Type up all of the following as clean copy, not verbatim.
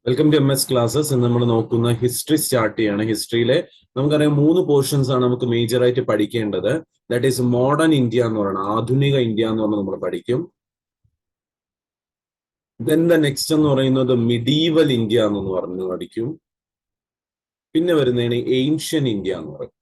Welcome to MS classes. ഇന്ന് നമ്മൾ നോക്കുന്ന ഹിസ്റ്ററി സ്റ്റാർട്ട് ചെയ്യാണ്. ഹിസ്റ്ററിയിലെ നമുക്കറിയാം 3 പോർഷൻസ് ആണ് നമുക്ക് മേജർ ആയിട്ട് പഠിക്കേണ്ടത്. ദാറ്റ് ഈസ് മോഡേൺ ഇന്ത്യ എന്ന് പറയുന്നത്, ആധുനിക ഇന്ത്യ എന്ന് പറഞ്ഞാൽ നമ്മൾ പഠിക്കും. ദെൻ ദ നെക്സ്റ്റ് എന്ന് പറയുന്നത് മിഡീവൽ ഇന്ത്യ എന്ന് പറഞ്ഞു പഠിക്കും. പിന്നെ വരുന്നതാണ് ഏൻഷ്യൻ ഇന്ത്യ എന്ന് പറയും.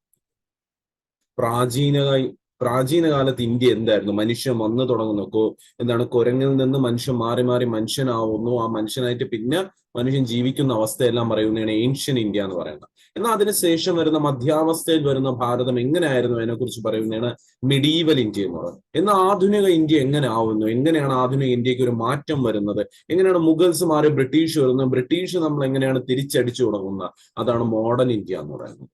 പ്രാചീന കാലത്ത് ഇന്ത്യ എന്തായിരുന്നു? മനുഷ്യൻ വന്നു തുടങ്ങുന്നു. എന്താണ്? കുരങ്ങിൽ നിന്ന് മനുഷ്യൻ മാറി മാറി മനുഷ്യനാവുന്നു. ആ മനുഷ്യനായിട്ട് പിന്നെ മനുഷ്യൻ ജീവിക്കുന്ന അവസ്ഥയെല്ലാം പറയുന്നതാണ് ഏൻഷ്യൻ ഇന്ത്യ എന്ന് പറയുന്നത്. എന്നാൽ അതിനുശേഷം വരുന്ന മധ്യാവസ്ഥയിൽ വരുന്ന ഭാരതം എങ്ങനെയായിരുന്നു അതിനെ കുറിച്ച് പറയുന്നതാണ് മിഡീവൽ ഇന്ത്യ എന്ന് പറയുന്നത്. എന്നാൽ ആധുനിക ഇന്ത്യ എങ്ങനെ ആവുന്നു? എങ്ങനെയാണ് ആധുനിക ഇന്ത്യക്ക് ഒരു മാറ്റം വരുന്നത്? എങ്ങനെയാണ് മുഗൾസ് മാറി ബ്രിട്ടീഷ് വരുന്നത്? ബ്രിട്ടീഷ് നമ്മൾ എങ്ങനെയാണ് തിരിച്ചടിച്ചു തുടങ്ങുന്നത്? അതാണ് മോഡേൺ ഇന്ത്യ എന്ന് പറയുന്നത്.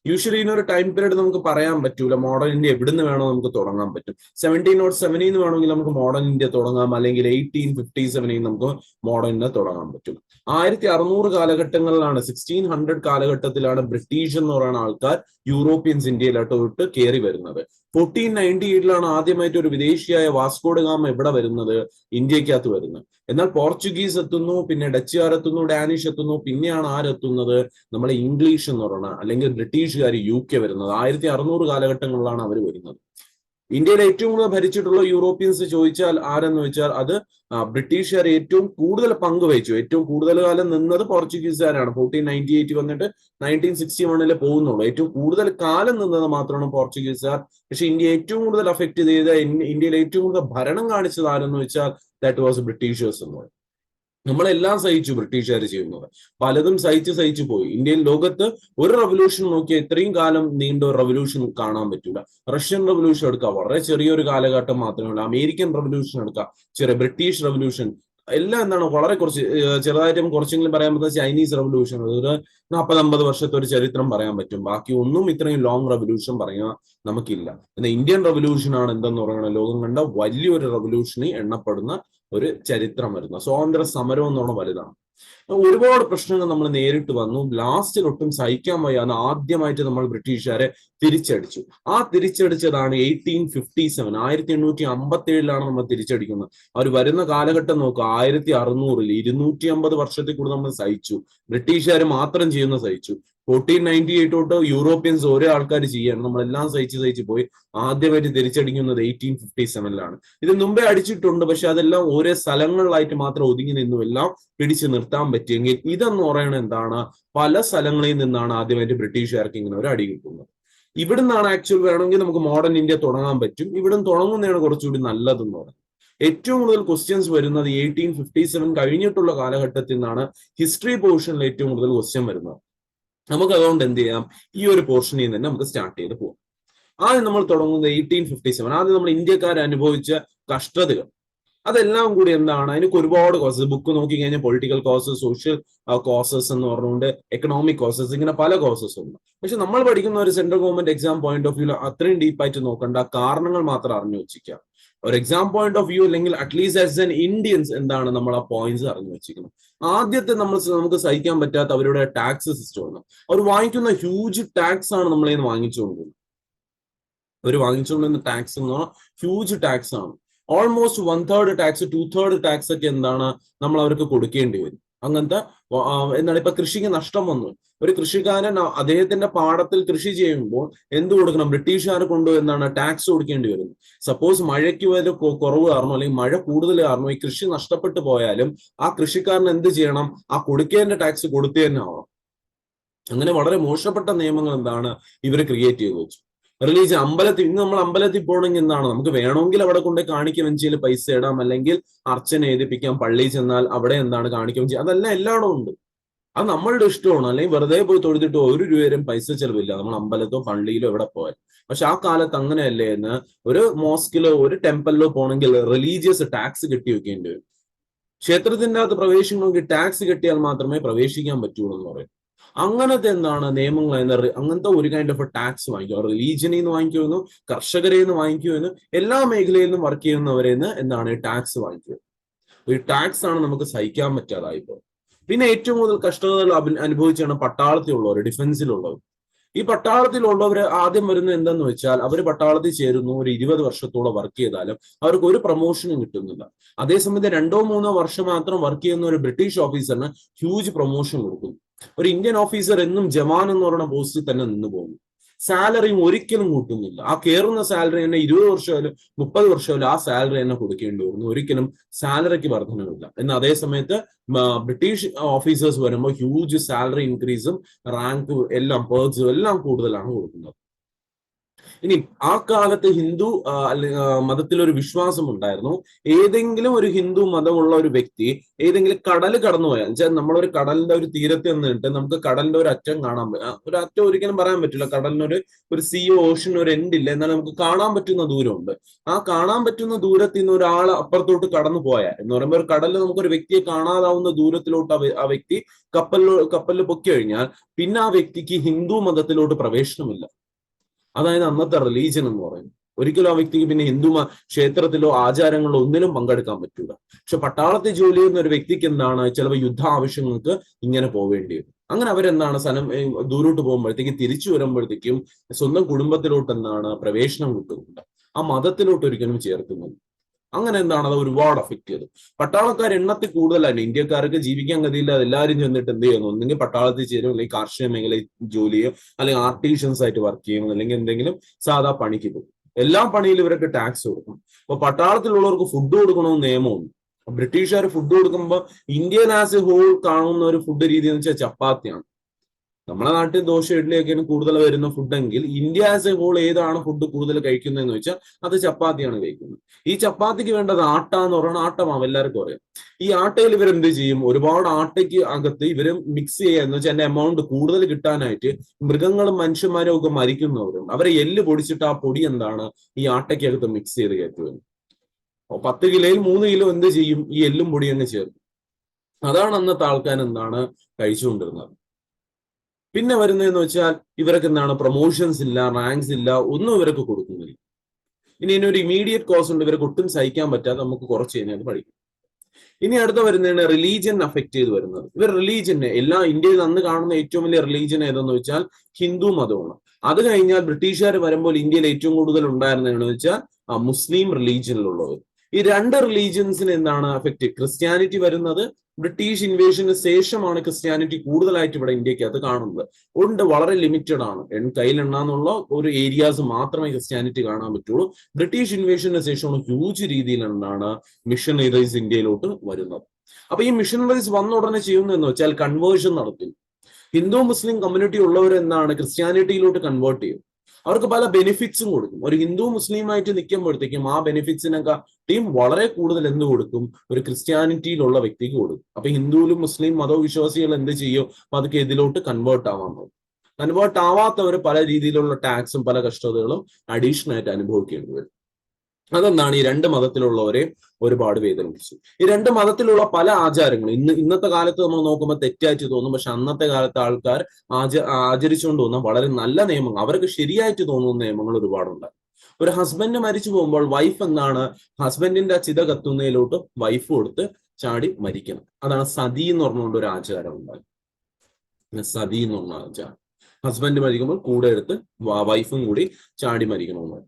യൂഷ്വലി ഇതിനൊരു ടൈം പീരീഡ് നമുക്ക് പറയാൻ പറ്റൂല. മോഡേൺ ഇന്ത്യ എവിടുന്ന് വേണോ നമുക്ക് തുടങ്ങാൻ പറ്റും. 1707 വേണമെങ്കിൽ നമുക്ക് മോഡേൺ ഇന്ത്യ തുടങ്ങാം, അല്ലെങ്കിൽ 1857 നമുക്ക് മോഡേൺ ഇന്ത്യ തുടങ്ങാൻ പറ്റും. 1600 കാലഘട്ടങ്ങളിലാണ്, 1600 കാലഘട്ടത്തിലാണ് ബ്രിട്ടീഷ് എന്ന് പറയുന്ന ആൾക്കാർ യൂറോപ്യൻസ് ഇന്ത്യയിലോട്ട് കയറി വരുന്നത്. 1498 ആദ്യമായിട്ട് ഒരു വിദേശിയായ വാസ്കോ ഡ ഗാമ എവിടെ വരുന്നത്? ഇന്ത്യക്കകത്ത് വരുന്നത്. എന്നാൽ പോർച്ചുഗീസ് എത്തുന്നു, പിന്നെ ഡച്ചുകാർ എത്തുന്നു, ഡാനിഷ് എത്തുന്നു, പിന്നെയാണ് ആരെത്തുന്നത്? നമ്മളെ ഇംഗ്ലീഷ് എന്ന് പറയുന്നത്, അല്ലെങ്കിൽ ബ്രിട്ടീഷുകാർ UK വരുന്നത്. 1600 കാലഘട്ടങ്ങളിലാണ് അവർ വരുന്നത്. ഇന്ത്യയിൽ ഏറ്റവും കൂടുതൽ ഭരിച്ചിട്ടുള്ള യൂറോപ്യൻസ് ചോദിച്ചാൽ ആരെന്ന് വെച്ചാൽ അത് ബ്രിട്ടീഷുകാർ ഏറ്റവും കൂടുതൽ പങ്ക് വഹിച്ചു. ഏറ്റവും കൂടുതൽ കാലം നിന്നത് പോർച്ചുഗീസുകാരാണ്. 1498 വന്നിട്ട് 1961 പോകുന്നുള്ളൂ. ഏറ്റവും കൂടുതൽ കാലം നിന്നത് മാത്രമാണ് പോർച്ചുഗീസുകാർ. പക്ഷെ ഇന്ത്യ ഏറ്റവും കൂടുതൽ അഫക്ട് ചെയ്ത, ഇന്ത്യയിൽ ഏറ്റവും കൂടുതൽ ഭരണം കാണിച്ചത് ആരെന്ന് വെച്ചാൽ ദാറ്റ് വാസ് ബ്രിട്ടീഷേഴ്സ് എന്ന് പറയും. നമ്മളെല്ലാം സഹിച്ചു ബ്രിട്ടീഷുകാർ ചെയ്യുന്നത്, പലതും സഹിച്ചു പോയി. ഇന്ത്യയിൽ ലോകത്ത് ഒരു റവല്യൂഷൻ നോക്കിയാൽ ഇത്രയും കാലം നീണ്ട ഒരു റവല്യൂഷൻ കാണാൻ പറ്റൂല. റഷ്യൻ റവല്യൂഷൻ എടുക്കുക, വളരെ ചെറിയൊരു കാലഘട്ടം മാത്രമേ ഉള്ളൂ. അമേരിക്കൻ റവല്യൂഷൻ എടുക്കുക, ചെറിയ ബ്രിട്ടീഷ് റവല്യൂഷൻ, എല്ലാം എന്താണ് വളരെ കുറച്ച് ചെറുതായിട്ടും കുറച്ചെങ്കിലും പറയാൻ പറ്റുന്ന ചൈനീസ് റവല്യൂഷൻ, ഒരു 40-50 വർഷത്തെ ഒരു ചരിത്രം പറയാൻ പറ്റും. ബാക്കി ഒന്നും ഇത്രയും ലോങ് റവല്യൂഷൻ പറയാൻ നമുക്കില്ല. എന്നാൽ ഇന്ത്യൻ റവല്യൂഷൻ ആണ് എന്തെന്ന് പറയുന്നത് ലോകം കണ്ട വലിയൊരു റവല്യൂഷന് എണ്ണപ്പെടുന്ന ഒരു ചരിത്രം വരുന്ന സ്വാതന്ത്ര്യ സമരം എന്നുള്ള വലുതാണ്. ഒരുപാട് പ്രശ്നങ്ങൾ നമ്മൾ നേരിട്ട് വന്നു. ലാസ്റ്റിൽ ഒട്ടും സഹിക്കാൻ വയ്യാന്ന് ആദ്യമായിട്ട് നമ്മൾ ബ്രിട്ടീഷുകാരെ തിരിച്ചടിച്ചു. ആ തിരിച്ചടിച്ചതാണ് 1857. 1857 നമ്മൾ തിരിച്ചടിക്കുന്നത്. അവർ വരുന്ന കാലഘട്ടം നോക്കുക, 1600 250 വർഷത്തിൽ കൂടുതൽ നമ്മൾ സഹിച്ചു. ബ്രിട്ടീഷുകാർ മാത്രം ചെയ്യുന്ന സഹിച്ചു. 1498 തൊട്ട് യൂറോപ്യൻസ് ഓരോ ആൾക്കാർ ചെയ്യാണ്. നമ്മളെല്ലാം സഹിച്ചു പോയി. ആദ്യമായിട്ട് തിരിച്ചടിക്കുന്നത് 1857. ഇതിന് മുമ്പേ അടിച്ചിട്ടുണ്ട്, പക്ഷെ അതെല്ലാം ഓരോ സ്ഥലങ്ങളിലായിട്ട് മാത്രം ഒതുങ്ങി നിന്നു. എല്ലാം പിടിച്ചു നിർത്താൻ പറ്റിയെങ്കിൽ ഇതെന്ന് പറയുന്നത് എന്താണ്? പല സ്ഥലങ്ങളിൽ നിന്നാണ് ആദ്യമായിട്ട് ബ്രിട്ടീഷുകാർക്ക് ഇങ്ങനെ ഒരു അടി കിട്ടുന്നത്. ഇവിടുന്നാണ് ആക്ച്വൽ വേണമെങ്കിൽ നമുക്ക് മോഡേൺ ഇന്ത്യ തുടങ്ങാൻ പറ്റും. ഇവിടുന്ന് തുടങ്ങുന്നതാണ് കുറച്ചുകൂടി നല്ലതെന്ന് പറയുന്നത്. ഏറ്റവും കൂടുതൽ ക്വസ്റ്റ്യൻസ് വരുന്നത് 1857 കഴിഞ്ഞിട്ടുള്ള കാലഘട്ടത്തിൽ നിന്നാണ്. ഹിസ്റ്ററി പോർഷനിൽ ഏറ്റവും കൂടുതൽ ക്വസ്റ്റ്യൻ വരുന്നത്. നമുക്ക് അതുകൊണ്ട് എന്ത് ചെയ്യാം, ഈ ഒരു പോർഷനിൽ നിന്ന് തന്നെ നമുക്ക് സ്റ്റാർട്ട് ചെയ്ത് പോകാം. ആദ്യം നമ്മൾ തുടങ്ങുന്നത് 1857. ആദ്യം നമ്മൾ ഇന്ത്യക്കാർ അനുഭവിച്ച കഷ്ടതകൾ, അതെല്ലാം കൂടി എന്താണ്, അതിനൊക്കെ ഒരുപാട് കോസസ്. ബുക്ക് നോക്കി കഴിഞ്ഞാൽ പൊളിറ്റിക്കൽ കോസസ്, സോഷ്യൽ കോസസ് എന്ന് പറഞ്ഞുകൊണ്ട് എക്കണോമിക് കോസസ്, ഇങ്ങനെ പല കോസസ് ഉണ്ട്. പക്ഷെ നമ്മൾ പഠിക്കുന്ന ഒരു central government exam point of view അത്രയും ഡീപ്പായിട്ട് നോക്കണ്ട, കാരണങ്ങൾ മാത്രം അറിഞ്ഞു വെച്ചിരിക്കുക. ഒരു എക്സാം പോയിന്റ് ഓഫ് വ്യൂ അല്ലെങ്കിൽ അറ്റ്ലീസ്റ്റ് ആസ് എൻ ഇന്ത്യൻസ് എന്താണ് നമ്മൾ ആ പോയിന്റ്സ് അറിഞ്ഞു വെച്ചിരിക്കുന്നത്. ആദ്യത്തെ നമുക്ക് സഹിക്കാൻ പറ്റാത്ത അവരുടെ ടാക്സ് സിസ്റ്റം ആണ്. അവർ വാങ്ങിക്കുന്ന ഹ്യൂജ് ടാക്സ് ആണ് നമ്മളെ വാങ്ങിച്ചുകൊണ്ടിരുന്നത്. അവർ വാങ്ങിച്ചുകൊണ്ടിരുന്ന ടാക്സ് എന്ന് പറഞ്ഞാൽ ഹ്യൂജ് ടാക്സ് ആണ്. ഓൾമോസ്റ്റ് 1/3 ടാക്സ്, 2/3 ടാക്സ് ഒക്കെ എന്താണ് നമ്മൾ അവർക്ക് കൊടുക്കേണ്ടി വരും. അങ്ങനത്തെ എന്താണ്, ഇപ്പൊ കൃഷിക്ക് നഷ്ടം വന്നു, ഒരു കൃഷിക്കാരൻ അദ്ദേഹത്തിന്റെ പാടത്തിൽ കൃഷി ചെയ്യുമ്പോൾ എന്ത് കൊടുക്കണം? ബ്രിട്ടീഷുകാർ കൊണ്ട് എന്താണ് ടാക്സ് കൊടുക്കേണ്ടി വരുന്നു. സപ്പോസ് മഴയ്ക്ക് വരെ കുറവ് കാരണോ അല്ലെങ്കിൽ മഴ കൂടുതൽ കാരണോ ഈ കൃഷി നഷ്ടപ്പെട്ടു പോയാലും ആ കൃഷിക്കാരൻ എന്ത് ചെയ്യണം? ആ കൊടുക്കേണ്ട ടാക്സ് കൊടുത്തു തന്നെ ആവണം. അങ്ങനെ വളരെ മോശപ്പെട്ട നിയമങ്ങൾ എന്താണ് ഇവർ ക്രിയേറ്റ് ചെയ്ത് വെച്ചു. റിലീജിയൻ, അമ്പലത്തിൽ, ഇന്ന് നമ്മൾ അമ്പലത്തിൽ പോകണമെങ്കിൽ എന്താണ്, നമുക്ക് വേണമെങ്കിൽ അവിടെ കൊണ്ട് കാണിക്ക വെഞ്ചിയിൽ പൈസ ഇടാം, അല്ലെങ്കിൽ അർച്ചന എഴുതിപ്പിക്കാം. പള്ളിയിൽ ചെന്നാൽ അവിടെ എന്താണ് കാണിക്ക വെഞ്ചി, അതെല്ലാം എല്ലായിടവും ഉണ്ട്. അത് നമ്മളുടെ ഇഷ്ടമാണ്. അല്ലെങ്കിൽ വെറുതെ പോയി തൊഴുതിട്ട് 1 രൂപയും പൈസ ചെലവില്ല നമ്മൾ അമ്പലത്തോ പള്ളിയിലോ എവിടെ പോയാൽ. പക്ഷെ ആ കാലത്ത് അങ്ങനെയല്ലേ എന്ന്, ഒരു മോസ്കിലോ ഒരു ടെമ്പിളിലോ പോകണമെങ്കിൽ റിലീജിയസ് ടാക്സ് കെട്ടി വെക്കേണ്ടി വരും. ക്ഷേത്രത്തിന്റെ അകത്ത് പ്രവേശിക്കണമെങ്കിൽ ടാക്സ് കെട്ടിയാൽ മാത്രമേ പ്രവേശിക്കാൻ പറ്റുള്ളൂ എന്ന് പറയും. അങ്ങനത്തെ എന്താണ് നിയമങ്ങൾ, അങ്ങനത്തെ ഒരു കൈൻഡ് ഓഫ് ടാക്സ് വാങ്ങിക്കുക. റിലീജിയനിൽ നിന്ന് വാങ്ങിക്കുമെന്നു, കർഷകരെ നിന്ന് വാങ്ങിക്കുമെന്നു, എല്ലാ മേഖലയിൽ നിന്നും വർക്ക് ചെയ്യുന്നവരെ നിന്ന് എന്താണ് ടാക്സ് വാങ്ങിക്കുക. ഈ ടാക്സ് ആണ് നമുക്ക് സഹിക്കാൻ പറ്റാതായിപ്പോ. പിന്നെ ഏറ്റവും കൂടുതൽ കഷ്ടതകൾ അനുഭവിച്ചാണ് പട്ടാളത്തിലുള്ളവർ, ഡിഫൻസിലുള്ളവർ. ഈ പട്ടാളത്തിലുള്ളവര് ആദ്യം വരുന്നത് എന്താന്ന് വെച്ചാൽ അവർ പട്ടാളത്തിൽ ചേരുന്നു, ഒരു 20 വർഷത്തോളം വർക്ക് ചെയ്താലും അവർക്ക് ഒരു പ്രൊമോഷനും കിട്ടുന്നില്ല. അതേസമയത്ത് 2-3 വർഷം മാത്രം വർക്ക് ചെയ്യുന്ന ഒരു ബ്രിട്ടീഷ് ഓഫീസറിന് ഹ്യൂജ് പ്രൊമോഷൻ കൊടുക്കുന്നു. ഒരു ഇന്ത്യൻ ഓഫീസർ എന്നും ജവാൻ എന്ന് പറയുന്ന പോസ്റ്റിൽ തന്നെ നിന്ന് പോകുന്നു. സാലറിയും ഒരിക്കലും കൂട്ടുന്നില്ല. ആ കയറുന്ന സാലറി തന്നെ 20 വർഷമായാലും 30 വർഷമായാലും ആ സാലറി തന്നെ കൊടുക്കേണ്ടി വരുന്നു. ഒരിക്കലും സാലറിക്ക് വർധനമില്ല. എന്നാൽ അതേ സമയത്ത് ബ്രിട്ടീഷ് ഓഫീസേഴ്സ് വരുമ്പോൾ ഹ്യൂജ് സാലറി ഇൻക്രീസും റാങ്ക് എല്ലാം പേർക്സും എല്ലാം കൂടുതലാണ് കൊടുക്കുന്നത്. ഇനി ആ കാലത്ത് ഹിന്ദു മതത്തിലൊരു വിശ്വാസം ഉണ്ടായിരുന്നു. ഏതെങ്കിലും ഒരു ഹിന്ദു മതമുള്ള ഒരു വ്യക്തി ഏതെങ്കിലും കടൽ കടന്നു പോയാൽ, വെച്ചാൽ നമ്മളൊരു കടലിന്റെ ഒരു തീരത്ത് നിന്നിട്ട് നമുക്ക് കടലിന്റെ ഒരു അറ്റം കാണാൻ ഒരു അറ്റം ഒരിക്കലും പറയാൻ പറ്റില്ല. കടലിനൊരു സീ ഓഷൻ ഒരു എൻഡ് ഇല്ല, എന്നാൽ നമുക്ക് കാണാൻ പറ്റുന്ന ദൂരമുണ്ട്. ആ കാണാൻ പറ്റുന്ന ദൂരത്തിൽ നിന്ന് ഒരാൾ അപ്പുറത്തോട്ട് കടന്നു പോയാൽ എന്ന് പറയുമ്പോൾ ഒരു കടലിൽ നമുക്കൊരു വ്യക്തിയെ കാണാതാവുന്ന ദൂരത്തിലോട്ട് ആ വ്യക്തി കപ്പലിൽ പൊക്കി കഴിഞ്ഞാൽ പിന്നെ ആ വ്യക്തിക്ക് ഹിന്ദു മതത്തിലോട്ട് പ്രവേശനമില്ല. അതായത് അന്നത്തെ റിലീജിയൻ എന്ന് പറയുന്നത്. ഒരിക്കലും ആ വ്യക്തിക്ക് പിന്നെ ഹിന്ദു ക്ഷേത്രത്തിലോ ആചാരങ്ങളിലോ ഒന്നിലും പങ്കെടുക്കാൻ പറ്റൂല. പക്ഷെ പട്ടാളത്തിൽ ജോലി ചെയ്യുന്ന ഒരു വ്യക്തിക്ക് എന്താണ്, ചിലപ്പോൾ യുദ്ധ ആവശ്യങ്ങൾക്ക് ഇങ്ങനെ പോവേണ്ടി വരും. അങ്ങനെ അവരെന്താണ് ദൂരോട്ട് പോകുമ്പോഴത്തേക്കും തിരിച്ചു വരുമ്പോഴത്തേക്കും സ്വന്തം കുടുംബത്തിലോട്ട് എന്താണ് പ്രവേശനം കിട്ടുന്നുണ്ട്. ആ മതത്തിലോട്ട് ഒരിക്കലും ചേർക്കുന്നില്ല. അങ്ങനെ എന്താണ് അത് ഒരുപാട് അഫക്ട് ചെയ്തു. പട്ടാളക്കാർ എണ്ണത്തിൽ കൂടുതലാണ്. ഇന്ത്യക്കാർക്ക് ജീവിക്കാൻ ഗതിയില്ലാതെ എല്ലാവരും ചെന്നിട്ട് എന്ത് ചെയ്യുന്നു, ഒന്നെങ്കിൽ പട്ടാളത്തിൽ ചേരും, അല്ലെങ്കിൽ കാർഷിക മേഖലയിൽ ജോലി ചെയ്യും, അല്ലെങ്കിൽ ആർട്ടീഷ്യൻസ് ആയിട്ട് വർക്ക് ചെയ്യും, അല്ലെങ്കിൽ എന്തെങ്കിലും സാധാ പണിക്ക് പോകും. എല്ലാ പണിയിലും ഇവരൊക്കെ ടാക്സ് കൊടുക്കും. അപ്പൊ പട്ടാളത്തിലുള്ളവർക്ക് ഫുഡ് കൊടുക്കണമെന്ന് നിയമമുണ്ട്. ബ്രിട്ടീഷുകാർ ഫുഡ് കൊടുക്കുമ്പോൾ ഇന്ത്യൻ ആസ് എ ഹോൾ കാണുന്ന ഒരു ഫുഡ് രീതി എന്ന് വെച്ചാൽ ചപ്പാത്തിയാണ്. നമ്മുടെ നാട്ടിൽ ദോശ ഇഡ്ഡലിയൊക്കെയാണ് കൂടുതൽ വരുന്ന ഫുഡെങ്കിൽ ഇന്ത്യ ആസ് എ ഹോൾ ഏതാണ് ഫുഡ് കൂടുതൽ കഴിക്കുന്നതെന്ന് വെച്ചാൽ അത് ചപ്പാത്തിയാണ് കഴിക്കുന്നത്. ഈ ചപ്പാത്തിക്ക് വേണ്ടത് ആട്ട എന്ന് പറയുന്നത് ആട്ടമാവ് എല്ലാവർക്കും അറിയാം. ഈ ആട്ടയിൽ ഇവരെന്ത് ചെയ്യും, ഒരുപാട് ആട്ടയ്ക്ക് അകത്ത് ഇവര് മിക്സ് ചെയ്യുക എന്ന് വെച്ചാൽ അതിന്റെ എമൗണ്ട് കൂടുതൽ കിട്ടാനായിട്ട് മൃഗങ്ങളും മനുഷ്യന്മാരും ഒക്കെ മരിക്കുന്നവരും അവരെ എല്ല് പൊടിച്ചിട്ട് ആ പൊടി എന്താണ് ഈ ആട്ടയ്ക്കകത്ത് മിക്സ് ചെയ്ത് കയറ്റുന്നത്. 10 കിലോയിൽ 3 കിലോ എന്ത് ചെയ്യും, ഈ എല്ലും പൊടി അങ്ങ് ചേർക്കും. അതാണ് അന്നത്തെ ആൾക്കാർ എന്താണ് കഴിച്ചുകൊണ്ടിരുന്നത്. പിന്നെ വരുന്നതെന്ന് വെച്ചാൽ ഇവർക്ക് എന്താണ് പ്രൊമോഷൻസ് ഇല്ല, റാങ്ക്സ് ഇല്ല, ഒന്നും ഇവർക്ക് കൊടുക്കുന്നില്ല. ഇനി ഇതിനൊരു ഇമീഡിയറ്റ് കോസ് ഉണ്ട്, ഇവർക്ക് ഒട്ടും സഹിക്കാൻ പറ്റാതെ നമുക്ക് കുറച്ച് കഴിഞ്ഞാൽ പഠിക്കും. ഇനി അടുത്ത വരുന്നതാണ് റിലീജിയൻ അഫക്ട് ചെയ്ത് വരുന്നത്. ഇവർ റിലീജിയനെ ഇന്ത്യയിൽ അന്ന് കാണുന്ന ഏറ്റവും വലിയ റിലീജിയൻ ഏതെന്ന് വെച്ചാൽ ഹിന്ദു മതമാണ്. അത് കഴിഞ്ഞാൽ ബ്രിട്ടീഷുകാർ വരുമ്പോൾ ഇന്ത്യയിൽ ഏറ്റവും കൂടുതൽ ഉണ്ടായിരുന്നതെന്ന് വെച്ചാൽ മുസ്ലിം റിലീജിയനിലുള്ളവർ. ഈ രണ്ട് റിലീജിയൻസിന് എന്താണ് അഫക്റ്റ്? ക്രിസ്ത്യാനിറ്റി വരുന്നത് ബ്രിട്ടീഷ് ഇൻവേഷന് ശേഷമാണ് ക്രിസ്ത്യാനിറ്റി കൂടുതലായിട്ട് ഇവിടെ ഇന്ത്യക്കകത്ത് കാണുന്നത്. ഉണ്ട്, വളരെ ലിമിറ്റഡ് ആണ്. കയ്യിലെണ്ണാന്നുള്ള ഒരു ഏരിയാസ് മാത്രമേ ക്രിസ്ത്യാനിറ്റി കാണാൻ പറ്റുള്ളൂ. ബ്രിട്ടീഷ് ഇൻവേഷന് ശേഷമാണ് ഹ്യൂജ് രീതിയിൽ എന്താണ് മിഷണറീസ് ഇന്ത്യയിലോട്ട് വരുന്നത്. അപ്പൊ ഈ മിഷണറീസ് വന്ന ഉടനെ ചെയ്യുന്നതെന്ന് വെച്ചാൽ കൺവേർഷൻ നടത്തും. ഹിന്ദു മുസ്ലിം കമ്മ്യൂണിറ്റി ഉള്ളവർ എന്താണ് ക്രിസ്ത്യാനിറ്റിയിലോട്ട് കൺവേർട്ട് ചെയ്യും. അവർക്ക് പല ബെനിഫിറ്റ്സും കൊടുക്കും. ഒരു ഹിന്ദു മുസ്ലിമായിട്ട് നിൽക്കുമ്പോഴത്തേക്കും ആ ബെനിഫിറ്റ്സിനൊക്കെ ടീം വളരെ കൂടുതൽ എന്ത് കൊടുക്കും, ഒരു ക്രിസ്ത്യാനിറ്റിയിലുള്ള വ്യക്തിക്ക് കൊടുക്കും. അപ്പൊ ഹിന്ദുവിലും മുസ്ലിം മതവിശ്വാസികൾ എന്ത് ചെയ്യും, അതൊക്കെ ഇതിലോട്ട് കൺവേർട്ട് ആവാൻ പോകും. കൺവേർട്ട് ആവാത്തവർ പല രീതിയിലുള്ള ടാക്സും പല കഷ്ടതകളും അഡീഷണൽ ആയിട്ട് അനുഭവിക്കേണ്ടി വരും. അതെന്താണ് ഈ രണ്ട് മതത്തിലുള്ളവരെ ഒരുപാട് വേദനിപ്പിച്ചു. ഈ രണ്ട് മതത്തിലുള്ള പല ആചാരങ്ങളും ഇന്നത്തെ കാലത്ത് നമ്മൾ നോക്കുമ്പോൾ തെറ്റായിട്ട് തോന്നും. പക്ഷെ അന്നത്തെ കാലത്ത് ആൾക്കാർ ആചരിച്ചുകൊണ്ട് തോന്നുന്ന വളരെ നല്ല നിയമങ്ങൾ, അവർക്ക് ശരിയായിട്ട് തോന്നുന്ന നിയമങ്ങൾ ഒരുപാടുണ്ട്. ഒരു ഹസ്ബൻഡ് മരിച്ചു പോകുമ്പോൾ വൈഫ് എന്താണ്, ഹസ്ബൻഡിന്റെ ചിത കത്തുന്നതിലോട്ട് വൈഫ് കൊടുത്ത് ചാടി മരിക്കണം. അതാണ് സതി എന്ന് പറഞ്ഞുകൊണ്ട് ഒരു ആചാരം ഉണ്ടായി. സതി എന്ന് പറഞ്ഞ ആചാരം, ഹസ്ബൻഡ് മരിക്കുമ്പോൾ കൂടെ എടുത്ത് വൈഫും കൂടി ചാടി മരിക്കണമെന്ന്.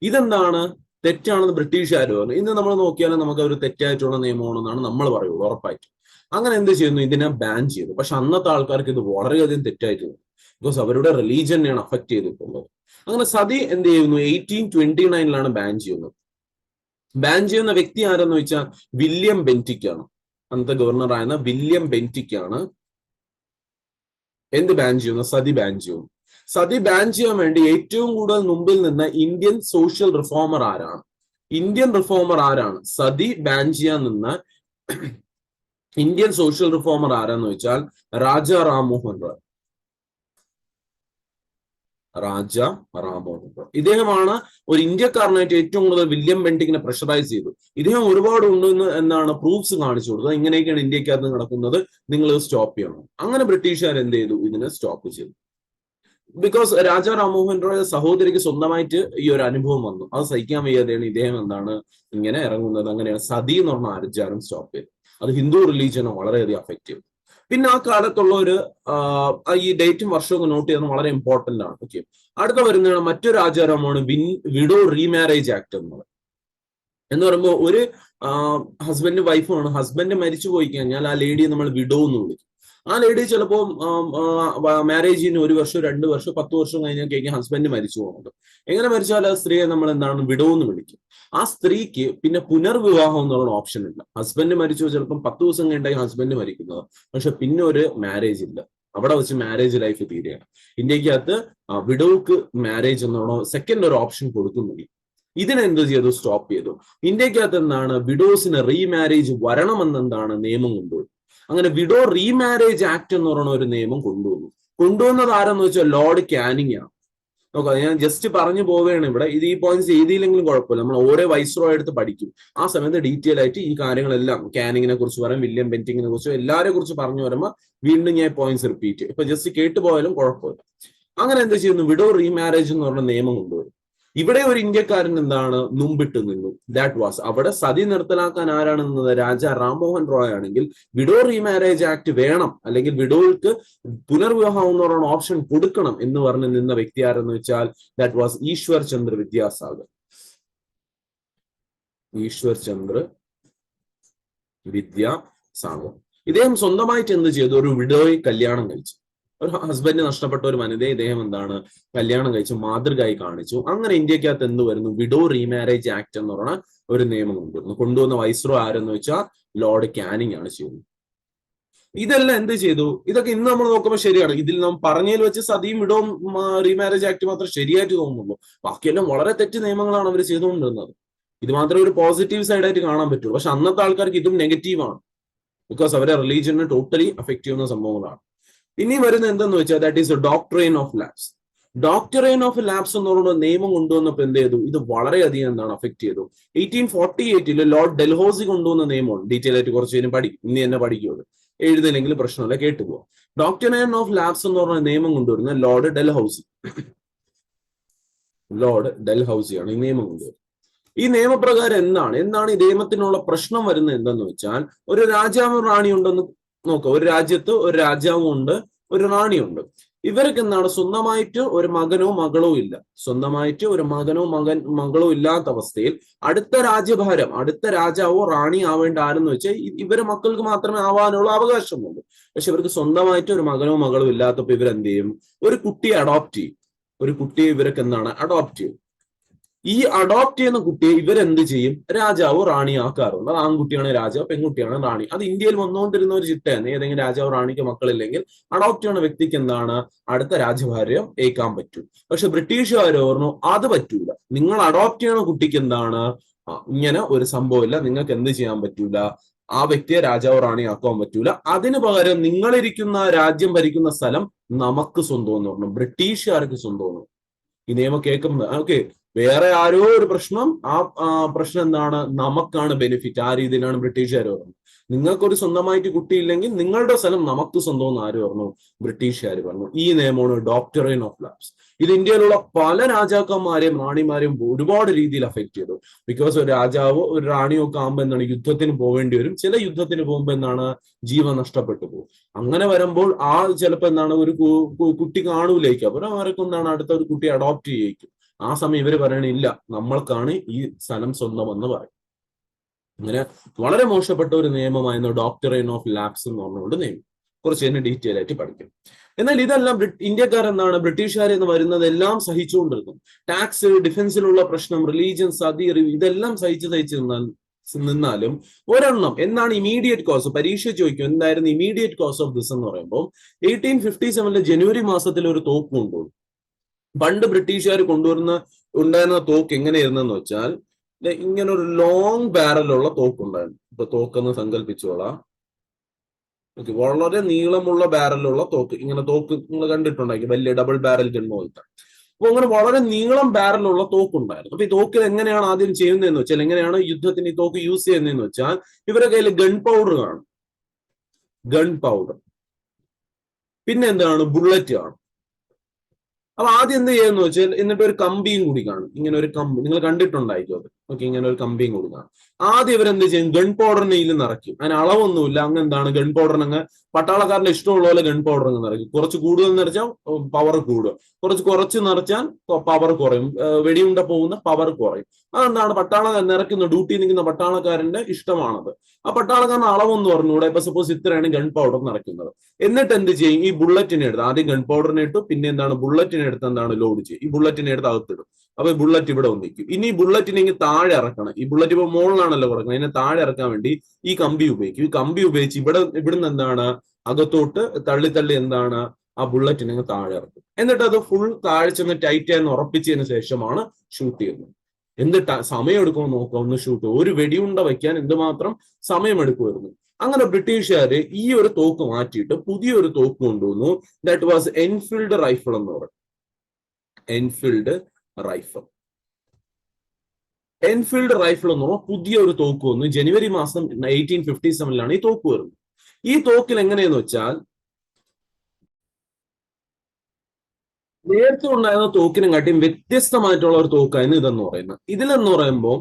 ഇതെന്താണ്, തെറ്റാണെന്ന് ബ്രിട്ടീഷുകാർ പറഞ്ഞു. ഇന്ന് നമ്മൾ നോക്കിയാലും നമുക്ക് ഒരു തെറ്റായിട്ടുള്ള നിയമമാണെന്നാണ് നമ്മൾ പറയുള്ളൂ ഉറപ്പായിട്ടും. അങ്ങനെ എന്ത് ചെയ്യുന്നു, ഇതിനെ ബാൻ ചെയ്തു. പക്ഷെ അന്നത്തെ ആൾക്കാർക്ക് ഇത് വളരെയധികം തെറ്റായിട്ട് തോന്നി. ബിക്കോസ് അവരുടെ റിലീജിയനെയാണ് അഫക്ട് ചെയ്തിട്ടുള്ളത്. അങ്ങനെ സതി എന്ത് ചെയ്യുന്നു, 1829 ബാൻ ചെയ്യുന്നത്. ബാൻ ചെയ്യുന്ന വ്യക്തി ആരെന്ന് വെച്ചാൽ വില്യം ബെന്റിക് ആണ്. അന്നത്തെ ഗവർണർ ആയിരുന്ന വില്യം ബെന്റിക് ആണ് എന്ത് ബാൻ ചെയ്യുന്നു, സതി ബാൻ ചെയ്യുന്നു. സതി ബാൻ ചെയ്യാൻ വേണ്ടി ഏറ്റവും കൂടുതൽ മുമ്പിൽ നിന്ന് ഇന്ത്യൻ സോഷ്യൽ റിഫോമർ ആരാണ്? ഇന്ത്യൻ റിഫോമർ ആരാണ്? സതി ബാൻ ചെയ്യാൻ നിന്ന ഇന്ത്യൻ സോഷ്യൽ റിഫോമർ ആരാന്ന് വെച്ചാൽ രാജാ റാംമോഹൻ റോയ്. രാജാ റാംമോഹൻ റോയ് ഇദ്ദേഹമാണ് ഒരു ഇന്ത്യക്കാരനായിട്ട് ഏറ്റവും കൂടുതൽ വില്യം ബെന്റിക്കിനെ പ്രഷറൈസ് ചെയ്തു. ഇദ്ദേഹം ഒരുപാട് ഉണ്ടെന്ന് എന്നാണ് പ്രൂഫ്സ് കാണിച്ചു കൊടുത്തത്. ഇങ്ങനെയൊക്കെയാണ് ഇന്ത്യക്കകത്ത് നടക്കുന്നത്, നിങ്ങൾ സ്റ്റോപ്പ് ചെയ്യണം. അങ്ങനെ ബ്രിട്ടീഷുകാർ എന്ത് ചെയ്തു, ഇതിനെ സ്റ്റോപ്പ് ചെയ്തു. ബിക്കോസ് രാജാ റാംമോഹൻ റോയ് സഹോദരിക്ക് സ്വന്തമായിട്ട് ഈ ഒരു അനുഭവം വന്നു. അത് സഹിക്കാൻ വയ്യാതെയാണ് ഇദ്ദേഹം എന്താണ് ഇങ്ങനെ ഇറങ്ങുന്നത്. അങ്ങനെയാണ് സതി എന്ന് പറഞ്ഞ ആചാരം സ്റ്റോപ്പ് ചെയ്തത്. അത് ഹിന്ദു റിലീജിയനെ വളരെയധികം അഫക്ട് ചെയ്തു. പിന്നെ ആ കാലത്തുള്ള ഒരു ഈ ഡേറ്റും വർഷവും നോട്ട് ചെയ്യുന്നത് വളരെ ഇമ്പോർട്ടന്റ് ആണ്. ഓക്കെ, അടുത്ത വരുന്ന മറ്റൊരു ആചാരമാണ് വിഡോ റീമാരേജ് ആക്ട് എന്ന് പറയുമ്പോൾ ഒരു ഹസ്ബൻഡ് വൈഫാണ്, ഹസ്ബൻഡ് മരിച്ചു പോയി കഴിഞ്ഞാൽ ആ ലേഡിയെ നമ്മൾ വിഡോ എന്ന് വിളിക്കും. ആ ലേഡി ചിലപ്പോൾ മാരേജിന് 1 വർഷം 2 വർഷം 10 വർഷം കഴിഞ്ഞാൽ ഹസ്ബൻഡ് മരിച്ചു പോകുന്നുണ്ട്. എങ്ങനെ മരിച്ചാൽ ആ സ്ത്രീയെ നമ്മൾ എന്താണ് വിഡോ എന്ന് വിളിക്കും. ആ സ്ത്രീക്ക് പിന്നെ പുനർവിവാഹം എന്നുള്ള ഓപ്ഷൻ ഇല്ല. ഹസ്ബൻഡ് മരിച്ചു ചിലപ്പം 10 ദിവസം കഴിഞ്ഞാൽ ഹസ്ബൻഡ് മരിക്കുന്നത്, പക്ഷെ പിന്നെ ഒരു മാരേജ് ഇല്ല. അവിടെ വെച്ച് മാരേജ് ലൈഫ് തീരെയാണ്. ഇന്ത്യക്കകത്ത് വിഡോക്ക് മാരേജ് എന്നുള്ള സെക്കൻഡ് ഒരു ഓപ്ഷൻ കൊടുക്കുന്നില്ല. ഇതിനെന്ത് ചെയ്തു? സ്റ്റോപ്പ് ചെയ്തു. ഇന്ത്യക്കകത്ത് എന്താണ് വിഡോസിന് റീമാരേജ് വരണമെന്നെന്താണ് നിയമം കൊണ്ടുവന്നു. അങ്ങനെ വിഡോ റീമാരേജ് ആക്ട് എന്ന് പറയുന്ന ഒരു നിയമം കൊണ്ടുവന്നത് ആരെന്ന് വെച്ചാൽ ലോർഡ് കാനിങ് ആണ്. നോക്കാം, ഞാൻ ജസ്റ്റ് പറഞ്ഞു പോവുകയാണ് ഇവിടെ. ഇത് ഈ പോയിന്റ്സ് എഴുതിയില്ലെങ്കിലും കുഴപ്പമില്ല, നമ്മൾ ഓരോ വൈസ്രോ എടുത്ത് പഠിക്കും. ആ സമയത്ത് ഡീറ്റെയിൽ ആയിട്ട് ഈ കാര്യങ്ങളെല്ലാം കാനിങ്ങിനെ കുറിച്ച് പറയും, വില്യം ബെന്റിങ്ങിനെ കുറിച്ചും എല്ലാവരെ കുറിച്ച് പറഞ്ഞു വരുമ്പോൾ വീണ്ടും ഞാൻ പോയിന്റ്സ് റിപ്പീറ്റ്. ഇപ്പൊ ജസ്റ്റ് കേട്ടുപോയാലും കുഴപ്പമില്ല. അങ്ങനെ എന്ത് ചെയ്യുന്നു? വിഡോ റീമാരേജ് എന്ന് പറഞ്ഞ നിയമം കൊണ്ടുവരും. ഇവിടെ ഒരു ഇന്ത്യക്കാരൻ എന്താണ് മുമ്പിട്ട് നിന്നു. ദാറ്റ് വാസ് അവിടെ സതി നിർത്തലാക്കാൻ ആരാണ് നിന്നത്? രാജാ റാംമോഹൻ റോയ് ആണെങ്കിൽ വിഡോ റീമാരേജ് ആക്ട് വേണം, അല്ലെങ്കിൽ വിഡോയ്ക്ക് പുനർവിവാഹം എന്ന് പറയുന്ന ഓപ്ഷൻ കൊടുക്കണം എന്ന് പറഞ്ഞ് നിന്ന വ്യക്തി ആരെന്ന് വെച്ചാൽ ദാറ്റ് വാസ് ഈശ്വർ ചന്ദ്ര വിദ്യാസാഗർ. ഈശ്വർ ചന്ദ്ര വിദ്യാസാഗർ ഇദ്ദേഹം സ്വന്തമായിട്ട് എന്ത് ചെയ്തു? ഒരു വിഡോയെ കല്യാണം കഴിച്ചു. ഒരു ഹസ്ബൻഡ് നഷ്ടപ്പെട്ട ഒരു വനിതയെ ഇദ്ദേഹം എന്താണ് കല്യാണം കഴിച്ചു, മാതൃകയായി കാണിച്ചു. അങ്ങനെ ഇന്ത്യക്കകത്ത് എന്ത് വരുന്നു? വിഡോ റീമാരേജ് ആക്ട് എന്ന് പറയുന്ന ഒരു നിയമം കൊണ്ടുവന്ന വൈസ്രോ ആരെന്ന് വെച്ചാൽ ലോർഡ് കാനിങ് ആണ് ചെയ്യുന്നത്. ഇതെല്ലാം എന്ത് ചെയ്തു? ഇതൊക്കെ ഇന്ന് നമ്മൾ നോക്കുമ്പോൾ ശരിയാണ്. ഇതിൽ നാം പറഞ്ഞതിൽ വെച്ച് സതിയും വിഡോവും റീമാരേജ് ആക്ട് മാത്രം ശരിയായിട്ട് തോന്നുന്നുള്ളൂ. ബാക്കിയെല്ലാം വളരെ തെറ്റ് നിയമങ്ങളാണ് അവർ ചെയ്തുകൊണ്ടിരുന്നത്. ഇത് മാത്രമേ ഒരു പോസിറ്റീവ് സൈഡായിട്ട് കാണാൻ പറ്റുള്ളൂ. പക്ഷെ അന്നത്തെ ആൾക്കാർക്ക് ഇതും നെഗറ്റീവാണ്. ബിക്കോസ് അവരെ റിലീജിയനെ ടോട്ടലി അഫക്ട് ചെയ്യുന്ന സംഭവങ്ങളാണ്. ഇനി വരുന്നത് എന്തെന്ന് വെച്ചാൽ that is doctrine of lapse. Doctrine of lapse എന്ന് പറയുന്ന നിയമം കൊണ്ടുവന്നപ്പോൾ എന്ത് ചെയ്തു? ഇത് വളരെയധികം എന്താണ് അഫക്ട് ചെയ്തു. 1848 ലോർഡ് ഡെൽഹൌസി കൊണ്ടുവന്ന നിയമമാണ്. ഡീറ്റെയിൽ ആയിട്ട് കുറച്ച് കഴിഞ്ഞ് പഠിക്കും, ഇനി തന്നെ പഠിക്കുള്ളൂ. എഴുതില്ലെങ്കിൽ പ്രശ്നമല്ല, കേട്ടുപോവാം. ഡോക്ടറൈൻ ഓഫ് ലാപ്സ് എന്ന് പറയുന്ന നിയമം കൊണ്ടുവരുന്ന ലോർഡ് ഡെൽഹൌസിയാണ് ഈ നിയമം കൊണ്ടുവരുന്നത്. ഈ നിയമപ്രകാരം എന്താണ് ഈ നിയമത്തിനുള്ള പ്രശ്നം വരുന്നത് എന്തെന്ന് വെച്ചാൽ, ഒരു രാജാവും റാണിയും ഉണ്ടെന്ന് നോക്കുക. ഒരു രാജ്യത്ത് ഒരു രാജാവും ഉണ്ട്, ഒരു റാണിയുണ്ട്. ഇവർക്ക് എന്താണ് സ്വന്തമായിട്ട് ഒരു മകനോ മകളോ ഇല്ല. സ്വന്തമായിട്ട് ഒരു മകളോ ഇല്ലാത്ത അവസ്ഥയിൽ അടുത്ത രാജ്യഭാരം, അടുത്ത രാജാവോ റാണി ആവേണ്ട ആരെന്ന് വെച്ചാൽ ഇവരെ മക്കൾക്ക് മാത്രമേ ആവാനുള്ള അവകാശമുള്ളൂ. പക്ഷെ ഇവർക്ക് സ്വന്തമായിട്ട് ഒരു മകനോ മകളോ ഇല്ലാത്തപ്പോൾ ഇവരെന്ത് ചെയ്യും? ഒരു കുട്ടിയെ അഡോപ്റ്റ് ചെയ്യും. ഒരു കുട്ടിയെ ഇവർക്ക് എന്താണ് അഡോപ്റ്റ് ചെയ്യും. ഈ അഡോപ്റ്റ് ചെയ്യുന്ന കുട്ടിയെ ഇവരെന്ത് ചെയ്യും? രാജാവ് റാണി ആക്കാറുണ്ട്. അത് ആൺകുട്ടിയാണ് രാജാവ്, പെൺകുട്ടിയാണ് റാണി. അത് ഇന്ത്യയിൽ വന്നുകൊണ്ടിരുന്ന ഒരു ചിട്ടയാണ്. ഏതെങ്കിലും രാജാവ് റാണിക്ക് മക്കളില്ലെങ്കിൽ അഡോപ്റ്റ് ചെയ്യുന്ന വ്യക്തിക്ക് എന്താണ് അടുത്ത രാജഭാര്യം ഏൽക്കാൻ പറ്റും. പക്ഷെ ബ്രിട്ടീഷുകാർ പറഞ്ഞു അത് പറ്റൂല. നിങ്ങൾ അഡോപ്റ്റ് ചെയ്യുന്ന കുട്ടിക്ക് എന്താണ് ഇങ്ങനെ ഒരു സംഭവമില്ല, നിങ്ങൾക്ക് എന്ത് ചെയ്യാൻ പറ്റൂല? ആ വ്യക്തിയെ രാജാവ് റാണി ആക്കാൻ പറ്റൂല. അതിന് പകരം നിങ്ങളിരിക്കുന്ന രാജ്യം ഭരിക്കുന്ന സ്ഥലം നമുക്ക് സ്വന്തം എന്ന് പറഞ്ഞു, ബ്രിട്ടീഷുകാർക്ക് സ്വന്തം. ഈ നിയമം കേൾക്കുന്നത് ഓക്കെ, വേറെ ആരോ ഒരു പ്രശ്നം, ആ പ്രശ്നം എന്താണ്? നമുക്കാണ് ബെനിഫിറ്റ്. ആ രീതിയിലാണ് ബ്രിട്ടീഷുകാർ പറഞ്ഞത്. നിങ്ങൾക്കൊരു സ്വന്തമായിട്ട് കുട്ടിയില്ലെങ്കിൽ നിങ്ങളുടെ സ്ഥലം നമുക്ക് സ്വന്തം എന്ന് ആര് പറഞ്ഞു? ബ്രിട്ടീഷുകാർ പറഞ്ഞു. ഈ നിയമമാണ് ഡോക്ടറൈൻ ഓഫ് ലാപ്സ്. ഇത് ഇന്ത്യയിലുള്ള പല രാജാക്കന്മാരെയും റാണിമാരെയും ഒരുപാട് രീതിയിൽ അഫക്ട് ചെയ്തു. ബിക്കോസ് ഒരു രാജാവോ ഒരു റാണിയോ ഒക്കെ ആകുമ്പോൾ എന്താണ് യുദ്ധത്തിന് പോവേണ്ടി വരും. ചില യുദ്ധത്തിന് പോകുമ്പോൾ എന്താണ് ജീവൻ നഷ്ടപ്പെട്ടു പോകും. അങ്ങനെ വരുമ്പോൾ ചിലപ്പോൾ എന്താണ് ഒരു കുട്ടി കാണൂലേക്കും. അപ്പോൾ അവരൊക്കെ എന്താണ് അടുത്ത ഒരു കുട്ടി അഡോപ്റ്റ് ചെയ്യിക്കും. ആ സമയം ഇവര് പറയണില്ല, നമ്മൾക്കാണ് ഈ സ്ഥലം സ്വന്തം എന്ന് പറയും. അങ്ങനെ വളരെ മോശപ്പെട്ട ഒരു നിയമമായിരുന്നു ഡോക്ടറൈൻ ഓഫ് ലാപ്സ് എന്ന് പറഞ്ഞുകൊണ്ട് നിയമം. കുറച്ച് തന്നെ ഡീറ്റെയിൽ ആയിട്ട് പഠിക്കും. എന്നാൽ ഇതെല്ലാം ഇന്ത്യക്കാർ എന്താണ് ബ്രിട്ടീഷുകാർ എന്ന് വരുന്നത് എല്ലാം സഹിച്ചുകൊണ്ടിരുന്നു. ടാക്സ്, ഡിഫൻസിലുള്ള പ്രശ്നം, റിലീജിയൻ, സതി, ഇതെല്ലാം സഹിച്ച് നിന്നാലും ഒരെണ്ണം എന്താണ് ഇമീഡിയറ്റ് കോസ്? പരീക്ഷ ചോദിക്കും എന്തായിരുന്നു ഇമീഡിയറ്റ് കോസ് ഓഫ് ദിസ് എന്ന് പറയുമ്പോൾ 1857 ജനുവരി മാസത്തിൽ ഒരു തോക്ക് കൊണ്ടുവന്നു. പണ്ട് ബ്രിട്ടീഷുകാർ ഉണ്ടായിരുന്ന തോക്ക് എങ്ങനെയായിരുന്നെന്ന് വെച്ചാൽ ഇങ്ങനെ ഒരു ലോങ് ബാരലുള്ള തോക്ക് ഉണ്ടായിരുന്നു. ഇപ്പൊ തോക്കെന്ന് സങ്കല്പിച്ചോളാം. ഓക്കെ, വളരെ നീളമുള്ള ബാരലുള്ള തോക്ക്. ഇങ്ങനെ തോക്ക് നിങ്ങൾ കണ്ടിട്ടുണ്ടായിരിക്കും, വലിയ ഡബിൾ ബാരൽ ഗൺ പോലത്തെ. അപ്പൊ അങ്ങനെ വളരെ നീളം ബാരലുള്ള തോക്കുണ്ടായിരുന്നു. അപ്പൊ ഈ തോക്കിൽ എങ്ങനെയാണ് ആദ്യം ചെയ്യുന്നതെന്ന് വെച്ചാൽ, എങ്ങനെയാണ് യുദ്ധത്തിന് ഈ തോക്ക് യൂസ് ചെയ്യുന്നതെന്ന് വെച്ചാൽ, ഇവരുടെ കയ്യിൽ ഗൺ പൗഡർ കാണും. Gun powder. പിന്നെ എന്താണ്? ബുള്ളറ്റ് കാണും. അപ്പൊ ആദ്യം എന്ത് ചെയ്യാന്ന് വെച്ചാൽ, എന്നിട്ട് ഒരു കമ്പിയും കൂടി കാണും. ഇങ്ങനെ ഒരു കമ്പി നിങ്ങൾ കണ്ടിട്ടുണ്ടായിരിക്കും. അത് ഓക്കെ, ഇങ്ങനെ ഒരു കമ്പിയും കൊടുക്കണം. ആദ്യം ഇവരെന്ത് ചെയ്യും, ഗൺ പൗഡറിനെ ഇതിൽ നിറയ്ക്കും. അതിന് അളവൊന്നുമില്ല, അങ്ങ് എന്താണ് ഗൺ പൗഡറിന് പട്ടാളക്കാരന്റെ ഇഷ്ടമുള്ള പോലെ ഗൺ പൗഡർ അങ്ങ് നിറയ്ക്കും. കുറച്ച് കൂടുതൽ നിറച്ചാൽ പവർ കൂടുക, കുറച്ച് നിറച്ചാൽ പവർ കുറയും, വെടിയുണ്ട പോകുന്ന പവർ കുറയും. അതെന്താണ് പട്ടാളക്കാരൻ നിറയ്ക്കുന്ന ഡ്യൂട്ടി നിൽക്കുന്ന പട്ടാളക്കാരന്റെ ഇഷ്ടമാണത്. ആ പട്ടാളക്കാരന് അളവൊന്നും പറഞ്ഞുകൂടെ. ഇപ്പൊ സപ്പോസ് ഇത്രയാണ് ഗൺ പൗഡർ നിറയ്ക്കുന്നത്. എന്നിട്ട് എന്ത് ചെയ്യും, ഈ ബുള്ളറ്റിനെ എടുത്ത് ആദ്യം ഗൺ പൗഡറിനെ ഇട്ടു, പിന്നെ എന്താണ് ബുള്ളറ്റിനെ എടുത്ത് എന്താണ് ലോഡ് ചെയ്യും. ഈ ബുള്ളറ്റിനെ എടുത്ത് അകത്തിടും. അപ്പൊ ഈ ബുള്ളറ്റ് ഇവിടെ ഒന്നിക്കും. ഇനി ഈ ബുള്ളറ്റിനെ ഇങ്ങനെ താഴെ ഇറക്കണം. ഈ ബുള്ളറ്റ് ഇപ്പൊ മുകളിലാണല്ലോ കിടക്കുന്നത്, അതിനെ താഴെ ഇറക്കാൻ വേണ്ടി ഈ കമ്പി ഉപയോഗിക്കും. ഈ കമ്പി ഉപയോഗിച്ച് ഇവിടുന്ന് എന്താണ് അകത്തോട്ട് തള്ളി തള്ളി എന്താണ് ആ ബുള്ളറ്റിനെ താഴെ ഇറക്കും. എന്നിട്ട് അത് ഫുൾ താഴെ ചെന്ന് ടൈറ്റ് ആയെന്ന് ഉറപ്പിച്ചതിന് ശേഷമാണ് ഷൂട്ട് ചെയ്യുന്നത്. എന്നിട്ട് സമയം എടുക്കുമെന്ന് നോക്കുക ഒന്ന് ഷൂട്ട്. ഒരു വെടിയുണ്ട വയ്ക്കാൻ എന്തുമാത്രം സമയം എടുക്കുമായിരുന്നു. അങ്ങനെ ബ്രിട്ടീഷുകാര് ഈ ഒരു തോക്ക് മാറ്റിയിട്ട് പുതിയൊരു തോക്ക് കൊണ്ടുവന്നു. ദാറ്റ് വാസ് എൻഫീൽഡ് റൈഫിൾ എന്ന് പറയും. എൻഫീൽഡ് റൈഫിൾ എൻഫീൽഡ് റൈഫിൾ എന്ന് പറഞ്ഞാൽ പുതിയ ഒരു തോക്ക് വന്നു. ജനുവരി മാസം 1857 ഈ തോക്ക് വരുന്നത്. ഈ തോക്കിൽ എങ്ങനെയെന്ന് വെച്ചാൽ നേരത്തെ ഉണ്ടായിരുന്ന തോക്കിനും കാട്ടിയും വ്യത്യസ്തമായിട്ടുള്ള ഒരു തോക്കായിരുന്നു ഇതെന്ന് പറയുന്നത്. ഇതിലെന്ന് പറയുമ്പോൾ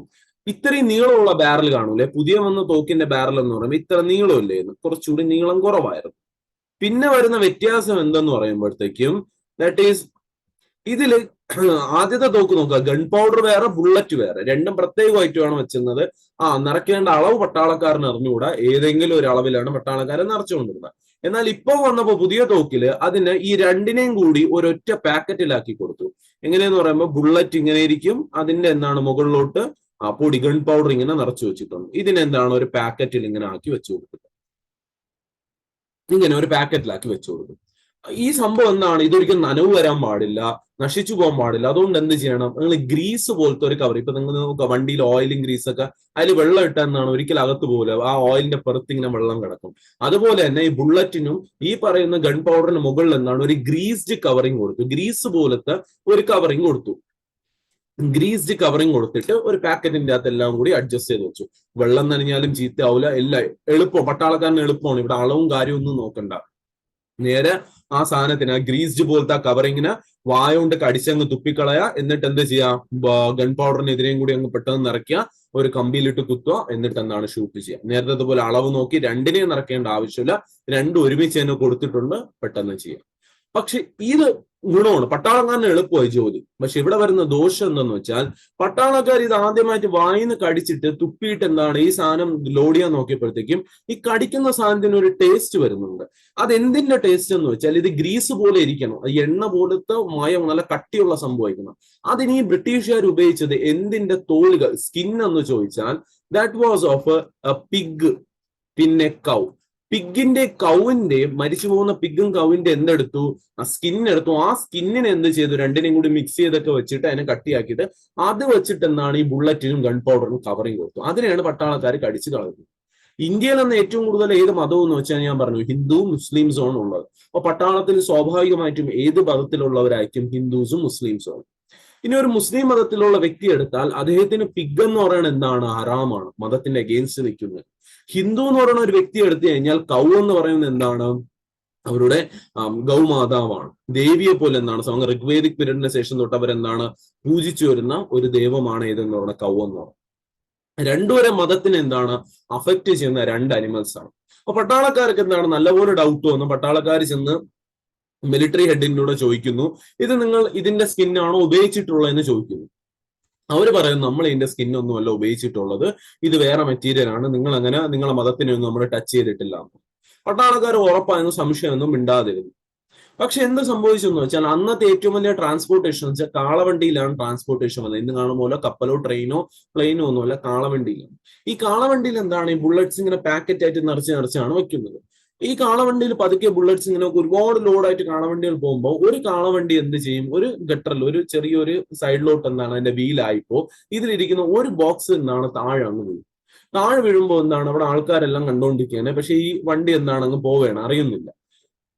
ഇത്രയും നീളമുള്ള ബാരൽ കാണൂലേ, പുതിയ വന്ന തോക്കിന്റെ ബാരൽ എന്ന് പറയുമ്പോൾ ഇത്ര നീളമില്ലായിരുന്നു, കുറച്ചുകൂടി നീളം കുറവായിരുന്നു. പിന്നെ വരുന്ന വ്യത്യാസം എന്തെന്ന് പറയുമ്പോഴത്തേക്കും ദാറ്റ് ഈസ് ഇതില് ആദ്യത്തെ തോക്ക് നോക്കുക, ഗൺ പൗഡർ വേറെ ബുള്ളറ്റ് വേറെ, രണ്ടും പ്രത്യേകമായിട്ടാണ് വെച്ചിരുന്നത്. നിറയ്ക്കേണ്ട അളവ് പട്ടാളക്കാരന് അറിഞ്ഞുകൂടാ, ഏതെങ്കിലും ഒരു അളവിലാണ് പട്ടാളക്കാരൻ നിറച്ചുകൊണ്ടിരുന്നത്. എന്നാൽ ഇപ്പൊ വന്നപ്പോ പുതിയ തോക്കില് അതിന് ഈ രണ്ടിനെയും കൂടി ഒരൊറ്റ പാക്കറ്റിലാക്കി കൊടുത്തു. എങ്ങനെയെന്ന് പറയുമ്പോൾ ബുള്ളറ്റ് ഇങ്ങനെ ഇരിക്കും, അതിന്റെ എന്താണ് മുകളിലോട്ട് പൊടി ഗൺ പൗഡർ ഇങ്ങനെ നിറച്ചു വെച്ചിട്ടുണ്ട്. ഇതിനെന്താണ് ഒരു പാക്കറ്റിൽ ഇങ്ങനെ ആക്കി വെച്ചു കൊടുക്കുക. ഇങ്ങനെ ഒരു പാക്കറ്റിലാക്കി വെച്ചു കൊടുക്കും. ഈ സംഭവം എന്താണ്, ഇതൊരിക്കലും നനവ് വരാൻ പാടില്ല, നശിച്ചു പോകാൻ പാടില്ല. അതുകൊണ്ട് എന്ത് ചെയ്യണം, നിങ്ങൾ ഗ്രീസ് പോലത്തെ ഒരു കവർ, ഇപ്പൊ നിങ്ങൾ നോക്കുക വണ്ടിയിൽ ഓയിലും ഗ്രീസൊക്കെ, അതിൽ വെള്ളം ഇട്ടാൽ എന്താണ് ഒരിക്കലും അകത്ത് പോലെ ആ ഓയിലിന്റെ പുറത്ത് ഇങ്ങനെ വെള്ളം കിടക്കും. അതുപോലെ തന്നെ ഈ ബുള്ളറ്റിനും ഈ പറയുന്ന ഗൺ പൗഡറിന് മുകളിൽ എന്താണ് ഒരു ഗ്രീസ്ഡ് കവറിങ് കൊടുത്തു. ഗ്രീസ് പോലത്തെ ഒരു കവറിങ് കൊടുത്തു. ഗ്രീസ്ഡ് കവറിങ് കൊടുത്തിട്ട് ഒരു പാക്കറ്റിന്റെ അകത്ത് എല്ലാം കൂടി അഡ്ജസ്റ്റ് ചെയ്ത് വെച്ചു. വെള്ളം നനഞ്ഞാലും ചീത്തയാവില്ല, എല്ലാം എളുപ്പം, പട്ടാളക്കാരന് എളുപ്പമാണ്. ഇവിടെ അളവും കാര്യവും ഒന്നും നോക്കണ്ട. നേരെ ആ സാധനത്തിന് ഗ്രീസ്ഡ് പോലത്തെ കവറിങ്ങിന് വായ കൊണ്ട് കടിച്ചങ്ങ് തുപ്പിക്കളയുക. എന്നിട്ട് എന്ത് ചെയ്യാം, ഗൺ പൗഡറിനെതിരെയും കൂടി അങ്ങ് പെട്ടെന്ന് നിറയ്ക്കുക, ഒരു കമ്പിയിലിട്ട് കുത്തുക, എന്നിട്ട് എന്താണ് ഷൂട്ട് ചെയ്യുക. നേരത്തെ അതുപോലെ അളവ് നോക്കി രണ്ടിനെയും നിറയ്ക്കേണ്ട ആവശ്യമില്ല, രണ്ടും ഒരുമിച്ച് തന്നെ കൊടുത്തിട്ടുണ്ട്, പെട്ടെന്ന് ചെയ്യാം. പക്ഷെ ഇത് ഗുണമാണ്, പട്ടാളക്കാരന് എളുപ്പമായി ജോലി. പക്ഷെ ഇവിടെ വരുന്ന ദോഷം എന്തെന്ന് വെച്ചാൽ പട്ടാളക്കാർ ഇത് ആദ്യമായിട്ട് വായിന്ന് കടിച്ചിട്ട് തുപ്പിയിട്ട് എന്താണ് ഈ സാധനം ലോഡ് ചെയ്യാൻ നോക്കിയപ്പോഴത്തേക്കും ഈ കടിക്കുന്ന സാധനത്തിന് ഒരു ടേസ്റ്റ് വരുന്നുണ്ട്. അതെന്തിന്റെ ടേസ്റ്റ് എന്ന് വെച്ചാൽ ഇത് ഗ്രീസ് പോലെ ഇരിക്കണം, എണ്ണ പോലത്തെ മയം നല്ല കട്ടിയുള്ള സംഭവിക്കണം. അതിന് ഈ ബ്രിട്ടീഷുകാർ ഉപയോഗിച്ചത് എന്തിന്റെ തോലുകൾ, സ്കിൻ എന്ന് ചോദിച്ചാൽ that was of A pig, പിന്നെ കൗ. പിഗിന്റെ കൗവിന്റെ മരിച്ചു പോകുന്ന പിഗും കൗവിന്റെ എന്തെടുത്തു, ആ സ്കിന്നെടുത്തു. ആ സ്കിന്നിനെ എന്ത് ചെയ്തു, രണ്ടിനെയും കൂടി മിക്സ് ചെയ്തൊക്കെ വെച്ചിട്ട് അതിനെ കട്ടിയാക്കിയിട്ട് അത് വെച്ചിട്ട് എന്താണ് ഈ ബുള്ളറ്റിനും ഗൺ പൗഡറിനും കവറിങ് കൊടുത്തു. അതിനെയാണ് പട്ടാളക്കാർ കടിച്ചു കളഞ്ഞത്. ഇന്ത്യയിൽ നിന്ന് ഏറ്റവും കൂടുതൽ ഏത് മതവും എന്ന് വെച്ചാൽ ഞാൻ പറഞ്ഞു ഹിന്ദുവും മുസ്ലിംസും ആണ് ഉള്ളത്. അപ്പൊ പട്ടാളത്തിൽ സ്വാഭാവികമായിട്ടും ഏത് മതത്തിലുള്ളവരായിരിക്കും, ഹിന്ദുസും മുസ്ലിംസും ആണ്. ഇനി ഒരു മുസ്ലിം മതത്തിലുള്ള വ്യക്തി എടുത്താൽ അദ്ദേഹത്തിന് പിഗ് എന്ന് പറയുന്നത് എന്താണ്, ഹറാമാണ്, മതത്തിന്റെ അഗെയിൻസ്റ്റ് നിൽക്കുന്നത്. ഹിന്ദു എന്ന് പറയുന്ന ഒരു വ്യക്തി എടുത്തു കഴിഞ്ഞാൽ കൗ എന്ന് പറയുന്നത് എന്താണ്, അവരുടെ ഗൗമാതാവാണ്, ദേവിയെ പോലെ എന്താണ് ഋഗ്വേദിക് പീരീഡിന് ശേഷം തൊട്ട് അവരെന്താണ് പൂജിച്ചു വരുന്ന ഒരു ദൈവമാണ് ഏതെന്ന് പറയുന്നത് കൗ എന്ന് പറയുന്നത്. രണ്ടുപേരെ മതത്തിന് എന്താണ് അഫക്റ്റ് ചെയ്യുന്ന രണ്ട് അനിമൽസ് ആണ്. അപ്പൊ പട്ടാളക്കാർക്ക് എന്താണ് നല്ലപോലെ ഡൗട്ട് വന്നു. പട്ടാളക്കാർ ചെന്ന് മിലിറ്ററി ഹെഡിനോട് ചോദിക്കുന്നു, ഇത് നിങ്ങൾ ഇതിന്റെ സ്കിന്നാണോ ഉപയോഗിച്ചിട്ടുള്ളതെന്ന് ചോദിക്കുന്നു. അവർ പറയുന്നു നമ്മൾ ഇതിന്റെ സ്കിന്നൊന്നുമല്ല ഉപയോഗിച്ചിട്ടുള്ളത്, ഇത് വേറെ മെറ്റീരിയൽ ആണ്, നിങ്ങൾ അങ്ങനെ നിങ്ങളെ മതത്തിനൊന്നും നമ്മൾ ടച്ച് ചെയ്തിട്ടില്ല. പട്ടാളക്കാർ ഉറപ്പായെന്ന് സംശയമൊന്നും മിണ്ടാതിരുന്നു. പക്ഷെ എന്ത് സംഭവിച്ചെന്ന് വെച്ചാൽ അന്നത്തെ ഏറ്റവും വലിയ ട്രാൻസ്പോർട്ടേഷൻ എന്ന് വെച്ചാൽ കാളവണ്ടിയിലാണ് ട്രാൻസ്പോർട്ടേഷൻ വന്നത്. ഇന്ന് കാണുമ്പോൾ കപ്പലോ ട്രെയിനോ പ്ലെയിനോ ഒന്നുമല്ല, കാളവണ്ടിയിലാണ്. ഈ കാളവണ്ടിയിൽ എന്താണ് ഈ ബുള്ളറ്റ്സ് ഇങ്ങനെ പാക്കറ്റ് ആയിട്ട് നിറച്ചാണ് വെക്കുന്നത്. ഈ കാളവണ്ടിയിൽ പതുക്കെ ബുള്ളറ്റ്സ് ഇങ്ങനെ ഒരുപാട് ലോഡായിട്ട് കാളവണ്ടികൾ പോകുമ്പോൾ ഒരു കാളവണ്ടി എന്ത് ചെയ്യും, ഒരു ഗട്ടറിൽ ഒരു ചെറിയൊരു സൈഡിലോട്ട് എന്താണ് അതിന്റെ വീലായിപ്പോ ഇതിലിരിക്കുന്ന ഒരു ബോക്സ് എന്താണ് താഴെ അങ്ങ് വീഴും. താഴെ വീഴുമ്പോൾ എന്താണ് അവിടെ ആൾക്കാരെല്ലാം കണ്ടുകൊണ്ടിരിക്കുകയാണ്. പക്ഷെ ഈ വണ്ടി എന്താണ് അങ്ങ് പോവുകയാണ്, അറിയുന്നില്ല.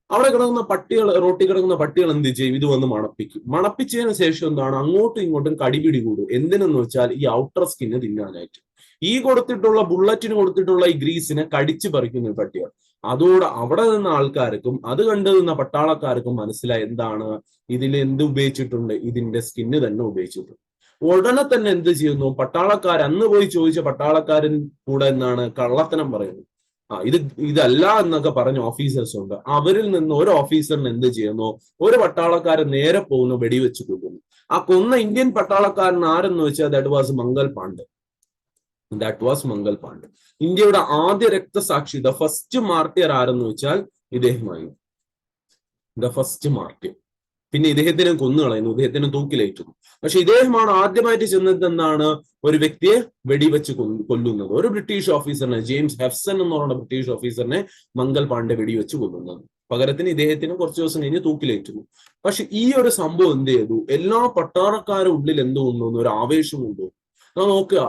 അവിടെ കിടക്കുന്ന പട്ടികൾ, റോട്ടിൽ കിടക്കുന്ന പട്ടികൾ എന്ത് ചെയ്യും, ഇത് വന്ന് മണപ്പിക്കും. മണപ്പിച്ചതിന് ശേഷം എന്താണ് അങ്ങോട്ടും ഇങ്ങോട്ടും കടിപിടി കൂടും. എന്തിനെന്ന് വെച്ചാൽ ഈ ഔട്ടർ സ്കിന്ന് തിന്നാനായിട്ട്. ഈ കൊടുത്തിട്ടുള്ള ബുള്ളറ്റിന് കൊടുത്തിട്ടുള്ള ഈ ഗ്രീസിനെ കടിച്ചു പറിക്കുന്ന ഈ പട്ടികൾ. അതോടെ അവിടെ നിന്ന ആൾക്കാർക്കും അത് കണ്ടു നിന്ന പട്ടാളക്കാർക്കും മനസ്സിലായി എന്താണ് ഇതിൽ എന്ത് ഉപയോഗിച്ചിട്ടുണ്ട്, ഇതിന്റെ സ്കിന്ന് തന്നെ ഉപയോഗിച്ചിട്ടുണ്ട്. ഉടനെ തന്നെ എന്ത് ചെയ്യുന്നു, പട്ടാളക്കാർ അന്ന് പോയി ചോദിച്ച പട്ടാളക്കാരൻ കൂടെ എന്താണ് കള്ളത്തനം പറയുന്നു. ഇതല്ല എന്നൊക്കെ പറഞ്ഞ ഓഫീസേഴ്സ് ഉണ്ട്. അവരിൽ നിന്ന് ഒരു ഓഫീസറിന് എന്ത് ചെയ്യുന്നു, ഒരു പട്ടാളക്കാരൻ നേരെ പോകുന്നു, വെടിവെച്ച് കൊല്ലുന്നു. ആ കൊന്ന ഇന്ത്യൻ പട്ടാളക്കാരൻ ആരെന്ന് വെച്ചാൽ ദാറ്റ് വാസ് മംഗൾ പാണ്ഡെ. ഇന്ത്യയുടെ ആദ്യ രക്തസാക്ഷി, ദ ഫസ്റ്റ് മാർട്ടിയർ ആരെന്ന് വെച്ചാൽ ഇദ്ദേഹമായി, ദ ഫസ്റ്റ് മാർട്ടിയർ. പിന്നെ ഇദ്ദേഹത്തിനെ കൊന്നുകളയുന്നു, ഇദ്ദേഹത്തിനെ തൂക്കിലേറ്റുന്നു. പക്ഷെ ഇദ്ദേഹമാണ് ആദ്യമായിട്ട് ചെന്നത് എന്താണ്, ഒരു വ്യക്തിയെ വെടിവെച്ച് കൊല്ലുന്നത്. ഒരു ബ്രിട്ടീഷ് ഓഫീസറിനെ, ജെയിംസ് ഹെഫ്സൺ എന്ന് പറയുന്ന ബ്രിട്ടീഷ് ഓഫീസറിനെ മംഗൾ പാണ്ഡെ വെടിവെച്ച് കൊല്ലുന്നത്. പകരത്തിന് ഇദ്ദേഹത്തിന് കുറച്ച് ദിവസം കഴിഞ്ഞ് തൂക്കിലേറ്റുന്നു. പക്ഷെ ഈ ഒരു സംഭവം എന്ത് ചെയ്തു, എല്ലാ പട്ടാളക്കാരുടെ ഉള്ളിൽ എന്ത് കൊണ്ടുവന്നു, ഒരു ആവേശം കൊണ്ടുവന്നു. നോക്കുക,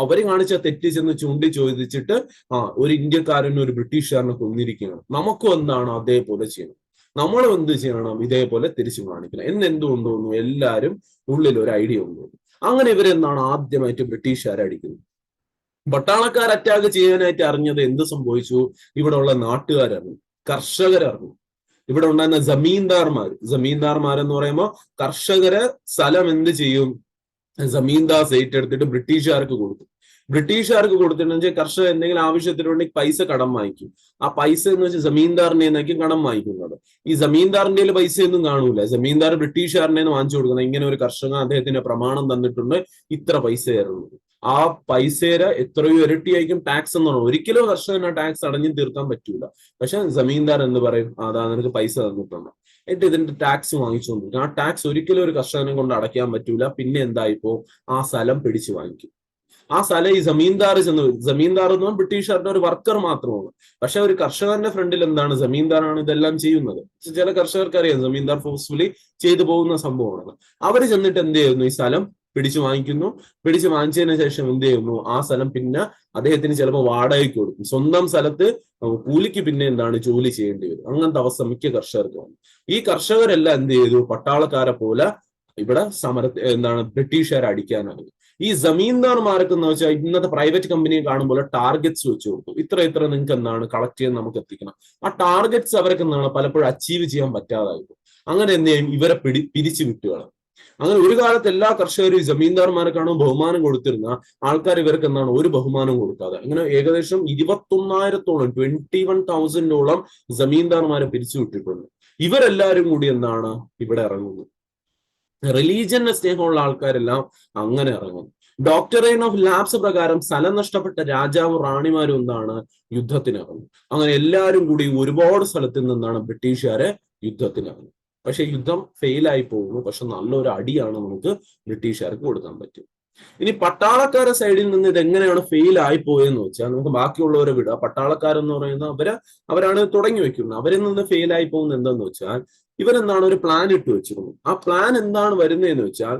അവര് കാണിച്ച തെറ്റ് ചെന്ന് ചൂണ്ടി ചോദിച്ചിട്ട് ഒരു ഇന്ത്യക്കാരനും ഒരു ബ്രിട്ടീഷുകാരനെ കൊന്നിരിക്കുകയാണ്, നമുക്കും എന്താണ് അതേപോലെ ചെയ്യണം, നമ്മളും എന്ത് ചെയ്യണം, ഇതേപോലെ തിരിച്ചു കാണിക്കണം എന്നെന്തുകൊണ്ട് തോന്നുന്നു, എല്ലാവരും ഉള്ളിൽ ഒരു ഐഡിയ കൊണ്ടുവന്നു. അങ്ങനെ ഇവരെന്താണ് ആദ്യമായിട്ട് ബ്രിട്ടീഷുകാരെ അടിക്കുന്നത്. പട്ടാളക്കാർ അറ്റാക്ക് ചെയ്യാനായിട്ട് അറിഞ്ഞത് എന്ത് സംഭവിച്ചു, ഇവിടെ ഉള്ള നാട്ടുകാരറിഞ്ഞു, കർഷകരറിഞ്ഞു, ഇവിടെ ഉണ്ടായിരുന്ന ജമീന്ദാർമാരെന്ന് പറയുമ്പോൾ കർഷകരെ സ്ഥലം എന്ത് ചെയ്യും, ജമീന്ദാസ് ഏറ്റെടുത്തിട്ട് ബ്രിട്ടീഷുകാർക്ക് കൊടുക്കും. ബ്രിട്ടീഷുകാർക്ക് കൊടുത്തിട്ടുണ്ടെന്ന് വെച്ചാൽ കർഷകർ എന്തെങ്കിലും ആവശ്യത്തിന് വേണ്ടി പൈസ കടം വാങ്ങിക്കും. ആ പൈസ എന്ന് വെച്ചാൽ ജമീന്ദാറിന്റെ നിന്നായിരിക്കും കടം വാങ്ങിക്കുന്നത്. ഈ ജമീന്ദാറിന്റെ പൈസയൊന്നും കാണൂല, ജമീന്ദാർ ബ്രിട്ടീഷുകാരനെ വാങ്ങിച്ചു കൊടുക്കുന്നത്. ഇങ്ങനെ ഒരു കർഷകൻ അദ്ദേഹത്തിന്റെ പ്രമാണം തന്നിട്ടുണ്ട്, ഇത്ര പൈസ ആയിരുന്നു. ആ പൈസയുടെ എത്രയോ ഇരട്ടിയായിരിക്കും ടാക്സ് എന്ന് പറയുന്നത്. ഒരിക്കലും കർഷകന് ആ ടാക്സ് അടഞ്ഞു തീർക്കാൻ പറ്റൂല. പക്ഷെ ജമീന്ദാർ എന്ന് പറയും, അതാ നിനക്ക് പൈസ തന്നിട്ടുണ്ട്, എന്നിട്ട് ഇതിന്റെ ടാക്സ് വാങ്ങിച്ചുകൊണ്ടിരിക്കും. ആ ടാക്സ് ഒരിക്കലും ഒരു കർഷകനെ കൊണ്ട് അടയ്ക്കാൻ പറ്റൂല. പിന്നെ എന്തായിപ്പോ, ആ സ്ഥലം പിടിച്ചു വാങ്ങിക്കും. ആ സ്ഥലം ഈ ജമീന്ദാർ എന്ന് പറഞ്ഞാൽ ബ്രിട്ടീഷുകാരുടെ ഒരു വർക്കർ മാത്രമാണ്. പക്ഷെ ഒരു കർഷകന്റെ ഫ്രണ്ടിൽ എന്താണ്, ജമീന്ദാറാണ് ഇതെല്ലാം ചെയ്യുന്നത്. ചില കർഷകർക്ക് അറിയാം ജമീന്ദാർ ഫോഴ്സ്ഫുള്ളി ചെയ്തു പോകുന്ന സംഭവമാണ്. അവര് ചെന്നിട്ട് എന്ത് ചെയ്യുന്നു, ഈ സ്ഥലം പിടിച്ചു വാങ്ങിക്കുന്നു. പിടിച്ചു വാങ്ങിച്ചതിന് ശേഷം എന്ത് ചെയ്യുന്നു, ആ സ്ഥലം പിന്നെ അദ്ദേഹത്തിന് ചിലപ്പോൾ വാടകയ്ക്ക് കൊടുക്കും. സ്വന്തം സ്ഥലത്ത് കൂലിക്ക് പിന്നെ എന്താണ് ജോലി ചെയ്യേണ്ടി വരും. അങ്ങനത്തെ അവസ്ഥ മിക്ക കർഷകർക്ക് വന്നു. ഈ കർഷകരെല്ലാം എന്ത് ചെയ്തു, പട്ടാളക്കാരെ പോലെ ഇവിടെ ബ്രിട്ടീഷുകാരെ അടിക്കാനാണ്. ഈ ജമീന്ദാർമാർക്ക് എന്ന് വെച്ചാൽ ഇന്നത്തെ പ്രൈവറ്റ് കമ്പനിയെ കാണുമ്പോൾ ടാർഗറ്റ്സ് വെച്ച് കൊടുക്കും. ഇത്ര നിങ്ങൾക്ക് എന്താണ് കളക്ട് ചെയ്യാൻ നമുക്ക് എത്തിക്കണം. ആ ടാർഗറ്റ്സ് അവർക്ക് എന്താണ് പലപ്പോഴും അച്ചീവ് ചെയ്യാൻ പറ്റാതായിരിക്കും. അങ്ങനെ എന്ത് ചെയ്യും, ഇവരെ പിരിച്ചു വിട്ടുകളാണ്. അങ്ങനെ ഒരു കാലത്ത് എല്ലാ കർഷകരും ജമീന്ദാർമാർക്കാണ് ബഹുമാനം കൊടുത്തിരുന്ന ആൾക്കാർ ഇവർക്ക് എന്താണ് ഒരു ബഹുമാനം കൊടുക്കാതെ അങ്ങനെ ഏകദേശം 21,000-ഓളം 21,000-ഓളം ജമീന്ദാർമാരെ പിരിച്ചുവിട്ടിട്ടുണ്ട്. ഇവരെല്ലാരും കൂടി എന്താണ് ഇവിടെ ഇറങ്ങുന്നു. റിലീജിയന്റെ സ്നേഹമുള്ള ആൾക്കാരെല്ലാം അങ്ങനെ ഇറങ്ങും. ഡോക്ടറൈൻ ഓഫ് ലാബ്സ് പ്രകാരം സ്ഥലം നഷ്ടപ്പെട്ട രാജാവും റാണിമാരും എന്താണ് യുദ്ധത്തിനിറങ്ങും. അങ്ങനെ എല്ലാവരും കൂടി ഒരുപാട് സ്ഥലത്ത് നിന്നാണ് ബ്രിട്ടീഷുകാരെ യുദ്ധത്തിനിറങ്ങും. പക്ഷെ യുദ്ധം ഫെയിലായി പോകുന്നു. പക്ഷെ നല്ലൊരു അടിയാണ് നമുക്ക് ബ്രിട്ടീഷുകാർക്ക് കൊടുക്കാൻ പറ്റും. ഇനി പട്ടാളക്കാരുടെ സൈഡിൽ നിന്ന് ഇത് എങ്ങനെയാണ് ഫെയിൽ ആയി പോയെന്ന് വെച്ചാൽ നമുക്ക് ബാക്കിയുള്ളവരെ വിടുക. പട്ടാളക്കാരെന്ന് പറയുന്ന അവരാണ് തുടങ്ങി വെക്കുന്നത്. അവരിൽ നിന്ന് ഫെയിൽ ആയി പോകുന്നത് എന്താന്ന് വെച്ചാൽ ഇവരെന്താണ് ഒരു പ്ലാൻ ഇട്ട് വെച്ചിരുന്നു. ആ പ്ലാൻ എന്താണ് വരുന്നതെന്ന് വെച്ചാൽ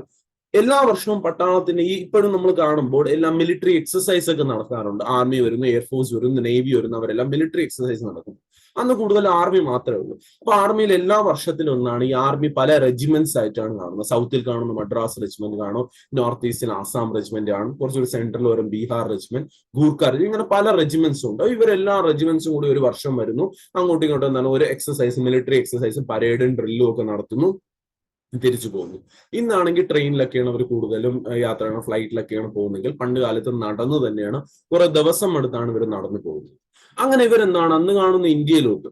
എല്ലാ വർഷവും പട്ടാളത്തിന് ഇപ്പോഴും നമ്മൾ കാണുമ്പോൾ എല്ലാം മിലിറ്ററി എക്സസൈസ് ഒക്കെ നടത്താറുണ്ട്. ആർമി വരുന്നു, എയർഫോഴ്സ് വരുന്നു, നേവി വരുന്നു, അവരെല്ലാം മിലിറ്ററി എക്സസൈസ് നടക്കുന്നു. അന്ന് കൂടുതൽ ആർമി മാത്രമേ ഉള്ളൂ. അപ്പൊ ആർമിയിൽ എല്ലാ വർഷത്തിലും ഒന്നാണ് ഈ ആർമി പല റെജിമെന്റ്സ് ആയിട്ടാണ് കാണുന്നത്. സൗത്തിൽ കാണുന്ന മദ്രാസ് റെജിമെന്റ് കാണും, നോർത്ത് ഈസ്റ്റിൽ ആസാം റെജിമെന്റ് ആണ്, കുറച്ചുകൂടി സെൻട്രൽ വരും ബീഹാർ റെജിമെന്റ്, ഗൂർഖ റെജിമെന്റ്, ഇങ്ങനെ പല റെജിമെന്റ്സും ഉണ്ട്. ഇവരെല്ലാ റെജിമെന്റ്സും കൂടി ഒരു വർഷം വരുന്നു, അങ്ങോട്ടും ഇങ്ങോട്ടും എന്താണ് ഒരു എക്സസൈസ്, മിലിറ്ററി എക്സസൈസും പരേഡും ഡ്രില്ലും ഒക്കെ നടത്തുന്നു, തിരിച്ചു പോകുന്നു. ഇന്നാണെങ്കിൽ ട്രെയിനിലൊക്കെയാണ് അവർ കൂടുതലും യാത്രയാണ്, ഫ്ലൈറ്റിലൊക്കെയാണ് പോകുന്നതെങ്കിൽ പണ്ട് കാലത്ത് നടന്നു തന്നെയാണ്, കുറെ ദിവസം എടുത്താണ് ഇവർ നടന്നു പോകുന്നത്. അങ്ങനെ ഇവരെന്താണ് അന്ന് കാണുന്ന ഇന്ത്യയിലോട്ട്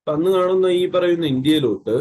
അന്ന് കാണുന്ന ഈ പറയുന്ന ഇന്ത്യയിലോട്ട്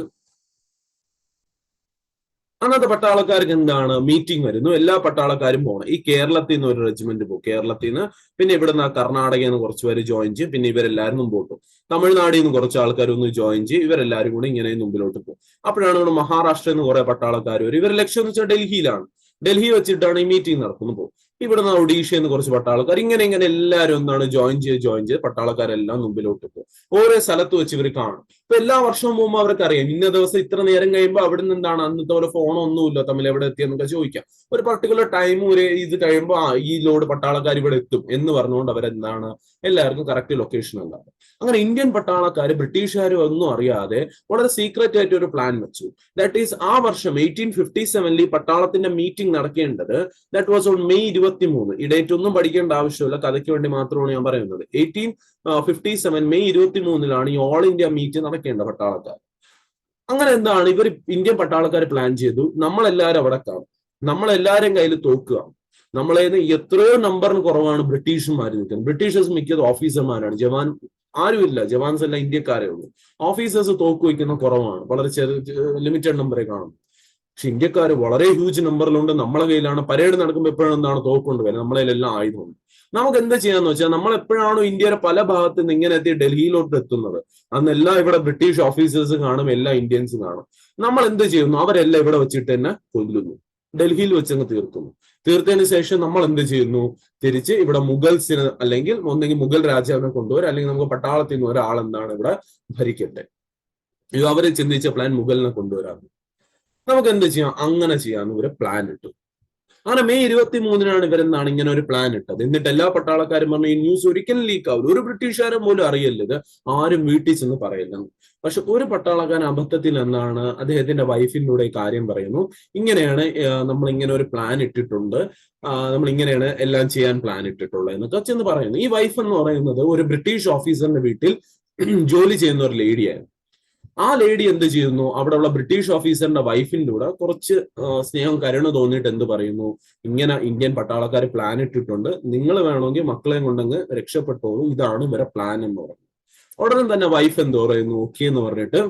അന്നത്തെ പട്ടാളക്കാർക്ക് എന്താണ് മീറ്റിംഗ് വരുന്നു, എല്ലാ പട്ടാളക്കാരും പോകണം. ഈ കേരളത്തിൽ നിന്ന് ഒരു റെജിമെന്റ് പോകും, കേരളത്തിൽ നിന്ന്. പിന്നെ ഇവിടുന്ന് കർണാടകയിൽ നിന്ന് കുറച്ച് പേര് ജോയിൻ ചെയ്യും. പിന്നെ ഇവരെല്ലാവരും മുമ്പോട്ട് പോകും. തമിഴ്നാട്ടിൽ നിന്ന് കുറച്ച് ആൾക്കാർ ഒന്ന് ജോയിൻ ചെയ്യും. ഇവരെല്ലാവരും കൂടി ഇങ്ങനെ മുമ്പിലോട്ട് പോകും. അപ്പോഴാണ് ഇവിടെ മഹാരാഷ്ട്രയിൽ നിന്ന് കുറെ പട്ടാളക്കാർ വരും. ഇവരുടെ ലക്ഷ്യം എന്ന് വെച്ചാൽ ഡൽഹിയിലാണ്. ഡൽഹി വെച്ചിട്ടാണ് ഈ മീറ്റിംഗ് നടക്കുന്നത്. പോകും ഇവിടുന്ന് ഒഡീഷയിൽ നിന്ന് കുറച്ച് പട്ടാളക്കാർ, ഇങ്ങനെ എല്ലാവരും എന്താണ് ജോയിൻ ചെയ്ത് പട്ടാളക്കാരെല്ലാം മുമ്പിലോട്ട് പോകും. ഓരോ സ്ഥലത്ത് വെച്ച് ഇവർ കാണും. ഇപ്പൊ എല്ലാ വർഷവും പോകുമ്പോൾ അവർക്ക് അറിയാം ഇന്ന ദിവസം ഇത്ര നേരം കഴിയുമ്പോൾ അവിടെ നിന്ന് എന്താണ് അന്നത്തെ പോലെ ഫോണോ ഒന്നുമില്ല, തമ്മിൽ എവിടെ എത്തിയെന്നൊക്കെ ചോദിക്കാം. ഒരു പർട്ടിക്കുലർ ടൈം ഒരു ഇത് കഴിയുമ്പോൾ ഈ ലോഡ് പട്ടാളക്കാർ ഇവിടെ എത്തും എന്ന് പറഞ്ഞുകൊണ്ട് അവരെന്താണ് എല്ലാവർക്കും കറക്റ്റ് ലൊക്കേഷൻ ഉണ്ടാകും. അങ്ങനെ ഇന്ത്യൻ പട്ടാളക്കാർ ബ്രിട്ടീഷുകാരും ഒന്നും അറിയാതെ വളരെ സീക്രറ്റ് ആയിട്ട് ഒരു പ്ലാൻ വെച്ചു. ദാറ്റ് ഈസ് ആ വർഷം 1857 പട്ടാളത്തിന്റെ മീറ്റിംഗ് നടക്കേണ്ടത്. ദാറ്റ് വാസ് ഓൺ May 20 23 ഈ ഡേറ്റ് ഒന്നും പഠിക്കേണ്ട ആവശ്യമില്ല, കഥയ്ക്ക് വേണ്ടി മാത്രമാണ് ഞാൻ പറയുന്നത്. 1857 മെയ് 23 ഈ ഓൾ ഇന്ത്യ മീറ്റ് നടക്കേണ്ട പട്ടാളക്കാർ. അങ്ങനെ എന്താണ് ഇവർ ഇന്ത്യൻ പട്ടാളക്കാർ പ്ലാൻ ചെയ്തു, നമ്മളെല്ലാവരും അവിടെ കാണും, നമ്മളെല്ലാവരും കയ്യിൽ തോക്കുക, നമ്മളേന്ന് എത്രയോ നമ്പറിന് കുറവാണ് ബ്രിട്ടീഷുമാർ നിൽക്കുന്നത്. ബ്രിട്ടീഷേഴ്സ് മിക്കത് ഓഫീസർമാരാണ്, ജവാൻ ആരുമില്ല, ജവാൻസ് എല്ലാം ഇന്ത്യക്കാരേ ഉള്ളൂ. ഓഫീസേഴ്സ് തോക്ക് വയ്ക്കുന്ന കുറവാണ്, വളരെ ലിമിറ്റഡ് നമ്പറെ കാണും. പക്ഷെ ഇന്ത്യക്കാർ വളരെ ഹ്യൂജ് നമ്പറിലുണ്ട്. നമ്മളെ കയ്യിലാണ് പരേഡ് നടക്കുമ്പോൾ എപ്പോഴും എന്താണ് തോക്കുണ്ട് വരെ, നമ്മളതിലെല്ലാം ആയുധമുണ്ട്. നമുക്ക് എന്താ ചെയ്യാന്ന് വെച്ചാൽ, നമ്മൾ എപ്പോഴാണോ ഇന്ത്യയുടെ പല ഭാഗത്ത് നിന്ന് ഇങ്ങനെ എത്തി ഡൽഹിയിലോട്ട് എത്തുന്നത്, അന്നെല്ലാം ഇവിടെ ബ്രിട്ടീഷ് ഓഫീസേഴ്സ് കാണും, എല്ലാ ഇന്ത്യൻസ് കാണും. നമ്മൾ എന്ത് ചെയ്യുന്നു, അവരെല്ലാം ഇവിടെ വെച്ചിട്ട് തന്നെ കൊല്ലുന്നു, ഡൽഹിയിൽ വെച്ചങ്ങ് തീർക്കുന്നു. തീർത്തതിന് ശേഷം നമ്മൾ എന്ത് ചെയ്യുന്നു, തിരിച്ച് ഇവിടെ മുഗൾസിന് അല്ലെങ്കിൽ ഒന്നെങ്കിൽ മുഗൾ രാജാവിനെ കൊണ്ടുവരും, അല്ലെങ്കിൽ നമുക്ക് പട്ടാളത്തിൽ നിന്ന് ഒരാൾ എന്താണ് ഇവിടെ ഭരിക്കട്ടെ. ഇത് അവര് ചിന്തിച്ച പ്ലാൻ മുഗളിനെ കൊണ്ടുവരാറ്. നമുക്ക് എന്ത് ചെയ്യാം, അങ്ങനെ ചെയ്യാന്ന് ഇവര് പ്ലാൻ ഇട്ടു. അങ്ങനെ മെയ് 23 ഇവരെന്താണ് ഇങ്ങനെ ഒരു പ്ലാൻ ഇട്ടത്. എന്നിട്ട് എല്ലാ പട്ടാളക്കാരും പറഞ്ഞു, ഈ ന്യൂസ് ഒരിക്കലും ലീക്ക് ആവില്ല, ഒരു ബ്രിട്ടീഷുകാരും പോലും അറിയില്ല, ഇത് ആരും വീട്ടിൽ ചെന്ന് പറയില്ലെന്ന്. പക്ഷെ ഒരു പട്ടാളക്കാരൻ അബദ്ധത്തിൽ എന്താണ് അദ്ദേഹത്തിന്റെ വൈഫിനൂടെ ഈ കാര്യം പറയുന്നു, ഇങ്ങനെയാണ് നമ്മൾ ഇങ്ങനെ ഒരു പ്ലാൻ ഇട്ടിട്ടുണ്ട്, നമ്മൾ ഇങ്ങനെയാണ് എല്ലാം ചെയ്യാൻ പ്ലാൻ ഇട്ടിട്ടുള്ളത് എന്നൊക്കെ ചെന്ന് പറയുന്നു. ഈ വൈഫ് എന്ന് പറയുന്നത് ഒരു ബ്രിട്ടീഷ് ഓഫീസറിന്റെ വീട്ടിൽ ജോലി ചെയ്യുന്ന ഒരു ലേഡിയായിരുന്നു. ആ ലേഡി എന്ത് ചെയ്യുന്നു, അവിടെയുള്ള ബ്രിട്ടീഷ് ഓഫീസറിന്റെ വൈഫിന്റെ കൂടെ കുറച്ച് സ്നേഹം കരുണ തോന്നിയിട്ട് എന്ത് പറയുന്നു, ഇങ്ങനെ ഇന്ത്യൻ പട്ടാളക്കാർ പ്ലാൻ ഇട്ടിട്ടുണ്ട്, നിങ്ങൾ വേണമെങ്കിൽ മക്കളെയും കൊണ്ടങ്ങ് രക്ഷപ്പെട്ടോളൂ, ഇതാണ് ഇവരെ പ്ലാൻ എന്ന് പറയുന്നത്. ഉടനെ തന്നെ വൈഫ് എന്ത് പറയുന്നു, ഓക്കെ എന്ന് പറഞ്ഞിട്ട്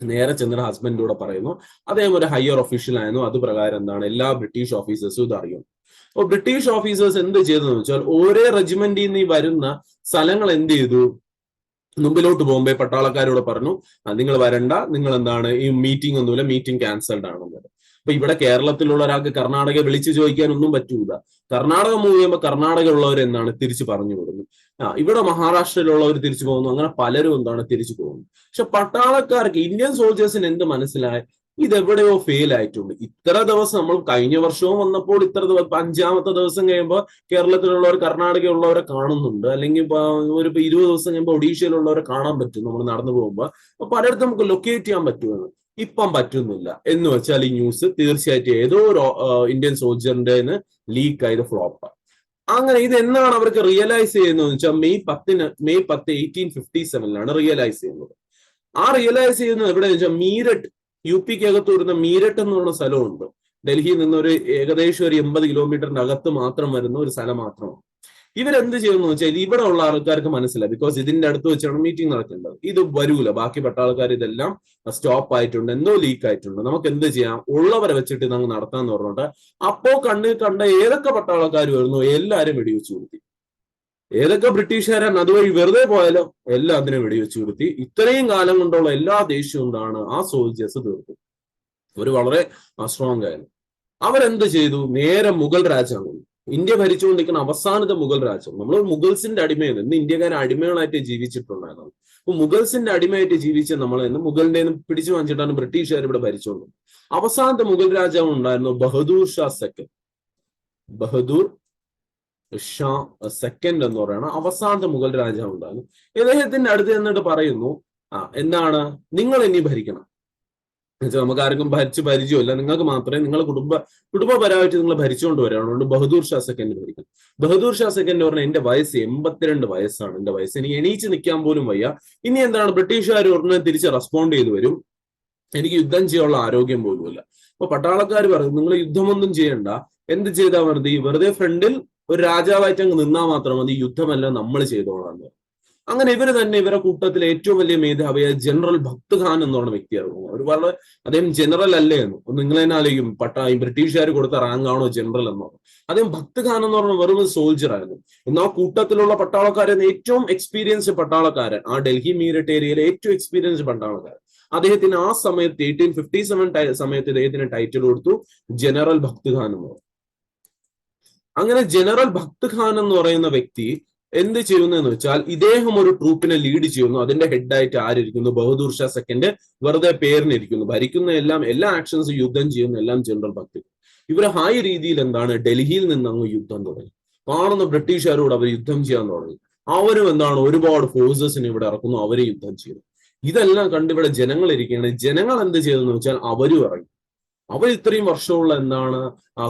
നേരെ ചെന്നിട്ട് ഹസ്ബൻഡിന്റെ കൂടെ പറയുന്നു. അദ്ദേഹം ഒരു ഹയർ ഒഫീഷ്യൽ ആയിരുന്നു, അത് പ്രകാരം എന്താണ് എല്ലാ ബ്രിട്ടീഷ് ഓഫീസേഴ്സും ഇത് അറിയും. അപ്പോൾ ബ്രിട്ടീഷ് ഓഫീസേഴ്സ് എന്ത് ചെയ്തെന്ന് വെച്ചാൽ, ഓരോ റെജിമെന്റിൽ നിന്ന് വരുന്ന സ്ഥലങ്ങൾ എന്ത് ചെയ്തു, മുമ്പിലോട്ട് പോകുമ്പോ പട്ടാളക്കാരോട് പറഞ്ഞു, നിങ്ങൾ വരണ്ട, നിങ്ങൾ എന്താണ് ഈ മീറ്റിംഗ് ഒന്നുമില്ല, മീറ്റിംഗ് ക്യാൻസൽഡ് ആണെന്നത്. അപ്പൊ ഇവിടെ കേരളത്തിലുള്ള ഒരാൾക്ക് കർണാടക വിളിച്ചു ചോദിക്കാനൊന്നും പറ്റൂല. കർണാടക മൂവ് ചെയ്യുമ്പോൾ കർണാടക ഉള്ളവർ എന്താണ് തിരിച്ചു പറഞ്ഞു കൊടുക്കുന്നു. ഇവിടെ മഹാരാഷ്ട്രയിലുള്ളവർ തിരിച്ചു പോകുന്നു, അങ്ങനെ പലരും എന്താണ് തിരിച്ചു പോകുന്നു. പക്ഷെ പട്ടാളക്കാർക്ക്, ഇന്ത്യൻ സോൾജേഴ്സിന് എന്ത് മനസ്സിലായി, ഇതെവിടെയോ ഫെയിൽ ആയിട്ടുണ്ട്. ഇത്ര ദിവസം നമ്മൾ കഴിഞ്ഞ വർഷവും വന്നപ്പോൾ ഇത്ര ദിവസം 5ാമത്തെ ദിവസം കഴിയുമ്പോൾ കേരളത്തിലുള്ളവർ കർണാടകയുള്ളവരെ കാണുന്നുണ്ട്, അല്ലെങ്കിൽ ഒരു 20 ദിവസം കഴിയുമ്പോൾ ഒഡീഷയിലുള്ളവരെ കാണാൻ പറ്റും നമ്മൾ നടന്നു പോകുമ്പോൾ. അപ്പൊ പലയിടത്തും നമുക്ക് ലൊക്കേറ്റ് ചെയ്യാൻ പറ്റുമെന്ന് ഇപ്പം പറ്റുന്നില്ല എന്ന് വെച്ചാൽ ഈ ന്യൂസ് തീർച്ചയായിട്ടും ഏതോ ഒരു ഇന്ത്യൻ സോൾജറിന്റെ ലീക്ക് ആയത് ഫ്ലോപ്പ്. അങ്ങനെ ഇത് എന്നാണ് അവർക്ക് റിയലൈസ് ചെയ്യുന്നത് വെച്ചാൽ മെയ് 10 1857 റിയലൈസ് ചെയ്യുന്നത്. ആ റിയലൈസ് ചെയ്യുന്നത് എവിടെയെന്ന് വെച്ചാൽ മീരറ്റ്, UPക്ക് അകത്ത് വരുന്ന മീരറ്റ് എന്ന് പറയുന്ന സ്ഥലമുണ്ട്. ഡൽഹിയിൽ നിന്നൊരു ഏകദേശം ഒരു 80 കിലോമീറ്ററിന്റെ അകത്ത് മാത്രം വരുന്ന ഒരു സ്ഥലം മാത്രമാണ്. ഇവരെന്ത് ചെയ്യുന്നു വെച്ചാൽ, ഇവിടെ ഉള്ള ആൾക്കാർക്ക് മനസ്സിലായി, ബിക്കോസ് ഇതിന്റെ അടുത്ത് വെച്ചാണ് മീറ്റിംഗ് നടക്കേണ്ടത്, ഇത് വരൂല, ബാക്കി പട്ടാൾക്കാർ ഇതെല്ലാം സ്റ്റോപ്പ് ആയിട്ടുണ്ട്, എന്തോ ലീക്ക് ആയിട്ടുണ്ട്, നമുക്ക് എന്ത് ചെയ്യാം, ഉള്ളവരെ വെച്ചിട്ട് ഇതങ്ങ് നടത്താന്ന് പറഞ്ഞിട്ട് അപ്പോ കണ്ണിൽ കണ്ട ഏതൊക്കെ പട്ടാളക്കാർ വരുന്നു എല്ലാവരും വെടിവെച്ചു കൊടുത്തി. ഏതൊക്കെ ബ്രിട്ടീഷുകാരൻ അതുവഴി വെറുതെ പോയാലോ എല്ലാം അതിനെ വെടിവെച്ചു കൊടുത്തി. ഇത്രയും കാലം കൊണ്ടുള്ള എല്ലാ ദേഷ്യവും എന്താണ് ആ സോൾജേഴ്സ് തീർത്തു. ഒരു വളരെ സ്ട്രോങ് ആയിരുന്നു. അവരെന്ത് ചെയ്തു, നേരെ മുഗൾ രാജാവ്, ഇന്ത്യ ഭരിച്ചുകൊണ്ടിരിക്കുന്ന അവസാനത്തെ മുഗൾ രാജ്യം. നമ്മൾ മുഗൾസിന്റെ അടിമയാണ്, ഇന്ന് ഇന്ത്യക്കാരെ അടിമകളായിട്ട് ജീവിച്ചിട്ടുണ്ടായിരുന്നു. അപ്പൊ മുഗൾസിന്റെ അടിമയായിട്ട് ജീവിച്ച നമ്മൾ ഇന്ന് മുഗളിന്റെ പിടിച്ചു വാങ്ങിച്ചിട്ടാണ് ബ്രിട്ടീഷുകാർ ഇവിടെ ഭരിച്ചുകൊണ്ടത്. അവസാനത്തെ മുഗൾ രാജാവ് ഉണ്ടായിരുന്നു ബഹദൂർ ഷാ സെക്കൻഡ്. ബഹദൂർ ഷാ സെക്കൻഡ് എന്ന് പറയുന്ന അവസാനത്തെ മുഗൾ രാജാവ് ഉണ്ടായിരുന്നു. ഇദ്ദേഹത്തിന്റെ അടുത്ത് എന്നിട്ട് പറയുന്നു, എന്താണ് നിങ്ങൾ ഇനി ഭരിക്കണം, നമുക്ക് ആർക്കും ഭരിച്ച് പരിചയമില്ല, നിങ്ങൾക്ക് മാത്രമേ നിങ്ങൾ കുടുംബപരമായിട്ട് നിങ്ങൾ ഭരിച്ചുകൊണ്ട് വരാനുണ്ട്, ബഹദൂർ ഷാ സെക്കൻഡ് ഭരിക്കണം. ബഹദൂർ ഷാ സെക്കൻഡ് പറഞ്ഞാൽ എന്റെ വയസ്സ് 82 വയസ്സാണ്, എന്റെ വയസ്സ്, എനിക്ക് എണീച്ച് നിൽക്കാൻ പോലും വയ്യ, ഇനി എന്താണ് ബ്രിട്ടീഷുകാർ ഉടനെ തിരിച്ച് റെസ്പോണ്ട് ചെയ്ത് വരും, എനിക്ക് യുദ്ധം ചെയ്യാനുള്ള ആരോഗ്യം പോലുമില്ല. അപ്പൊ പട്ടാളക്കാർ പറയും, നിങ്ങൾ യുദ്ധമൊന്നും ചെയ്യണ്ട, എന്ത് ചെയ്താൽ വെറുതെ ഫ്രണ്ടിൽ ഒരു രാജാവായിട്ട് അങ്ങ് നിന്നാൽ മാത്രം മതി, യുദ്ധമല്ല നമ്മൾ ചെയ്തോളാം. അങ്ങനെ ഇവര് തന്നെ ഇവരുടെ കൂട്ടത്തിൽ ഏറ്റവും വലിയ മേധാവിയായ ജനറൽ ഭക്ത് ഖാൻ എന്ന് പറഞ്ഞ വ്യക്തിയായിരുന്നു. അവർ വളരെ, അദ്ദേഹം ജനറൽ അല്ലേ എന്ന് നിങ്ങൾ തന്നെ ആലോചിക്കും, ബ്രിട്ടീഷുകാർ കൊടുത്ത റാങ്ക് ആണോ ജനറൽ എന്നോ. അദ്ദേഹം ഭക്ത് ഖാൻ എന്ന് പറഞ്ഞ വെറും സോൾജർ ആയിരുന്നു. എന്നാൽ കൂട്ടത്തിലുള്ള പട്ടാളക്കാരൻ ഏറ്റവും എക്സ്പീരിയൻസ്ഡ് പട്ടാളക്കാരൻ, ആ ഡൽഹി മീരറ്റ് ഏരിയയിലെ ഏറ്റവും എക്സ്പീരിയൻസ്ഡ് പട്ടാളക്കാരൻ. അദ്ദേഹത്തിന് ആ സമയത്ത് 1857 സമയത്ത് അദ്ദേഹത്തിന് ടൈറ്റിൽ കൊടുത്തു ജനറൽ ഭക്ത് ഖാൻ എന്ന് പറഞ്ഞു. അങ്ങനെ ജനറൽ ഭക്ത് ഖാൻ എന്ന് പറയുന്ന വ്യക്തി എന്ത് ചെയ്യുന്നതെന്ന് വെച്ചാൽ, ഇദ്ദേഹം ഒരു ട്രൂപ്പിനെ ലീഡ് ചെയ്യുന്നു. അതിന്റെ ഹെഡായിട്ട് ആരിയ്ക്കുന്നു, ബഹദൂർ ഷാ സെക്കൻഡ് വെറുതെ പേരിനിരിക്കുന്നു. ഭരിക്കുന്ന എല്ലാ ആക്ഷൻസ് യുദ്ധം ചെയ്യുന്ന എല്ലാം ജനറൽ ഭക്ത്. ഇവർ ഹൈ രീതിയിൽ എന്താണ് ഡൽഹിയിൽ നിന്ന് അങ്ങ് യുദ്ധം തുടങ്ങി. കാണുന്ന ബ്രിട്ടീഷുകാരോട് അവർ യുദ്ധം ചെയ്യാൻ തുടങ്ങി. അവരും എന്താണ് ഒരുപാട് ഫോഴ്സസിന് ഇവിടെ ഇറക്കുന്നു, അവരെ യുദ്ധം ചെയ്യുന്നു. ഇതെല്ലാം കണ്ട് ഇവിടെ ജനങ്ങൾ ഇരിക്കുകയാണ്. ജനങ്ങൾ എന്ത് ചെയ്തെന്ന് വെച്ചാൽ അവരും ഇറങ്ങി. അവർ ഇത്രയും വർഷമുള്ള എന്താണ്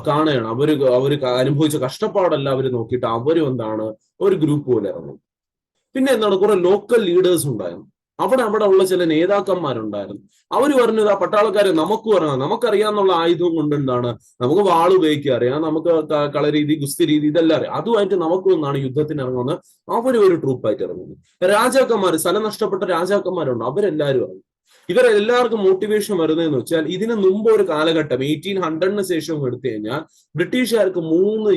കാണുകയാണ്. അവര് അനുഭവിച്ച കഷ്ടപ്പാടല്ല അവർ നോക്കിയിട്ട് അവരും എന്താണ് ഒരു ഗ്രൂപ്പ് പോലെ ഇറങ്ങും. പിന്നെ എന്താണ് കുറെ ലോക്കൽ ലീഡേഴ്സ് ഉണ്ടായിരുന്നു. അവിടെ ഉള്ള ചില നേതാക്കന്മാരുണ്ടായിരുന്നു. അവർ പറഞ്ഞത് ആ പട്ടാളക്കാരെ നമുക്ക് പറയാം, നമുക്കറിയാന്നുള്ള ആയുധം കൊണ്ട് എന്താണ്, നമുക്ക് വാൾ ഉപയോഗിക്കുക അറിയാം, നമുക്ക് കളരീതി ഗുസ്തി രീതി ഇതെല്ലാം അറിയാം, അതുമായിട്ട് നമുക്ക് ഒന്നാണ് യുദ്ധത്തിന് ഇറങ്ങുന്നത്. അവരും ഒരു ട്രൂപ്പായിട്ട് ഇറങ്ങുന്നു. രാജാക്കന്മാർ, സ്ഥലം നഷ്ടപ്പെട്ട രാജാക്കന്മാരുണ്ട്, അവരെല്ലാവരും ഇറങ്ങും. ഇവരെല്ലാവർക്കും മോട്ടിവേഷൻ വരുന്നതെന്ന് വെച്ചാൽ ഇതിന് മുമ്പ് ഒരു കാലഘട്ടം 1800 ശേഷം എടുത്തു കഴിഞ്ഞാൽ ബ്രിട്ടീഷുകാർക്ക് 2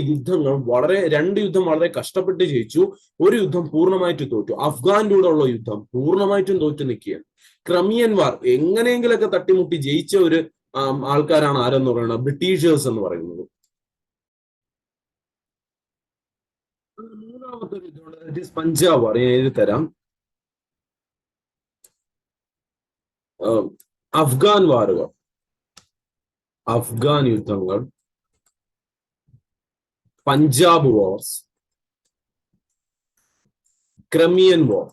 യുദ്ധം വളരെ കഷ്ടപ്പെട്ട് ജയിച്ചു, ഒരു യുദ്ധം പൂർണ്ണമായിട്ട് തോറ്റു. അഫ്ഗാന്റെ കൂടെ ഉള്ള യുദ്ധം പൂർണ്ണമായിട്ടും തോറ്റു നിൽക്കുകയാണ്. ക്രമിയൻ വാർ എങ്ങനെയെങ്കിലൊക്കെ തട്ടിമുട്ടി ജയിച്ച ഒരു ആൾക്കാരാണ് ആരെന്ന് പറയുന്നത്, ബ്രിട്ടീഷേഴ്സ് എന്ന് പറയുന്നത്. മൂന്നാമത്തെ ഒരു യുദ്ധം പഞ്ചാബ് വാർ, ഞാൻ എഴുതി തരാം. അഫ്ഗാൻ വാറുകൾ, അഫ്ഗാൻ യുദ്ധങ്ങൾ, പഞ്ചാബ് വാർസ്, ക്രമിയൻ വാർ.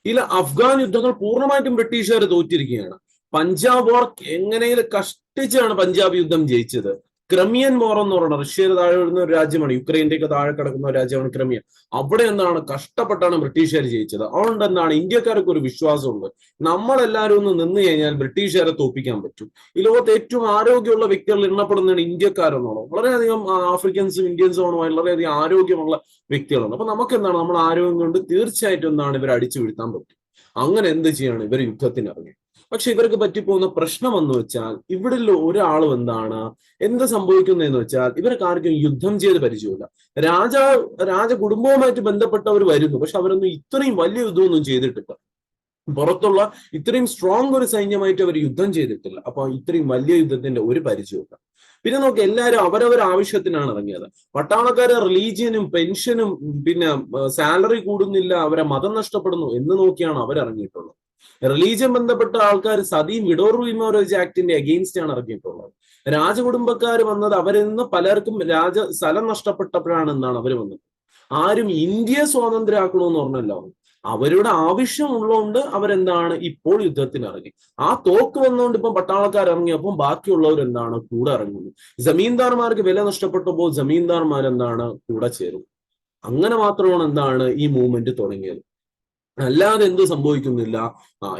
ഇതിൽ അഫ്ഗാൻ യുദ്ധങ്ങൾ പൂർണ്ണമായിട്ടും ബ്രിട്ടീഷുകാർ തോറ്റിരിക്കുകയാണ്. പഞ്ചാബ് വാർ എങ്ങനെയും കഷ്ടിച്ചാണ് പഞ്ചാബ് യുദ്ധം ജയിച്ചത്. ക്രമിയൻ വാർ എന്ന് പറയുന്നത് റഷ്യയുടെ താഴെ വരുന്ന ഒരു രാജ്യമാണ്, യുക്രൈൻ്റെ ഒക്കെ താഴെ കിടക്കുന്ന ഒരു രാജ്യമാണ് ക്രമിയൻ. അവിടെ എന്താണ് കഷ്ടപ്പെട്ടാണ് ബ്രിട്ടീഷുകാർ ജയിച്ചത്. അതുകൊണ്ട് എന്താണ് ഇന്ത്യക്കാർക്ക് ഒരു വിശ്വാസമുണ്ട്, നമ്മളെല്ലാവരും ഒന്ന് നിന്ന് കഴിഞ്ഞാൽ ബ്രിട്ടീഷുകാരെ തോൽപ്പിക്കാൻ പറ്റും. ഈ ലോകത്ത് ഏറ്റവും ആരോഗ്യമുള്ള വ്യക്തികൾ എണ്ണപ്പെടുന്നതാണ് ഇന്ത്യക്കാരെന്നാണോ. വളരെയധികം ആഫ്രിക്കൻസും ഇന്ത്യൻസും വളരെയധികം ആരോഗ്യമുള്ള വ്യക്തികളാണ്. അപ്പൊ നമുക്ക് എന്താണ്, നമ്മൾ ആരോഗ്യം കൊണ്ട് തീർച്ചയായിട്ടും എന്താണ് ഇവരെ അടിച്ചു വീഴ്ത്താൻ പറ്റും. അങ്ങനെ എന്ത് ചെയ്യാണ്, ഇവർ യുദ്ധത്തിന് ഇറങ്ങി. പക്ഷെ ഇവർക്ക് പറ്റിപ്പോകുന്ന പ്രശ്നം എന്ന് വെച്ചാൽ ഇവിടെ ഒരാളും എന്ത് സംഭവിക്കുന്നതെന്ന് വെച്ചാൽ ഇവർക്ക് ആർക്കും യുദ്ധം ചെയ്ത് പരിചയമില്ല. രാജകുടുംബവുമായിട്ട് ബന്ധപ്പെട്ടവർ വരുന്നു, പക്ഷെ അവരൊന്നും ഇത്രയും വലിയ യുദ്ധമൊന്നും ചെയ്തിട്ടില്ല. പുറത്തുള്ള ഇത്രയും സ്ട്രോങ് ഒരു സൈന്യമായിട്ട് അവർ യുദ്ധം ചെയ്തിട്ടില്ല. അപ്പൊ ഇത്രയും വലിയ യുദ്ധത്തിന്റെ ഒരു പരിചയമില്ല. പിന്നെ നോക്കി എല്ലാവരും അവരവർ ആവശ്യത്തിനാണ് ഇറങ്ങിയത്. പട്ടാളക്കാരെ റിലീജിയനും പെൻഷനും പിന്നെ സാലറി കൂടുന്നില്ല, അവരെ മതം നഷ്ടപ്പെടുന്നു എന്ന് നോക്കിയാണ് അവരിറങ്ങിയിട്ടുള്ളത്. റിലീജിയൻ ബന്ധപ്പെട്ട ആൾക്കാർ സതിയും വിഡോർ വിമോറേജ് ആക്ടിന്റെ അഗെയിൻസ്റ്റ് ആണ് ഇറങ്ങിയിട്ടുള്ളത്. രാജകുടുംബക്കാർ വന്നത് അവരിൽ നിന്ന് പലർക്കും സ്ഥലം നഷ്ടപ്പെട്ടപ്പോഴാണ് എന്നാണ് അവർ വന്നത്. ആരും ഇന്ത്യ സ്വാതന്ത്ര്യമാക്കണമെന്ന് പറഞ്ഞല്ലോ, അവരുടെ ആവശ്യമുള്ളതുകൊണ്ട് അവരെന്താണ് ഇപ്പോൾ യുദ്ധത്തിന് ഇറങ്ങി. ആ തോക്ക് വന്നുകൊണ്ട് ഇപ്പം പട്ടാളക്കാർ ഇറങ്ങിയപ്പോൾ ബാക്കിയുള്ളവർ എന്താണ് കൂടെ ഇറങ്ങുന്നു. ജമീന്ദാർമാർക്ക് വില നഷ്ടപ്പെട്ടപ്പോൾ ജമീന്ദാർമാർ എന്താണ് കൂടെ ചേരും. അങ്ങനെ മാത്രമാണ് എന്താണ് ഈ മൂവ്മെന്റ് തുടങ്ങിയത്. അല്ലാതെ എന്ത് സംഭവിക്കുന്നില്ല.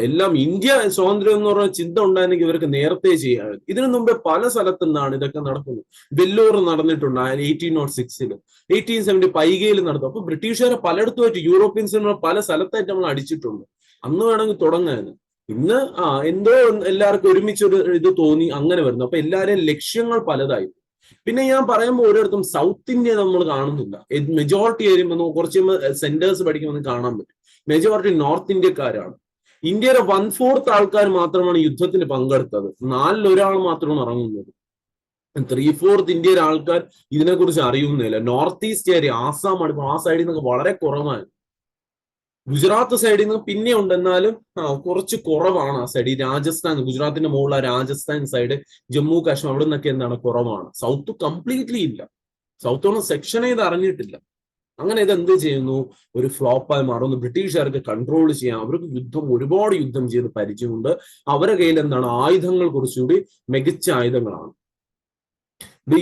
എല്ലാം ഇന്ത്യ സ്വാതന്ത്ര്യം എന്ന് പറഞ്ഞ ചിന്ത ഉണ്ടായിരുന്നെങ്കിൽ ഇവർക്ക് നേരത്തെ ചെയ്യാൻ. ഇതിനു മുമ്പേ പല സ്ഥലത്തു നിന്നാണ് ഇതൊക്കെ നടക്കുന്നത്. വെല്ലൂർ നടന്നിട്ടുണ്ട് 1806, 1870 പൈകയിൽ നടത്തും. അപ്പൊ ബ്രിട്ടീഷുകാരെ പലയിടത്തുമായിട്ട് യൂറോപ്യൻസിന് പല സ്ഥലത്തായിട്ട് നമ്മൾ അടിച്ചിട്ടുണ്ട്. അന്ന് വേണമെങ്കിൽ തുടങ്ങാൻ. ഇന്ന് എന്തോ എല്ലാവർക്കും ഒരുമിച്ചൊരു ഇത് തോന്നി അങ്ങനെ വരുന്നു. അപ്പൊ എല്ലാവരെയും ലക്ഷ്യങ്ങൾ പലതായി. പിന്നെ ഞാൻ പറയുമ്പോൾ ഓരോരുത്തും സൗത്ത് ഇന്ത്യ നമ്മൾ കാണുന്നില്ല. മെജോറിറ്റി ഏരിയ കുറച്ച് സെന്റേഴ്സ് പഠിക്കുമ്പോൾ കാണാൻ പറ്റും. മെജോറിറ്റി നോർത്ത് ഇന്ത്യക്കാരാണ്. ഇന്ത്യയിലെ 1/4 ആൾക്കാർ മാത്രമാണ് യുദ്ധത്തിന് പങ്കെടുത്തത്. 4 മാത്രമാണ് ഇറങ്ങുന്നത്. 3/4 ഇന്ത്യയിലെ ആൾക്കാർ ഇതിനെക്കുറിച്ച് അറിയുന്നില്ല. നോർത്ത് ഈസ്റ്റ് ഏരിയ, ആസാം അടുപ്പം, ആ സൈഡിൽ നിന്നൊക്കെ വളരെ കുറവാണ്. ഗുജറാത്ത് സൈഡിൽ നിന്ന് പിന്നെ ഉണ്ട്, എന്നാലും കുറച്ച് കുറവാണ് ആ സൈഡ്. ഈ രാജസ്ഥാൻ, ഗുജറാത്തിന്റെ മുകളിലെ രാജസ്ഥാൻ സൈഡ്, ജമ്മു കാശ്മീർ, അവിടെ നിന്നൊക്കെ എന്താണ് കുറവാണ്. സൗത്ത് കംപ്ലീറ്റ്ലി ഇല്ല. സൗത്ത് ഒന്നും സെക്ഷൻ ചെയ്ത് അറിഞ്ഞിട്ടില്ല. അങ്ങനെ ഇത് എന്ത് ചെയ്യുന്നു, ഒരു ഫ്ലോപ്പായി മാറുന്നു. ബ്രിട്ടീഷുകാർക്ക് കൺട്രോൾ ചെയ്യാം. അവർക്ക് ഒരുപാട് യുദ്ധം ചെയ്ത് പരിചയമുണ്ട്. അവരുടെ കയ്യിൽ എന്താണ് ആയുധങ്ങൾ കുറച്ചുകൂടി മികച്ച ആയുധങ്ങളാണ്.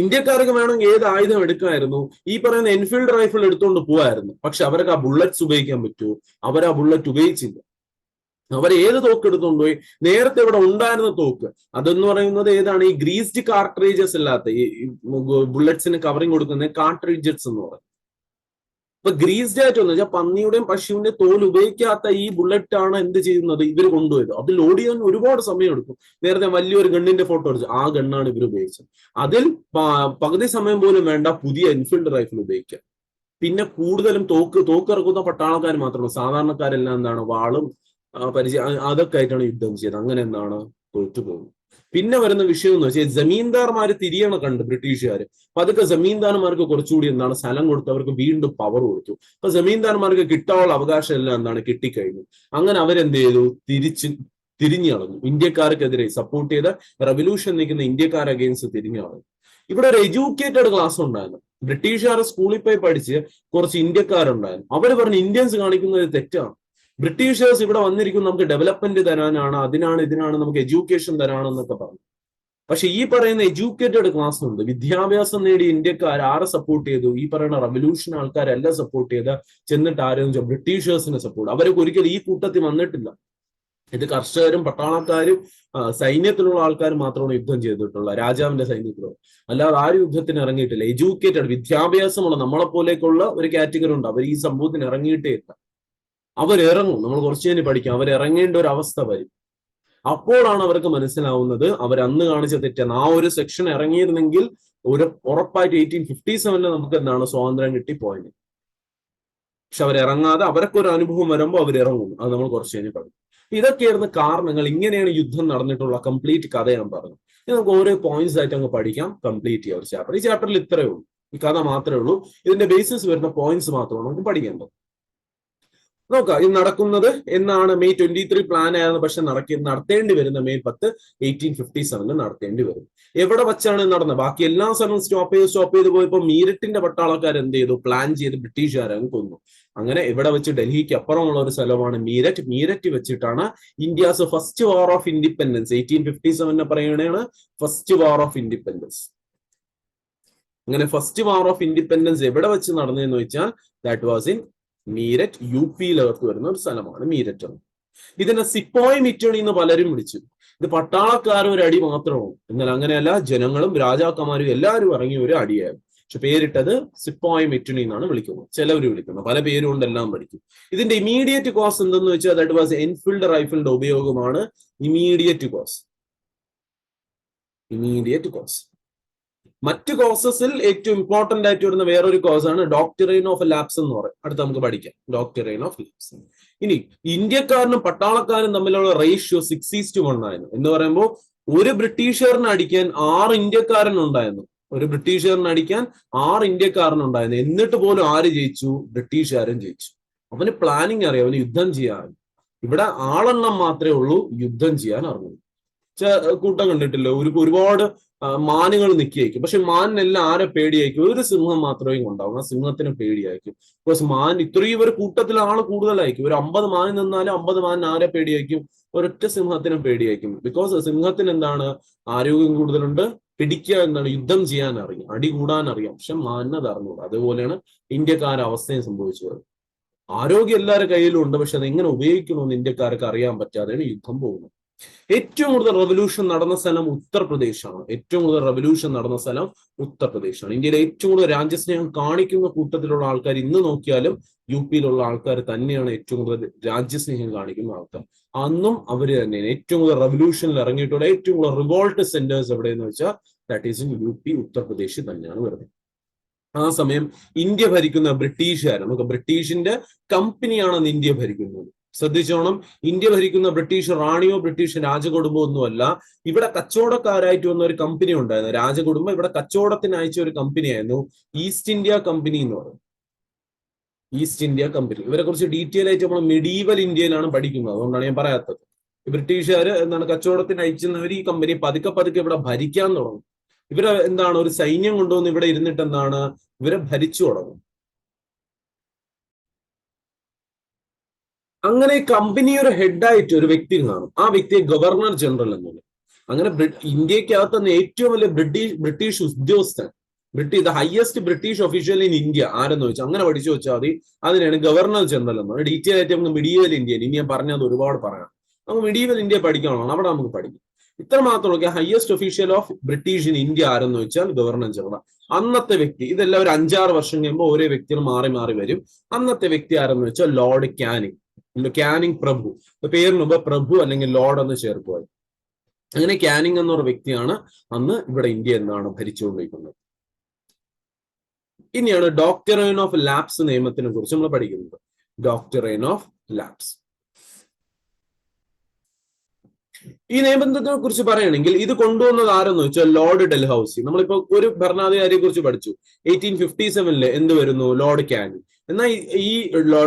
ഇന്ത്യക്കാർക്ക് വേണമെങ്കിൽ ഏത് ആയുധം എടുക്കാമായിരുന്നു, ഈ പറയുന്ന എൻഫീൽഡ് റൈഫിൾ എടുത്തുകൊണ്ട് പോവായിരുന്നു. പക്ഷെ അവർക്ക് ആ ബുള്ളറ്റ്സ് ഉപയോഗിക്കാൻ പറ്റുമോ? അവർ ആ ബുള്ളറ്റ് ഉപയോഗിച്ചില്ല. അവർ ഏത് തോക്ക് എടുത്തുകൊണ്ട് പോയി? നേരത്തെ ഇവിടെ ഉണ്ടായിരുന്ന തോക്ക്, അതെന്ന് പറയുന്നത് ഏതാണ്, ഈ ഗ്രീസ്ഡ് കാർട്രിഡ്ജസ് അല്ലാത്ത ഈ ബുള്ളറ്റ്സിന് കവറിങ് കൊടുക്കുന്ന കാർട്രിഡ്ജസ് എന്ന് പറയും. ഇപ്പൊ ഗ്രീസ്ഡ് ആയിട്ട് വന്നു വെച്ചാൽ പന്നിയുടെയും പശുവിന്റെ തോൽ ഉപയോഗിക്കാത്ത ഈ ബുള്ളറ്റ് ആണ് എന്ത് ചെയ്യുന്നത്, ഇവർ കൊണ്ടുപോയത്. അത് ലോഡ് ചെയ്യാൻ ഒരുപാട് സമയം എടുക്കും. നേരത്തെ വലിയൊരു ഗണ്ണിന്റെ ഫോട്ടോ അടിച്ചു, ആ ഗണ്ണാണ് ഇവർ ഉപയോഗിച്ചത്. അതിൽ പകുതി സമയം പോലും വേണ്ട പുതിയ എൻഫീൽഡ് റൈഫിൾ ഉപയോഗിക്കുക. പിന്നെ കൂടുതലും തോക്ക് ഇറക്കുന്ന പട്ടാളക്കാർ മാത്രമല്ല, സാധാരണക്കാരെല്ലാം എന്താണ് വാളും പരിചയം അതൊക്കെ ആയിട്ടാണ് യുദ്ധം ചെയ്തത്. അങ്ങനെ എന്താണ് തോറ്റുപോകുന്നത്. പിന്നെ വരുന്ന വിഷയം എന്ന് വെച്ചാൽ ജമീന്ദാർമാര് തിരിയണ കണ്ട് ബ്രിട്ടീഷുകാർ. അപ്പൊ അതൊക്കെ ജമീന്ദാർമാർക്ക് കുറച്ചുകൂടി എന്താണ് സ്ഥലം കൊടുത്ത് അവർക്ക് വീണ്ടും പവർ കൊടുത്തു. അപ്പൊ ജമീന്ദാർമാർക്ക് കിട്ടാനുള്ള അവകാശം എല്ലാം എന്താണ് കിട്ടിക്കഴിഞ്ഞു. അങ്ങനെ അവരെന്ത് ചെയ്തു, തിരിഞ്ഞു കളഞ്ഞു. ഇന്ത്യക്കാർക്കെതിരെ സപ്പോർട്ട് ചെയ്ത റെവല്യൂഷൻ നിൽക്കുന്ന ഇന്ത്യക്കാർ അഗെയിൻസ്റ്റ് തിരിഞ്ഞു കളഞ്ഞു. ഇവിടെ ഒരു എഡ്യൂക്കേറ്റഡ് ക്ലാസ് ഉണ്ടായിരുന്നു. ബ്രിട്ടീഷുകാർ സ്കൂളിൽ പോയി പഠിച്ച് കുറച്ച് ഇന്ത്യക്കാരുണ്ടായിരുന്നു. അവർ പറഞ്ഞു ഇന്ത്യൻസ് കാണിക്കുന്നത് തെറ്റാണ്. ബ്രിട്ടീഷേഴ്സ് ഇവിടെ വന്നിരിക്കും നമുക്ക് ഡെവലപ്മെന്റ് തരാനാണ്, അതിനാണ് ഇതിനാണ്, നമുക്ക് എഡ്യൂക്കേഷൻ തരാണെന്നൊക്കെ പറഞ്ഞു. പക്ഷെ ഈ പറയുന്ന എഡ്യൂക്കേറ്റഡ് ക്ലാസ് ഉണ്ട്, വിദ്യാഭ്യാസം നേടിയ ഇന്ത്യക്കാർ ആരെ സപ്പോർട്ട് ചെയ്തു? ഈ പറയുന്ന റവല്യൂഷൻ ആൾക്കാരെല്ലാം സപ്പോർട്ട് ചെയ്ത, ചെന്നിട്ട് ആരെന്ന് ബ്രിട്ടീഷേഴ്സിനെ സപ്പോർട്ട്. അവരൊക്കെ ഒരിക്കലും ഈ കൂട്ടത്തിൽ വന്നിട്ടില്ല. ഇത് കർഷകരും പട്ടാളക്കാരും സൈന്യത്തിലുള്ള ആൾക്കാർ മാത്രമാണ് യുദ്ധം ചെയ്തിട്ടുള്ളത്, രാജാവിന്റെ സൈന്യത്തിലോ. അല്ലാതെ ആരും യുദ്ധത്തിന് ഇറങ്ങിയിട്ടില്ല. എഡ്യൂക്കേറ്റഡ്, വിദ്യാഭ്യാസമുള്ള നമ്മളെ പോലേക്കുള്ള ഒരു കാറ്റഗറി ഉണ്ട്, അവർ ഈ സംഭവത്തിന് ഇറങ്ങിയിട്ടേ ഇല്ല. അവരിറങ്ങും, നമ്മൾ കുറച്ച് കഴിഞ്ഞ് പഠിക്കാം, അവരിറങ്ങേണ്ട ഒരു അവസ്ഥ വരും. അപ്പോഴാണ് അവർക്ക് മനസ്സിലാവുന്നത് അവർ അന്ന് കാണിച്ച തെറ്റാണ്. ആ ഒരു സെക്ഷൻ ഇറങ്ങിയിരുന്നെങ്കിൽ ഉറപ്പായിട്ട് 1857 നമുക്ക് എന്താണ് സ്വാതന്ത്ര്യം കിട്ടിപ്പോയത്. പക്ഷെ അവരിറങ്ങാതെ അവരൊക്കെ ഒരു അനുഭവം വരുമ്പോൾ അവരിറങ്ങും. അത് നമ്മൾ കുറച്ച് കഴിഞ്ഞ് പഠിക്കും. ഇതൊക്കെയായിരുന്നു കാരണങ്ങൾ. ഇങ്ങനെയാണ് യുദ്ധം നടന്നിട്ടുള്ള കംപ്ലീറ്റ് കഥ ഞാൻ പറഞ്ഞു. ഇനി നമുക്ക് ഓരോ പോയിന്റ്സ് ആയിട്ട് അങ്ങ് പഠിക്കാം, കംപ്ലീറ്റ് ചെയ്യാം ഒരു ചാപ്റ്റർ. ഈ ചാപ്റ്ററിൽ ഇത്രയേ ഉള്ളൂ, ഈ കഥ മാത്രമേ ഉള്ളൂ. ഇതിന്റെ ബേസിസ് വരുന്ന പോയിന്റ്സ് മാത്രമാണ് നമുക്ക് പഠിക്കേണ്ടത്. നോക്കാം ഇത് നടക്കുന്നത് എന്നാണ്. May 23 പ്ലാൻ ആയിരുന്നു, പക്ഷെ നടത്തേണ്ടി വരുന്ന May 10, 1857 നടത്തേണ്ടി വരും. എവിടെ വച്ചാണ് നടന്നത്? ബാക്കി എല്ലാ സ്ഥലവും സ്റ്റോപ്പ് ചെയ്ത് പോയപ്പോൾ മീരറ്റിന്റെ പട്ടാളക്കാർ എന്ത് ചെയ്തു? പ്ലാൻ ചെയ്ത് ബ്രിട്ടീഷുകാരെ കൊന്നു. അങ്ങനെ ഇവിടെ വെച്ച് ഡൽഹിക്ക് അപ്പുറമുള്ള ഒരു സ്ഥലമാണ് മീരറ്റ്. മീരറ്റ് വെച്ചിട്ടാണ് India's first war of independence 1857 പറയുകയാണ് ഫസ്റ്റ് വാർ ഓഫ് ഇൻഡിപെൻഡൻസ്. അങ്ങനെ ഫസ്റ്റ് വാർ ഓഫ് ഇൻഡിപെൻഡൻസ് എവിടെ വെച്ച് നടന്നതെന്ന് വെച്ചാൽ ദാറ്റ് വാസ് ഇൻ മീരറ്റ്. UP-യിലകത്ത് വരുന്ന ഒരു സ്ഥലമാണ് മീരറ്റ്. ഇതിനെ സിപ്പോയ് മിറ്റണി എന്ന് പലരും വിളിച്ചു. ഇത് പട്ടാളക്കാരും ഒരു അടി മാത്രമാണ്, എന്നാൽ അങ്ങനെയല്ല, ജനങ്ങളും രാജാക്കന്മാരും എല്ലാവരും ഇറങ്ങിയ ഒരു അടിയായിരുന്നു. പക്ഷെ പേരിട്ടത് സിപ്പോയ് മിറ്റണി എന്നാണ് വിളിക്കുന്നത്, ചിലവർ വിളിക്കുന്നത്, പല പേരും കൊണ്ടെല്ലാം പഠിക്കും. ഇതിന്റെ ഇമീഡിയറ്റ് കോസ് എന്തെന്ന് വെച്ചാൽ ദാറ്റ് വാസ് എൻഫീൽഡ് റൈഫിളിന്റെ ഉപയോഗമാണ് ഇമീഡിയറ്റ് കോസ്. മറ്റ് കോസസിൽ ഏറ്റവും ഇമ്പോർട്ടന്റ് ആയിട്ട് വരുന്ന വേറൊരു കോസാണ് ഡോക്ടറൈൻ ഓഫ് ലാപ്സ് എന്ന് പറയും. അടുത്ത് നമുക്ക് പഠിക്കാം ഡോക്ടറൈൻ ഓഫ് ലാപ്സ്. ഇനി ഇന്ത്യക്കാരനും പട്ടാളക്കാരും തമ്മിലുള്ള റേഷ്യോ 6:1 ആയിരുന്നു. എന്ന് പറയുമ്പോൾ ഒരു ബ്രിട്ടീഷുകാരനെ അടിക്കാൻ 6 ഇന്ത്യക്കാരനുണ്ടായിരുന്നു. ഒരു ബ്രിട്ടീഷുകാരനെ അടിക്കാൻ 6 ഇന്ത്യക്കാരനുണ്ടായിരുന്നു. എന്നിട്ട് പോലും ആര് ജയിച്ചു? ബ്രിട്ടീഷുകാരൻ ജയിച്ചു. അവന് പ്ലാനിങ് അറിയാം, അവന് യുദ്ധം ചെയ്യാൻ. ഇവിടെ ആളെണ്ണം മാത്രമേ ഉള്ളൂ യുദ്ധം ചെയ്യാൻ അറിഞ്ഞു. കൂട്ടം കണ്ടിട്ടില്ല, ഒരുപാട് മാനുകൾ നിൽക്കുകയായിരിക്കും. പക്ഷെ മാനിനെല്ലാം ആരെ പേടിയായിരിക്കും? ഒരു സിംഹം മാത്രമേ ഉണ്ടാവും, ആ സിംഹത്തിന് പേടിയായിരിക്കും. ബിക്കോസ് മാൻ ഇത്രയും ഒരു കൂട്ടത്തിൽ ആള് കൂടുതലായിരിക്കും. ഒരു 50 മാൻ നിന്നാലും 50 മാനിന് ആരെ പേടിയായിരിക്കും? ഒരൊറ്റ സിംഹത്തിന് പേടിയായിരിക്കും. ബിക്കോസ് സിംഹത്തിന് എന്താണ്? ആരോഗ്യം കൂടുതലുണ്ട്, പിടിക്കുക എന്താണ്, യുദ്ധം ചെയ്യാൻ അറിയാം, അടി കൂടാൻ അറിയാം. പക്ഷെ മാനിന് അത് അറിഞ്ഞൂടാ. അതുപോലെയാണ് ഇന്ത്യക്കാരുടെ അവസ്ഥയും സംഭവിച്ചത്. ആരോഗ്യം എല്ലാവരുടെ കയ്യിലും ഉണ്ട്, പക്ഷെ അത് എങ്ങനെ ഉപയോഗിക്കണമെന്ന് ഇന്ത്യക്കാർക്ക് അറിയാൻ പറ്റാതെയാണ് യുദ്ധം പോകുന്നത്. ഏറ്റവും കൂടുതൽ റവല്യൂഷൻ നടന്ന സ്ഥലം ഉത്തർപ്രദേശാണ്. ഇന്ത്യയിലെ ഏറ്റവും കൂടുതൽ രാജ്യസ്നേഹം കാണിക്കുന്ന കൂട്ടത്തിലുള്ള ആൾക്കാർ ഇന്ന് നോക്കിയാലും UP-യിലുള്ള ആൾക്കാർ തന്നെയാണ് ഏറ്റവും കൂടുതൽ രാജ്യസ്നേഹം കാണിക്കുന്ന ആൾക്കാർ. അന്നും അവര് തന്നെയാണ് ഏറ്റവും കൂടുതൽ റവല്യൂഷനിൽ ഇറങ്ങിയിട്ടുള്ള ഏറ്റവും കൂടുതൽ റിവോൾട്ട് സെന്റേഴ്സ് എവിടെയെന്ന് വെച്ചാൽ ദാറ്റ് ഈസ് ഇൻ UP, ഉത്തർപ്രദേശിൽ തന്നെയാണ് വരുന്നത്. ആ സമയം ഇന്ത്യ ഭരിക്കുന്ന ബ്രിട്ടീഷുകാർ, നമുക്ക് ബ്രിട്ടീഷിന്റെ കമ്പനിയാണ് അന്ന് ഇന്ത്യ ഭരിക്കുന്നത്. ശ്രദ്ധിച്ചോണം, ഇന്ത്യ ഭരിക്കുന്ന ബ്രിട്ടീഷ് റാണിയോ ബ്രിട്ടീഷ് രാജകുടുംബം ഒന്നുമല്ല. ഇവിടെ കച്ചവടക്കാരായിട്ട് വന്ന ഒരു കമ്പനി ഉണ്ടായിരുന്നു, രാജകുടുംബം ഇവിടെ കച്ചവടത്തിന് അയച്ച ഒരു കമ്പനിയായിരുന്നു ഈസ്റ്റ് ഇന്ത്യ കമ്പനി എന്ന് പറയും. ഈസ്റ്റ് ഇന്ത്യ കമ്പനി, ഇവരെ കുറിച്ച് ഡീറ്റെയിൽ ആയിട്ട് നമ്മൾ മെഡീവൽ ഇന്ത്യയിലാണ് പഠിക്കുന്നത്, അതുകൊണ്ടാണ് ഞാൻ പറയാത്തത്. ബ്രിട്ടീഷുകാർ എന്താണ് കച്ചവടത്തിന് അയച്ചുന്നവർ ഈ കമ്പനി പതുക്കെ പതുക്കെ ഇവിടെ ഭരിക്കാൻ തുടങ്ങും. ഇവരെ എന്താണ് ഒരു സൈന്യം കൊണ്ടുവന്ന് ഇവിടെ ഇരുന്നിട്ട് എന്താണ് ഇവരെ ഭരിച്ചു തുടങ്ങും. അങ്ങനെ കമ്പനി ഒരു ഹെഡായിട്ട് ഒരു വ്യക്തി കാണും, ആ വ്യക്തിയെ ഗവർണർ ജനറൽ എന്നുള്ളത്. അങ്ങനെ ഇന്ത്യക്കകത്ത് തന്നെ ഏറ്റവും വലിയ ബ്രിട്ടീഷ് ഉദ്യോഗസ്ഥൻ, the highest British official in India ആരെന്ന് വെച്ചാൽ അങ്ങനെ പഠിച്ചു വെച്ചാൽ മതി. അതിനാണ് ഗവർണർ ജനറൽ എന്ന്. ഡീറ്റെയിൽ ആയിട്ട് നമുക്ക് മിഡീവൽ ഇന്ത്യയിൽ, ഇനി ഞാൻ പറഞ്ഞത് ഒരുപാട് പറയാം, നമുക്ക് മിഡീവൽ ഇന്ത്യ പഠിക്കണം, അവിടെ നമുക്ക് പഠിക്കും. ഇത്ര മാത്രം നോക്കിയാൽ highest official of British in India ആരെന്ന് വെച്ചാൽ ഗവർണർ ജനറൽ. അന്നത്തെ വ്യക്തി, ഇതെല്ലാം ഒരു 5-6 വർഷം കഴിയുമ്പോൾ ഓരോ വ്യക്തികൾ മാറി മാറി വരും. അന്നത്തെ വ്യക്തി ആരെന്ന് വെച്ചാൽ ലോർഡ് കാനിങ്. കാനിങ് പ്രഭു, പേരിന് മുമ്പ് പ്രഭു അല്ലെങ്കിൽ ലോർഡ് എന്ന് ചേർക്കുക. അങ്ങനെ കാനിങ് എന്നൊരു വ്യക്തിയാണ് അന്ന് ഇവിടെ ഇന്ത്യ എന്താണ് ഭരിച്ചുകൊണ്ടിരിക്കുന്നത്. ഇനിയാണ് ഡോക്ടറൈൻ ഓഫ് ലാപ്സ് നിയമത്തിനെ കുറിച്ച് നമ്മൾ പഠിക്കുന്നത്. ഡോക്ടറൈൻ ഓഫ് ലാപ്സ്, ഈ നിയമത്തെ കുറിച്ച് പറയുകയാണെങ്കിൽ ഇത് കൊണ്ടുവന്നത് ആരെന്ന് വെച്ചാൽ ലോർഡ് ഡൽഹൌസി. നമ്മളിപ്പോ ഒരു ഭരണാധികാരിയെ കുറിച്ച് പഠിച്ചു, 1857 എന്ത് വരുന്നു? Lord Canning. എന്നാൽ ഈ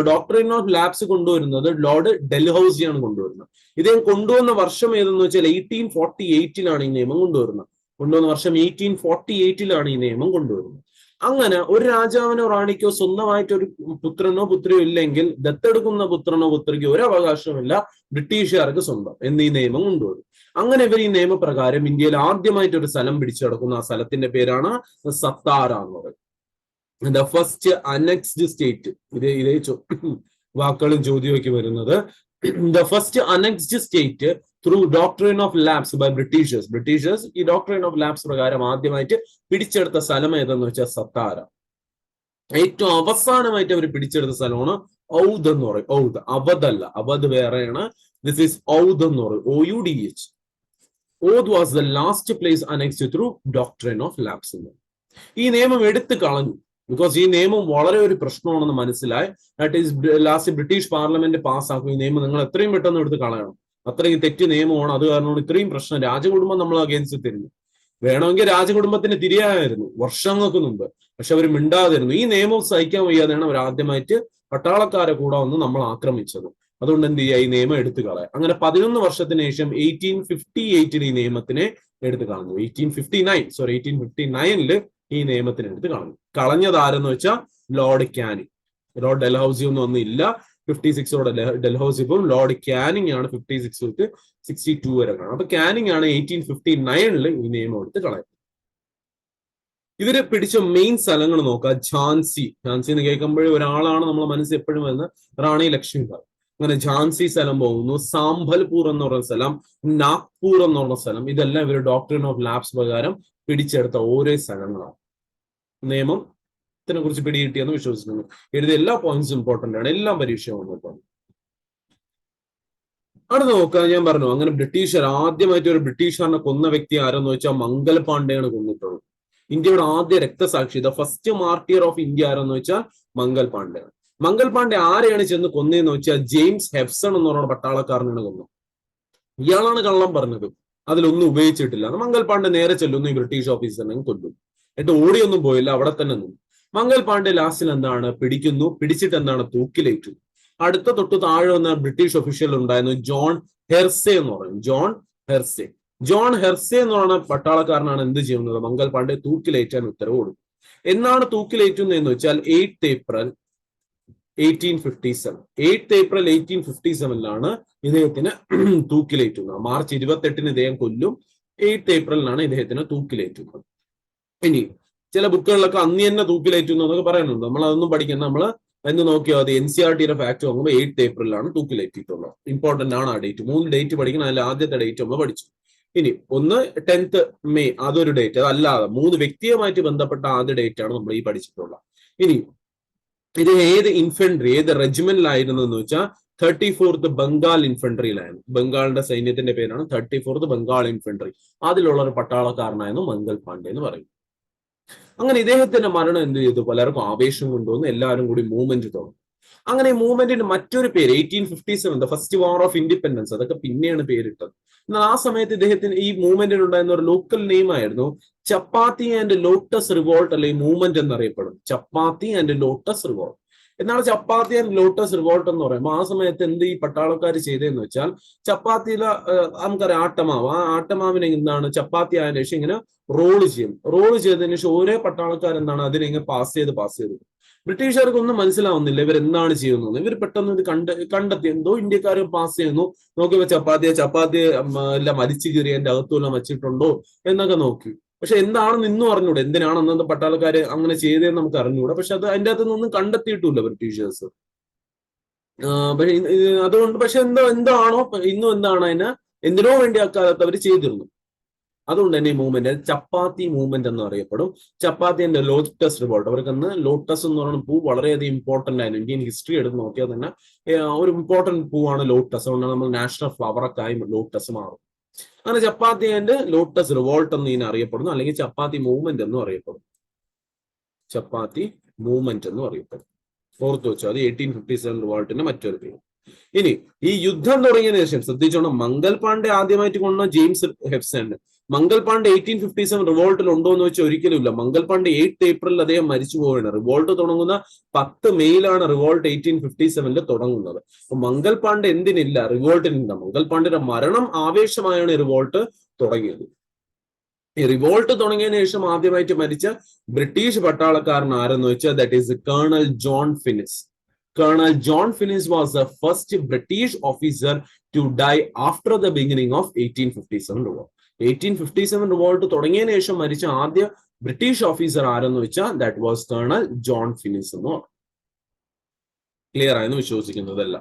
ഡോക്ടറൈൻ ഓഫ് ലാപ്സ് കൊണ്ടുവരുന്നത് ലോർഡ് ഡൽഹൌസിയാണ് കൊണ്ടുവരുന്നത്. ഇദ്ദേഹം കൊണ്ടുവന്ന വർഷം ഏതെന്ന് വെച്ചാൽ 1848 ഈ നിയമം കൊണ്ടുവന്ന വർഷം 1848 ഈ നിയമം കൊണ്ടുവരുന്നത്. അങ്ങനെ ഒരു രാജാവിനോ റാണിക്കോ സ്വന്തമായിട്ട് ഒരു പുത്രനോ പുത്രിയോ ഇല്ലെങ്കിൽ ദത്തെടുക്കുന്ന പുത്രനോ പുത്രിക്കോ ഒരു അവകാശമില്ല, ബ്രിട്ടീഷുകാർക്ക് സ്വന്തം എന്നീ നിയമം കൊണ്ടുവരും. അങ്ങനെ ഇവർ ഈ നിയമപ്രകാരം ഇന്ത്യയിൽ ആദ്യമായിട്ട് ഒരു സ്ഥലം പിടിച്ചെടുക്കുന്ന ആ സ്ഥലത്തിന്റെ പേരാണ് സത്താര എന്ന് പറയുന്നത്. The first annexed state. ഇതേ വാക്കുകളും ചോദ്യമൊക്കെ വരുന്നത്. The first annexed state through doctrine of lapse by Britishers ഈ ഡോക്ട്രിൻ ഓഫ് ലാപ്സ് പ്രകാരം ആദ്യമായിട്ട് പിടിച്ചെടുത്ത സ്ഥലം ഏതെന്ന് വെച്ചാൽ സത്താര. ഏറ്റവും അവസാനമായിട്ട് അവർ പിടിച്ചെടുത്ത സ്ഥലമാണ് ഔദ് എന്ന് പറയും. ഔദ്, അവധല്ല, അവധ് വേറെയാണ്. ദിസ് ഈസ് ഔദ് എന്ന് പറയും, OUDH. Oath was the last place annexed through doctrine of lapse. ഈ നിയമം എടുത്തു കളഞ്ഞു. ബിക്കോസ് ഈ നിയമം വളരെ ഒരു പ്രശ്നമാണെന്ന് മനസ്സിലായി. That is last British parliament പാസ്സാക്കും ഈ നിയമം നിങ്ങൾ എത്രയും പെട്ടെന്ന് എടുത്ത് കളയണം, അത്രയും തെറ്റ് നിയമമാണ്, അത് കാരണമാണ് ഇത്രയും പ്രശ്നം. രാജകുടുംബം നമ്മൾ അഗേൻസ്റ്റ് തിരിഞ്ഞു. വേണമെങ്കിൽ രാജകുടുംബത്തിന് തിരിയായിരുന്നു വർഷങ്ങൾക്ക് മുമ്പ്, പക്ഷെ അവർ മിണ്ടാതിരുന്നു. ഈ നിയമം സഹിക്കാൻ വയ്യാതെയാണ് അവർ ആദ്യമായിട്ട് പട്ടാളക്കാരെ കൂടെ വന്ന് നമ്മൾ ആക്രമിച്ചത്. അതുകൊണ്ട് എന്ത് ചെയ്യുക, ഈ നിയമം എടുത്തു കളയാം. അങ്ങനെ 11 വർഷത്തിന് ശേഷം 1858 ഈ നിയമത്തിനെ എടുത്തു കളഞ്ഞു. 1859 ഈ നിയമത്തിന് എടുത്ത് കളഞ്ഞത് ആരെന്ന് വെച്ചാൽ ലോർഡ് ക്യാനിങ്. ലോർഡ് ഡൽഹൌസി ഒന്നും ഇല്ല 56ഓടെ ഡൽഹൌസി പോകും. ലോർഡ് ക്യാനിങ് ആണ് 56 തൊട്ട് 62 വരെ കാണും. അപ്പൊ ക്യാനിങ് ആണ് 1859 ഈ നിയമം എടുത്ത് കളയുന്നത്. ഇവര് പിടിച്ച മെയിൻ സ്ഥലങ്ങൾ നോക്കാം. ഝാൻസി എന്ന് കേൾക്കുമ്പോഴേ ഒരാളാണ് നമ്മളെ മനസ്സിൽ എപ്പോഴും വരുന്നത്, റാണി ലക്ഷ്മിബായി. അങ്ങനെ ഝാൻസി സ്ഥലം പോകുന്നു. സാംബൽപൂർ എന്ന് പറയുന്ന സ്ഥലം, നാഗ്പൂർ എന്ന് പറഞ്ഞ സ്ഥലം, ഇതെല്ലാം ഇവർ ഡോക്ട്രിൻ ഓഫ് ലാപ്സ് പ്രകാരം പിടിച്ചെടുത്ത ഓരോ സ്ഥലങ്ങളാണ്. നിയമത്തിനെ കുറിച്ച് പിടികിട്ടിയെന്ന് വിശ്വസിക്കുന്നു. എഴുതിയ എല്ലാ പോയിന്റ്സും ഇമ്പോർട്ടന്റ് ആണ്, എല്ലാം പരീക്ഷ വന്നിട്ടുണ്ട്. അവിടെ നോക്കാം, ഞാൻ പറഞ്ഞു അങ്ങനെ ബ്രിട്ടീഷർ ആദ്യമായിട്ട് ഒരു ബ്രിട്ടീഷുകാരനെ കൊന്ന വ്യക്തി ആരെന്ന് വെച്ചാൽ മംഗൽ പാണ്ഡെയാണ് കൊന്നിട്ടുള്ളത്. ഇന്ത്യയുടെ ആദ്യ രക്തസാക്ഷി, the first martyr of India ആരെന്ന് വെച്ചാൽ മംഗൽ പാണ്ഡെയാണ്. മംഗൽ പാണ്ഡെ ആരെയാണ് ചെന്ന് കൊന്നതെന്ന് വെച്ചാൽ ജെയിംസ് ഹെഫ്സൺ എന്ന് പറയുന്ന പട്ടാളക്കാരനാണ് കൊന്നത്. ഇയാളാണ് കള്ളം പറഞ്ഞത്, അതിലൊന്നും ഉപയോഗിച്ചിട്ടില്ല. മംഗൽ പാണ്ഡെ നേരെ ചെല്ലുന്നു ഈ ബ്രിട്ടീഷ് ഓഫീസറിനെ കൊല്ലും. എന്നിട്ട് ഓടിയൊന്നും പോയില്ല, അവിടെ തന്നെ നിന്നു. മംഗൽ പാണ്ഡെ ലാസ്റ്റിൽ എന്താണ് പിടിക്കുന്നു, പിടിച്ചിട്ട് എന്താണ് തൂക്കിലേറ്റു. അടുത്ത തൊട്ട് താഴെ വന്ന ബ്രിട്ടീഷ് ഒഫീഷ്യൽ ഉണ്ടായിരുന്നു ജോൺ ഹെർസെ എന്ന് പറയും. ജോൺ ഹെർസെ എന്ന് പറയുന്ന പട്ടാളക്കാരനാണ് എന്ത് ചെയ്യുന്നത്, മംഗൽ പാണ്ഡെ തൂക്കിലേറ്റാൻ ഉത്തരവ് കൊടുക്കും. എന്നാണ് തൂക്കിലേറ്റുന്നത് എന്ന് വെച്ചാൽ 8 ഏപ്രിൽ 1857 ഇദ്ദേഹത്തിന് തൂക്കിലേറ്റുന്നത്. മാർച്ച് 28 ഇദ്ദേഹം കൊല്ലും. 8 ഏപ്രിലിനാണ് ഇദ്ദേഹത്തിന് തൂക്കിലേറ്റുന്നത്. ഇനി ചില ബുക്കുകളിലൊക്കെ അന്ന് തന്നെ തൂക്കിലേറ്റുന്നു എന്നൊക്കെ പറയുന്നുണ്ട്. നമ്മൾ അതൊന്നും പഠിക്കുന്നത്, നമ്മൾ എന്ന് നോക്കിയാൽ അത് NCERTയുടെ ഫാക്ട് നോക്കുമ്പോൾ 8 ഏപ്രിലാണ് തൂക്കിലേറ്റിട്ടുള്ളത്. ഇമ്പോർട്ടന്റ് ആണ് ആ ഡേറ്റ്. 3 ഡേറ്റ് പഠിക്കണം, അതിൽ ആദ്യത്തെ ഡേറ്റ് നമ്മൾ പഠിച്ചു. ഇനി ഒന്ന് 10th May, അതൊരു ഡേറ്റ്. അതല്ലാതെ 3 വ്യക്തിയുമായിട്ട് ബന്ധപ്പെട്ട ആദ്യ ഡേറ്റ് ആണ് നമ്മൾ ഈ പഠിച്ചിട്ടുള്ളത്. ഇനി ഇത് ഏത് ഇൻഫൻട്രി, ഏത് റെജിമെന്റിലായിരുന്നു എന്ന് വെച്ചാൽ 34th ബംഗാൾ ഇൻഫൻട്രിയിലായിരുന്നു. ബംഗാളിന്റെ സൈന്യത്തിന്റെ പേരാണ് 34th ബംഗാൾ ഇൻഫൻട്രി. അതിലുള്ള ഒരു പട്ടാളക്കാരനായിരുന്നു മംഗൽ പാണ്ഡെ എന്ന് പറയും. അങ്ങനെ ഇദ്ദേഹത്തിന്റെ മരണം എന്ത് ചെയ്തു, പലർക്കും ആവേശം കൊണ്ടുവന്ന് എല്ലാവരും കൂടി മൂവ്മെന്റ് തുടങ്ങി. അങ്ങനെ ഈ മൂവ്മെന്റിന് മറ്റൊരു പേര് 1857 the first war of independence, അതൊക്കെ പിന്നെയാണ് പേരിട്ടത്. എന്നാൽ ആ സമയത്ത് ഇദ്ദേഹത്തിന് ഈ മൂവ്മെന്റിന് ഉണ്ടായിരുന്ന ഒരു ലോക്കൽ നെയിം ആയിരുന്നു ചപ്പാത്തി ആൻഡ് ലോട്ടസ് റിവോൾട്ട്, അല്ലെങ്കിൽ മൂവ്മെന്റ് എന്നറിയപ്പെടും. Chapati and lotus revolt. എന്നാൽ ചപ്പാത്തി ആൻഡ് ലോട്ടസ് റിവോൾട്ട് എന്ന് പറയുമ്പോൾ ആ സമയത്ത് എന്ത് ഈ പട്ടാളക്കാർ ചെയ്തതെന്ന് വെച്ചാൽ, ചപ്പാത്തിയിലെ നമുക്കറിയാം ആട്ടമാവ്, ആ ആട്ടമാവിനെ എന്താണ് ചപ്പാത്തി ആയതിനു ശേഷം ഇങ്ങനെ റോള് ചെയ്തതിനു ശേഷം ഓരോ പട്ടാളക്കാർ എന്താണ് അതിനെ ഇങ്ങനെ പാസ് ചെയ്ത് ബ്രിട്ടീഷുകാർക്ക് ഒന്നും മനസ്സിലാവുന്നില്ല ഇവരെന്താണ് ചെയ്യുന്നത്. ഇവർ പെട്ടെന്ന് ഇത് കണ്ടെത്തി എന്തോ ഇന്ത്യക്കാർ പാസ് ചെയ്യുന്നു. നോക്കിയപ്പോ ചപ്പാത്തി എല്ലാം വലിച്ചു കീറി അതിന്റെ അകത്തുമെല്ലാം വെച്ചിട്ടുണ്ടോ എന്നൊക്കെ നോക്കി. പക്ഷെ എന്താണെന്ന് ഇന്നും അറിഞ്ഞൂടെ, എന്തിനാണ് അന്നത്തെ പട്ടാളക്കാര് അങ്ങനെ ചെയ്തതെന്ന് നമുക്ക് അറിഞ്ഞുകൂടാ. പക്ഷെ അത് അതിന്റെ അകത്ത് നിന്നൊന്നും കണ്ടെത്തിയിട്ടില്ല ബ്രിട്ടീഷേഴ്സ്. അതുകൊണ്ട് പക്ഷെ എന്താണോ ഇന്നും എന്താണ് അതിനെ എന്തിനോ വേണ്ടി അക്കാലത്ത് അവർ ചെയ്തിരുന്നു. അതുകൊണ്ട് തന്നെ ഈ മൂവ്മെന്റ് ചപ്പാത്തി മൂവ്മെന്റ് എന്ന് അറിയപ്പെടും. ചപ്പാത്തി ആൻഡ് ലോട്ടസ് റിവോൾട്ട്. അവർക്ക് അന്ന് ലോട്ടസ് എന്ന് പറയുന്ന പൂ വളരെയധികം ഇമ്പോർട്ടന്റ് ആയിരുന്നു. ഇന്ത്യൻ ഹിസ്റ്ററി എടുത്ത് നോക്കിയാൽ തന്നെ ഒരു ഇമ്പോർട്ടന്റ് പൂവാണ് ലോട്ടസ്. അതുകൊണ്ടാണ് നമ്മൾ നാഷണൽ ഫ്ലവറൊക്കെ ആയി ലോട്ടസ് മാറും. അങ്ങനെ ചപ്പാത്തി ആൻഡ് ലോട്ടസ് റിവോൾട്ട് എന്ന് ഇതിനെ അറിയപ്പെടുന്നു, അല്ലെങ്കിൽ ചപ്പാത്തി മൂവ്മെന്റ് എന്നും അറിയപ്പെടും. ഓർത്തു വെച്ചോ, അത് 1857 റിവോൾട്ടിന്റെ മറ്റൊരു പേര്. ഇനി ഈ യുദ്ധം തുടങ്ങിയതിനു ശേഷം ശ്രദ്ധിച്ചോണം, മംഗൽ പാണ്ഡെ ആദ്യമായിട്ട് കൊണ്ട ജെയിംസ് ഹെഫ്സൺ. മംഗൽ പാണ്ഡെ 1857 റിവോൾട്ടിൽ ഉണ്ടോ എന്ന് വെച്ചാൽ ഒരിക്കലും ഇല്ല. മംഗൽ പാണ്ഡെ 8 ഏപ്രിലിൽ അദ്ദേഹം മരിച്ചു പോവുകയാണ്. റിവോൾട്ട് തുടങ്ങുന്ന 10 മെയിലാണ് റിവോൾട്ട് 1857 തുടങ്ങുന്നത്. അപ്പൊ മംഗൽ പാണ്ഡെ എന്തിനില്ല, റിവോൾട്ടിനില്ല. മംഗൽ പാണ്ഡെയുടെ മരണം ആവേശമായാണ് റിവോൾട്ട് തുടങ്ങിയത്. ഈ റിവോൾട്ട് തുടങ്ങിയതിനു ശേഷം ആദ്യമായിട്ട് മരിച്ച ബ്രിട്ടീഷ് പട്ടാളക്കാരൻ ആരെന്ന് വെച്ചാൽ that is colonel John Finnis. Colonel John Finnis was the first British officer to die after the beginning of 1857 revolt. 1857 revolt തുടങ്ങിയതിനു ശേഷം മരിച്ച ആദ്യ ബ്രിട്ടീഷ് ഓഫീസർ ആരെന്ന് വെച്ചാൽ ദാറ്റ് വാസ് കേണൽ ജോൺ ഫിനിസ് എന്ന് പറഞ്ഞു. ക്ലിയർ ആയെന്ന് വിശ്വസിക്കുന്നതല്ല.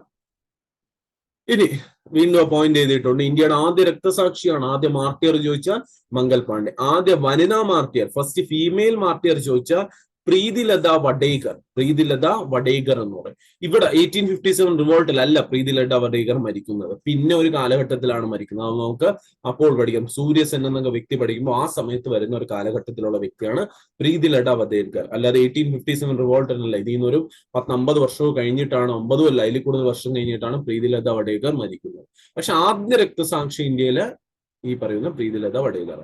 ഇനി വീണ്ടും പോയിന്റ് ചെയ്തിട്ടുണ്ട്. ഇന്ത്യയുടെ ആദ്യ രക്തസാക്ഷിയാണ്, ആദ്യ മാർട്ടിയർ ചോദിച്ചാൽ മംഗൽ പാണ്ഡെ. ആദ്യ വനിതാ മാർട്ടിയർ, ഫസ്റ്റ് ഫീമെയിൽ മാർട്ടിയർ ചോദിച്ചാൽ പ്രീതിലത വഡേകർ. പ്രീതിലത വഡേകർ എന്ന് പറയും. ഇവിടെ 1857 റിവോൾട്ടിലല്ല പ്രീതിലത വഡേകർ മരിക്കുന്നത്, പിന്നെ ഒരു കാലഘട്ടത്തിലാണ് മരിക്കുന്നത്. അത് നമുക്ക് അപ്പോൾ പഠിക്കാം. സൂര്യസെൻ എന്ന വ്യക്തി പഠിക്കുമ്പോൾ ആ സമയത്ത് വരുന്ന ഒരു കാലഘട്ടത്തിലുള്ള വ്യക്തിയാണ് പ്രീതിലത വഡേകർ. അല്ലാതെ 1857 റിവോൾട്ടിലല്ല. ഇതിൽ നിന്നൊരു 10-50 വർഷവും കഴിഞ്ഞിട്ടാണ്, 50 അല്ല അതിൽ കൂടുതൽ വർഷം കഴിഞ്ഞിട്ടാണ് പ്രീതിലത വഡേകർ മരിക്കുന്നത്. പക്ഷെ ആദ്യ രക്തസാക്ഷി ഇന്ത്യയിലെ ഈ പറയുന്ന പ്രീതിലത വഡേകർ.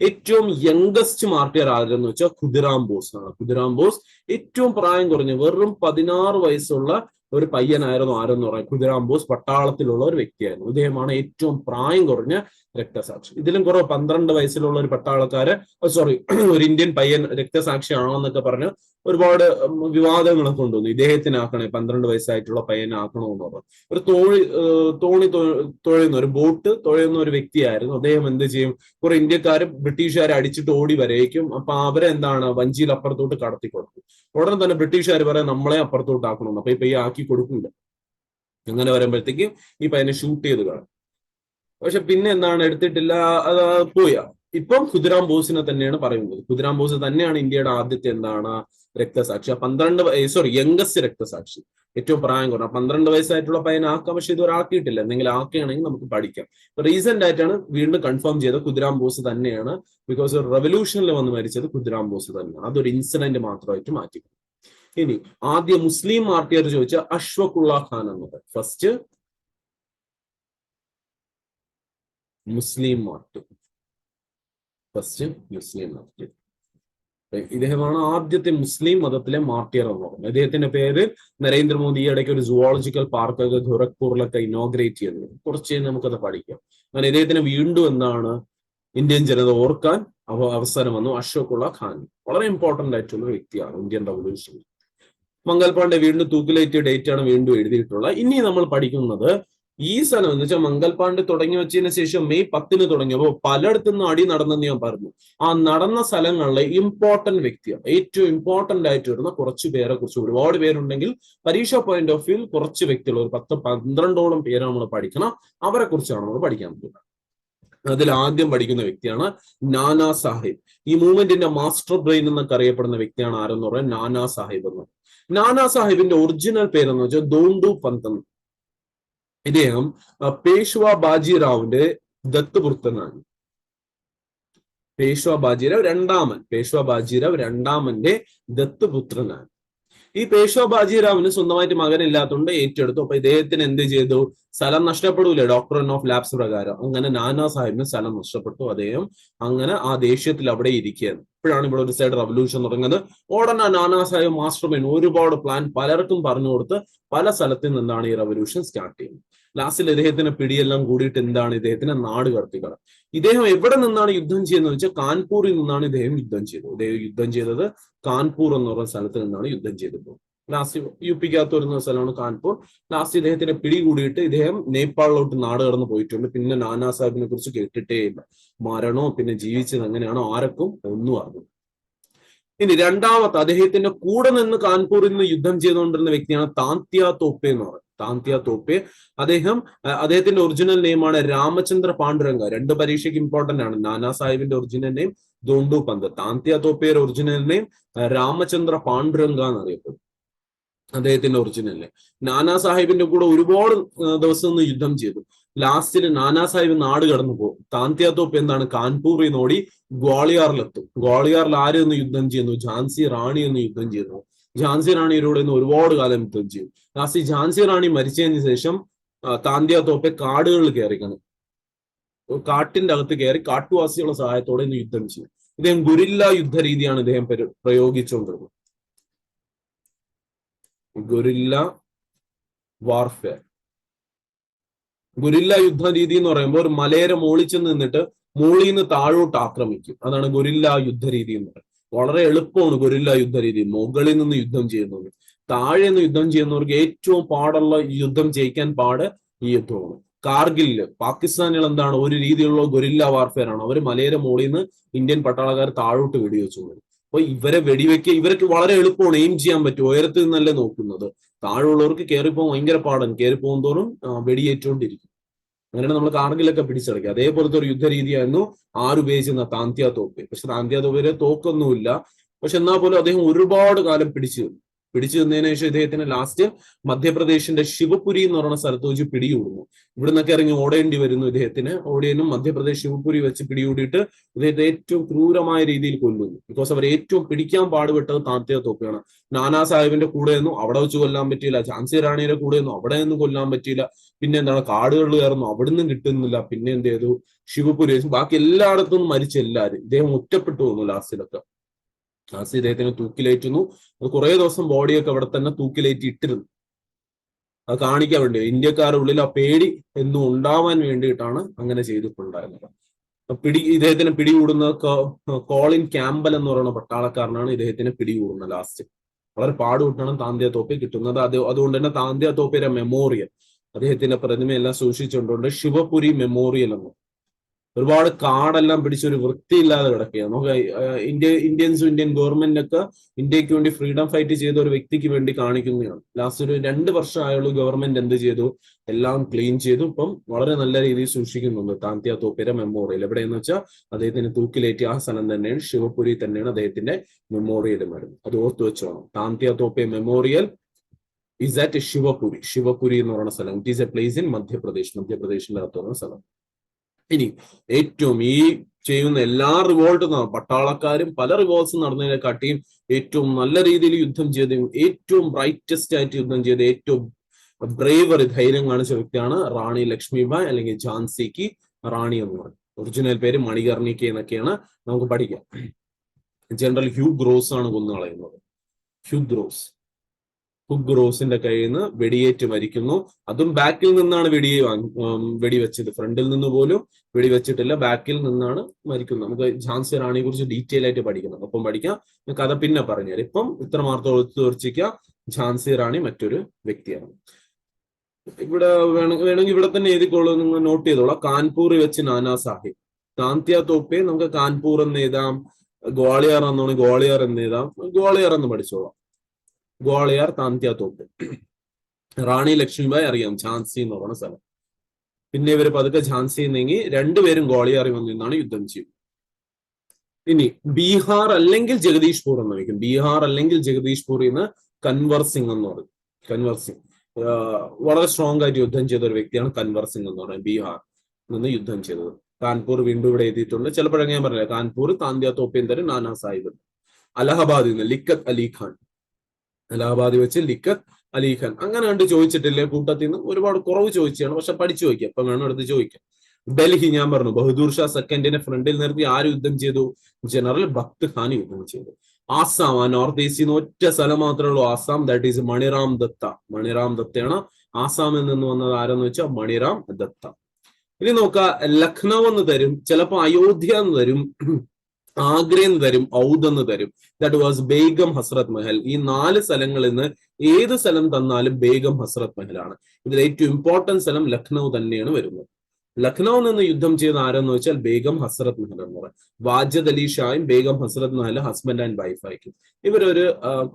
ഏറ്റവും യംഗസ്റ്റ് മാർട്ടിയർ ആരെന്ന് വെച്ചാൽ ഖുദിറാം ബോസ് ആണ്. ഖുദിറാം ബോസ് ഏറ്റവും പ്രായം കുറഞ്ഞ വെറും 16 വയസ്സുള്ള ഒരു പയ്യനായിരുന്നു. ആരെന്ന് പറയാം, ഖുദിറാം ബോസ് പട്ടാളത്തിലുള്ള ഒരു വ്യക്തിയായിരുന്നു. ഇദ്ദേഹമാണ് ഏറ്റവും പ്രായം കുറഞ്ഞ രക്തസാക്ഷി. ഇതിലും കുറവ് 12 വയസ്സിലുള്ള ഒരു പട്ടാളക്കാര് ഒരു ഇന്ത്യൻ പയ്യൻ രക്തസാക്ഷിയാണെന്നൊക്കെ പറഞ്ഞ് ഒരുപാട് വിവാദങ്ങളൊക്കെ കൊണ്ടുവന്നു. ഇദ്ദേഹത്തിനാക്കണേ 12 വയസ്സായിട്ടുള്ള പയ്യനെ ആക്കണമെന്ന് പറഞ്ഞു. ഒരു തോണി തുഴയുന്ന ഒരു ബോട്ട് തുഴയുന്ന ഒരു വ്യക്തിയായിരുന്നു അദ്ദേഹം. എന്ത് ചെയ്യും, കുറെ ഇന്ത്യക്കാര് ബ്രിട്ടീഷുകാരെ അടിച്ചിട്ട് ഓടി വരേക്കും. അപ്പൊ അവരെന്താണ് വഞ്ചിയിൽ അപ്പുറത്തോട്ട് കടത്തി കൊടുക്കും. ഉടനെ തന്നെ ബ്രിട്ടീഷുകാർ പറയാം നമ്മളെ അപ്പുറത്തോട്ട് ആക്കണമെന്ന്. അപ്പൊ ഈ പയ്യെ ആക്കി കൊടുക്കില്ല. അങ്ങനെ വരുമ്പോഴത്തേക്കും ഈ പയ്യനെ ഷൂട്ട് ചെയ്ത് കാണും. പക്ഷെ പിന്നെ എന്താണ്, എടുത്തിട്ടില്ല, അത് പോയി. ഇപ്പം ഖുദിറാം ബോസിനെ തന്നെയാണ് പറയുന്നത്. ഖുദിറാം ബോസ് തന്നെയാണ് ഇന്ത്യയുടെ ആദ്യത്തെ എന്താണ് രക്തസാക്ഷി. യംഗസ്റ്റ് രക്തസാക്ഷി, ഏറ്റവും പ്രായം കുറഞ്ഞ 12 വയസ്സായിട്ടുള്ള പയ്യനെ ആക്കാം. പക്ഷെ ഇതുവരെ ആക്കിയിട്ടില്ല. എന്തെങ്കിലും ആക്കുകയാണെങ്കിൽ നമുക്ക് പഠിക്കാം. റീസെന്റ് ആയിട്ടാണ് വീണ്ടും കൺഫേം ചെയ്തത് ഖുദിറാം ബോസ് തന്നെയാണ്. ബിക്കോസ് ഒരു റെവല്യൂഷനിൽ വന്ന് മരിച്ചത് ഖുദിറാം ബോസ് തന്നെയാണ്. അതൊരു ഇൻസിഡന്റ് മാത്രമായിട്ട് മാറ്റി. ഇനി ആദ്യ മുസ്ലിം മാർട്ടിയർ ചോദിച്ച അഷ്വഖുള്ള ഖാൻ എന്നത്. First Muslim martyr. ഇദ്ദേഹമാണ് ആദ്യത്തെ മുസ്ലിം മതത്തിലെ മാർട്ടിയർ എന്ന് പറയുന്നത്. ഇദ്ദേഹത്തിന്റെ പേര് നരേന്ദ്രമോദി ഇടയ്ക്ക് ഒരു സുവോളജിക്കൽ പാർക്കൊക്കെ ഗോരഖ്പൂരിലൊക്കെ ഇനോഗ്രേറ്റ് ചെയ്തത്. കുറച്ച് നമുക്കത് പഠിക്കാം. അങ്ങനെ ഇദ്ദേഹത്തിന് വീണ്ടും എന്താണ് ഇന്ത്യൻ ജനത ഓർക്കാൻ അവസരം വന്നു. അഷ്വഖുള്ള ഖാൻ വളരെ ഇമ്പോർട്ടന്റ് ആയിട്ടുള്ള വ്യക്തിയാണ് ഇന്ത്യൻ റവല്യൂഷനിൽ. മംഗൽ പാണ്ഡെ വീണ്ടും തൂക്കിലേറ്റിയ ഡേറ്റ് ആണ് വീണ്ടും എഴുതിയിട്ടുള്ളത്. ഇനി നമ്മൾ പഠിക്കുന്നത് ഈ സ്ഥലം എന്ന് വെച്ചാൽ മംഗൽ പാണ്ഡെ തുടങ്ങി വെച്ചതിന് ശേഷം മെയ് 10 തുടങ്ങിയപ്പോൾ പലയിടത്തുനിന്ന് അടി നടന്നെന്ന് ഞാൻ പറഞ്ഞു. ആ നടന്ന സ്ഥലങ്ങളിലെ ഇമ്പോർട്ടന്റ് വ്യക്തിയാണ്, ഏറ്റവും ഇമ്പോർട്ടന്റ് ആയിട്ട് വരുന്ന കുറച്ച് പേരെ കുറിച്ച്. ഒരുപാട് പേരുണ്ടെങ്കിൽ പരീക്ഷ പോയിന്റ് ഓഫ് വ്യൂ കുറച്ച് വ്യക്തികൾ, ഒരു 10-12ഓളം പേരെ നമ്മൾ പഠിക്കണം. അവരെ കുറിച്ചാണ് നമ്മൾ പഠിക്കാൻ പോകുന്നത്. അതിൽ ആദ്യം പഠിക്കുന്ന വ്യക്തിയാണ് നാനാ സാഹിബ്. ഈ മൂവ്മെന്റിന്റെ മാസ്റ്റർ ബ്രെയിൻ എന്നൊക്കെ അറിയപ്പെടുന്ന വ്യക്തിയാണ് ആരെന്ന് പറയാൻ, നാനാ സാഹിബ് എന്ന്. നാനാ സാഹിബിന്റെ ഒറിജിനൽ പേരെന്ന് വെച്ചാൽ ദോണ്ടു പന്ത്. ഇദ്ദേഹം പേഷ്വ ബാജിറാവിന്റെ ദത്തുപുത്രനാണ്. പേഷ്വ ബാജിറാവ് രണ്ടാമന്റെ ദത്തുപുത്രനാണ്. ഈ പേഷ്വ ബാജിറാവിന് സ്വന്തമായിട്ട് മകനില്ലാത്തതുകൊണ്ട് ഏറ്റെടുത്തു. അപ്പൊ ഇദ്ദേഹത്തിന് എന്ത് ചെയ്തു, സ്ഥലം നഷ്ടപ്പെടൂലേ ഡോക്ടർ ഓഫ് ലാബ്സ് പ്രകാരം. അങ്ങനെ നാനാ സാഹിബിന് സ്ഥലം നഷ്ടപ്പെട്ടു. അദ്ദേഹം അങ്ങനെ ആ ദേഷ്യത്തിൽ അവിടെ ഇരിക്കുകയാണ്. ഇപ്പോഴാണ് ഇവിടെ ഒരു സൈഡ് റവല്യൂഷൻ തുടങ്ങുന്നത്. ഉടനെ നാനാ സാഹിബ് മാസ്റ്റർ മൈൻഡ് ഒരുപാട് പ്ലാൻ പലർക്കും പറഞ്ഞു കൊടുത്ത് പല സ്ഥലത്തിൽ നിന്നാണ് ഈ റവല്യൂഷൻ സ്റ്റാർട്ട് ചെയ്യുന്നത്. ലാസ്റ്റിൽ ഇദ്ദേഹത്തിന് പിടിയെല്ലാം കൂടിയിട്ട് എന്താണ് ഇദ്ദേഹത്തിന് നാട് കടത്തിക്കണം. ഇദ്ദേഹം എവിടെ നിന്നാണ് യുദ്ധം ചെയ്യുന്നത് വെച്ചാൽ കാൺപൂരിൽ നിന്നാണ് ഇദ്ദേഹം യുദ്ധം ചെയ്തത്. ഇദ്ദേഹം യുദ്ധം ചെയ്തത് കാൺപൂർ എന്ന് പറയുന്ന സ്ഥലത്ത് നിന്നാണ് യുദ്ധം ചെയ്തത്. ലാസ്റ്റ് യുപിക്കകത്ത് വരുന്ന സ്ഥലമാണ് കാൺപൂർ. ലാസ്റ്റ് ഇദ്ദേഹത്തിന് പിടികൂടിയിട്ട് ഇദ്ദേഹം നേപ്പാളിലോട്ട് നാട് കടന്ന് പോയിട്ടുണ്ട്. പിന്നെ നാനാ സാഹിബിനെ കുറിച്ച് കേട്ടിട്ടേ ഇല്ല. മരണോ പിന്നെ ജീവിച്ചത് എങ്ങനെയാണോ ആർക്കും ഒന്നും അറിഞ്ഞു. ഇനി രണ്ടാമത്തെ അദ്ദേഹത്തിന്റെ കൂടെ നിന്ന് കാൺപൂരിൽ നിന്ന് യുദ്ധം ചെയ്തുകൊണ്ടിരുന്ന വ്യക്തിയാണ് താന്ത്യ തോപ്പെ എന്ന് പറയുന്നത്. താന്ത്യ തോപ്പെ അദ്ദേഹത്തിന്റെ ഒറിജിനൽ നെയിമാണ് രാമചന്ദ്ര പാണ്ഡുരംഗ. രണ്ട് പരീക്ഷയ്ക്ക് ഇമ്പോർട്ടന്റ് ആണ്. നാനാ സാഹിബിന്റെ ഒറിജിനൽ നെയിം ദോണ്ടു പന്ത്. താന്ത്യ തോപ്പയുടെ ഒറിജിനൽ നെയിം രാമചന്ദ്ര പാണ്ഡുരംഗ എന്നറിയപ്പെടും അദ്ദേഹത്തിന്റെ ഒറിജിനൽ നെയിം. നാനാ സാഹിബിന്റെ കൂടെ ഒരുപാട് ദിവസം നിന്ന് യുദ്ധം ചെയ്തു. ലാസ്റ്റിൽ നാനാ സാഹിബ് നാട് കടന്നു പോകും. താന്ത്യ തോപ്പ് എന്താണ് കാൺപൂരിൽ നിന്ന് ഓടി ഗ്വാളിയാറിലെത്തും. ഗ്വാളിയാറിൽ ആര് എന്ന് യുദ്ധം ചെയ്യുന്നു, ഝാൻസി റാണി എന്ന് യുദ്ധം ചെയ്യുന്നു. ഝാൻസി റാണിയുടെ ഒരുപാട് കാലം യുദ്ധം ചെയ്യും. ലാസ്റ്റ് ഝാൻസി റാണി മരിച്ചതിന് ശേഷം താന്ത്യ തോപ്പെ കാടുകളിൽ കയറിക്കണം. കാട്ടിന്റെ അകത്ത് കയറി കാട്ടുവാസികളുടെ സഹായത്തോടെ ഇന്ന് യുദ്ധം ചെയ്യും. ഇദ്ദേഹം ഗുരില്ല യുദ്ധ രീതിയാണ് ഇദ്ദേഹം പ്രയോഗിച്ചുകൊണ്ടിരുന്നത്. ഗുരില്ല വാർഫെയർ. ഗുരില്ല യുദ്ധ രീതി എന്ന് പറയുമ്പോൾ ഒരു മലയുടെ മുകളിൽ ചെന്ന് നിന്നിട്ട് മുകളിൽ നിന്ന് താഴോട്ട് ആക്രമിക്കും. അതാണ് ഗൊരില്ല യുദ്ധരീതി എന്ന് പറയുന്നത്. വളരെ എളുപ്പമാണ് ഗൊരില്ല യുദ്ധരീതി. മുകളിൽ നിന്ന് യുദ്ധം ചെയ്യുന്നത്. താഴെ നിന്ന് യുദ്ധം ചെയ്യുന്നവർക്ക് ഏറ്റവും പാടുള്ള യുദ്ധം ജയിക്കാൻ പാട് ഈ യുദ്ധമാണ്. കാർഗിലില് പാകിസ്ഥാനികൾ എന്താണ് ഒരു രീതിയിലുള്ള ഗൊരില്ല വാർഫെയർ ആണ്. അവർ മലയുടെ മുകളിൽ നിന്ന് ഇന്ത്യൻ പട്ടാളക്കാർ താഴോട്ട് വെടിവെച്ചു. അപ്പൊ ഇവരെ വെടിവെക്കുക ഇവർക്ക് വളരെ എളുപ്പമാണ്, എയിം ചെയ്യാൻ പറ്റും. ഉയരത്തിൽ നിന്നല്ലേ നോക്കുന്നത്. താഴെയുള്ളവർക്ക് കയറിപ്പോകാൻ ഭയങ്കര പാടാണ്. കയറിപ്പോകും തോറും വെടിയേറ്റുകൊണ്ടിരിക്കും. അങ്ങനെയാണ് നമ്മൾ കാർഗിലൊക്കെ പിടിച്ചടക്കുക. അതേപോലത്തെ ഒരു യുദ്ധരീതിയായിരുന്നു ആരുപയോഗിച്ചിരുന്ന താന്ത്യ തോപ്പ്. പക്ഷെ താന്ത്യ തോപ്പിലെ തോക്കൊന്നുമില്ല. പക്ഷെ എന്നാൽ പോലും അദ്ദേഹം ഒരുപാട് കാലം പിടിച്ചു നിന്നതിന് ശേഷം ഇദ്ദേഹത്തിന് ലാസ്റ്റ് മധ്യപ്രദേശിന്റെ ശിവപുരി എന്ന് പറയുന്ന സ്ഥലത്ത് വെച്ച് പിടികൂടുന്നു. ഇവിടെ നിന്നൊക്കെ ഇറങ്ങി ഓടേണ്ടി വരുന്നു ഇദ്ദേഹത്തിന്. ഓടിയനും മധ്യപ്രദേശ് ശിവപുരി വെച്ച് പിടികൂടിയിട്ട് ഇദ്ദേഹത്തെ ഏറ്റവും ക്രൂരമായ രീതിയിൽ കൊല്ലുന്നു. ബിക്കോസ് അവർ ഏറ്റവും പിടിക്കാൻ പാടുപെട്ടത് താന്ത്യ തോപ്പിയാണ്. നാനാ സാഹിബിന്റെ കൂടെ ഒന്നും അവിടെ വെച്ച് കൊല്ലാൻ പറ്റിയില്ല. ഝാൻസി റാണിയുടെ കൂടെ ഒന്നും അവിടെ ഒന്നും കൊല്ലാൻ പറ്റിയില്ല. പിന്നെ എന്താണ് കാടുകളിൽ കയറുന്നു, അവിടുന്ന് കിട്ടുന്നില്ല. പിന്നെ എന്ത് ചെയ്തു, ശിവപുരി. ബാക്കി എല്ലായിടത്തും മരിച്ച എല്ലാവരും. ഇദ്ദേഹം ഒറ്റപ്പെട്ടു വന്നു ലാസ്റ്റിലൊക്കെ. ലാസ്റ്റ് ഇദ്ദേഹത്തിന് തൂക്കിലേറ്റുന്നു. അത് കുറെ ദിവസം ബോഡിയൊക്കെ അവിടെ തന്നെ തൂക്കിലേറ്റി ഇട്ടിരുന്നു. അത് കാണിക്കാൻ വേണ്ടി ഇന്ത്യക്കാരുടെ ഉള്ളിൽ ആ പേടി എന്നും ഉണ്ടാവാൻ വേണ്ടിയിട്ടാണ് അങ്ങനെ ചെയ്തിട്ടുണ്ടായിരുന്നത്. ഇദ്ദേഹത്തിന് പിടികൂടുന്ന കോളിൻ ക്യാമ്പൽ എന്ന് പറയുന്ന പട്ടാളക്കാരനാണ് ഇദ്ദേഹത്തിന് പിടികൂടുന്നത്. ലാസ്റ്റ് വളരെ പാടുപെട്ടാണ് താന്ത്യ തോപ്പി കിട്ടുന്നത്. അതുകൊണ്ട് തന്നെ താന്ത്യ തോപ്പിയുടെ മെമ്മോറിയൽ, അദ്ദേഹത്തിന്റെ പ്രതിമയെല്ലാം സൂക്ഷിച്ചുകൊണ്ടുണ്ട് ശിവപുരി മെമ്മോറിയൽ എന്ന്. ഒരുപാട് കാടെല്ലാം പിടിച്ചൊരു വൃത്തിയില്ലാതെ കിടക്കുകയാണ്. നമുക്ക് ഇന്ത്യൻ ഗവൺമെന്റൊക്കെ ഇന്ത്യക്ക് വേണ്ടി ഫ്രീഡം ഫൈറ്റ് ചെയ്ത ഒരു വ്യക്തിക്ക് വേണ്ടി കാണിക്കുന്നതാണ്. ലാസ്റ്റ് ഒരു 2 വർഷം ആയുള്ള ഗവൺമെന്റ് എന്ത് ചെയ്തു, എല്ലാം ക്ലീൻ ചെയ്തു. ഇപ്പം വളരെ നല്ല രീതിയിൽ സൂക്ഷിക്കുന്നുണ്ട് താന്ത്യ തോപ്പിയുടെ മെമ്മോറിയൽ. എവിടെയെന്ന് വെച്ചാൽ അദ്ദേഹത്തിന് തൂക്കിലേറ്റിയ ആ സ്ഥലം തന്നെയാണ്, ശിവപുരി തന്നെയാണ് അദ്ദേഹത്തിന്റെ മെമ്മോറിയൽ വരുന്നത്. അത് ഓർത്തു വെച്ചോണം. Tantia Tope memorial is at Shivpuri എന്ന് പറയുന്ന സ്ഥലം. It is a place in മധ്യപ്രദേശിന്റെ അകത്ത് പറയുന്ന സ്ഥലം. ഇനി ഏറ്റവും ഈ ചെയ്യുന്ന എല്ലാ റിവോൾട്ടും പട്ടാളക്കാരും പല റിവോൾട്ട്സും നടന്നതിനെക്കാട്ടിയും ഏറ്റവും നല്ല രീതിയിൽ യുദ്ധം ചെയ്ത് ഏറ്റവും ബ്രൈറ്റസ്റ്റ് ആയിട്ട് യുദ്ധം ചെയ്ത് ഏറ്റവും ബ്രേവറി ധൈര്യം കാണിച്ച വ്യക്തിയാണ് റാണി ലക്ഷ്മിബായ്, അല്ലെങ്കിൽ ഝാൻസിക്ക് റാണി എന്ന് പറയും. ഒറിജിനൽ പേര് മണികർണിക എന്നൊക്കെയാണ്. നമുക്ക് പഠിക്കാം. ജനറൽ ഹ്യൂ ഗ്രോസ് ആണ് കൊന്നുകളയുന്നത്. ഹുഗ്രോസിന്റെ കയ്യിൽ നിന്ന് വെടിയേറ്റ് മരിക്കുന്നു. അതും ബാക്കിൽ നിന്നാണ് വെടിവെച്ചത്. ഫ്രണ്ടിൽ നിന്ന് പോലും വെടിവെച്ചിട്ടില്ല, ബാക്കിൽ നിന്നാണ് മരിക്കുന്നത്. നമുക്ക് ഝാൻസി റാണിയെ കുറിച്ച് ഡീറ്റെയിൽ ആയിട്ട് പഠിക്കണം. ഒപ്പം പഠിക്കാം, കഥ പിന്നെ പറഞ്ഞുതരാം. ഇപ്പം ഇത്രമാത്രം തീർച്ചയ്ക്ക ഝാൻസി റാണി മറ്റൊരു വ്യക്തിയാണ്. ഇവിടെ വേണമെങ്കിൽ ഇവിടെ തന്നെ എഴുതിക്കോളൂ, നിങ്ങൾ നോട്ട് ചെയ്തോളാം. കാൺപൂർ വെച്ച് നാനാ സാഹിബ്. താന്ത്യ തോപ്പെ നമുക്ക് കാൺപൂർ എന്ന് എഴുതാം. ഗ്വാളിയർ എന്നാണെങ്കിൽ ഗ്വാളിയർ എന്ന് എഴുതാം. ഗ്വാളിയർ എന്ന് പഠിച്ചോളാം. ഗ്വാളിയർ താന്ത്യ തോപ്പ്. റാണി ലക്ഷ്മിബായ് അറിയാം, ഝാൻസി എന്ന് പറയുന്ന സ്ഥലം. പിന്നെ ഇവര് പതുക്കെ ഝാൻസി നീങ്ങി രണ്ടുപേരും ഗ്വാളിയറിൽ വന്നിരുന്നാണ് യുദ്ധം ചെയ്യും. ഇനി ബീഹാർ അല്ലെങ്കിൽ ജഗദീഷ്പൂർ എന്ന് വയ്ക്കും. ബീഹാർ അല്ലെങ്കിൽ ജഗദീഷ്പൂരിൽ നിന്ന് കൻവർ സിംഗ് എന്ന് പറയും. കൻവർ സിംഗ് വളരെ സ്ട്രോങ് ആയിട്ട് യുദ്ധം ചെയ്ത ഒരു വ്യക്തിയാണ് കൻവർ സിംഗ് എന്ന് പറയുന്നത്. ബീഹാർ നിന്ന് യുദ്ധം ചെയ്തത്. കാൺപൂർ വീണ്ടും ഇവിടെ എഴുതിയിട്ടുണ്ട്. ചിലപ്പോഴൊക്കെ ഞാൻ പറഞ്ഞില്ല, കാൺപൂർ താന്ത്യ തോപ്പേന്തര് നാനാ സാഹിബ്. അലഹബാദിൽ നിന്ന് ലിക്കത്ത് അലി ഖാൻ. അലഹബാദിൽ വെച്ച് ലിക്കത്ത് അലി ഖാൻ. അങ്ങനെ കണ്ട് ചോദിച്ചിട്ടില്ലേ കൂട്ടത്തിൽ നിന്ന്? ഒരുപാട് കുറവ് ചോദിച്ചാണ്, പക്ഷെ പഠിച്ചു വയ്ക്കുക. അപ്പൊ വേണം എടുത്ത് ചോദിക്കാം. ഡൽഹി ഞാൻ പറഞ്ഞു, ബഹദൂർ ഷാ സെക്കൻഡിനെ ഫ്രണ്ടിൽ നിർത്തി ആര് യുദ്ധം ചെയ്തു? ജനറൽ ഭക്ത് ഖാൻ യുദ്ധം ചെയ്തു. ആസാം, ആ നോർത്ത് ഈസ്റ്റിൽ നിന്ന് ഒറ്റ സ്ഥലം മാത്രമേ ഉള്ളൂ ആസാം. That is Maniram Dutta. മണിറാം ദത്തയാണ് ആസാമിൽ നിന്ന് വന്നത്. ആരെന്ന് വെച്ചാൽ മണിറാം ദത്ത. ഇനി നോക്ക, ലക്നൗ എന്ന് തരും, ചിലപ്പോ അയോധ്യ എന്ന് തരും, ആഗ്ര എന്ന് തരും, ഔദ് എന്ന് തരും. That was Begum Hazrat Mahal. ഈ 4 സ്ഥലങ്ങളിൽ നിന്ന് ഏത് സ്ഥലം തന്നാലും ബേഗം ഹസ്രത് മഹലാണ്. ഇതിൽ ഏറ്റവും ഇമ്പോർട്ടന്റ് സ്ഥലം ലക്നൗ തന്നെയാണ് വരുന്നത്. ലക്നൗ നിന്ന് യുദ്ധം ചെയ്ത ആരെന്ന് വെച്ചാൽ ബേഗം ഹസ്രത് മഹൽ എന്ന് പറയും. വാജദ് അലി ഷായും Begum Hazrat Mahal husband and wife ആയിരിക്കും. ഇവരൊരു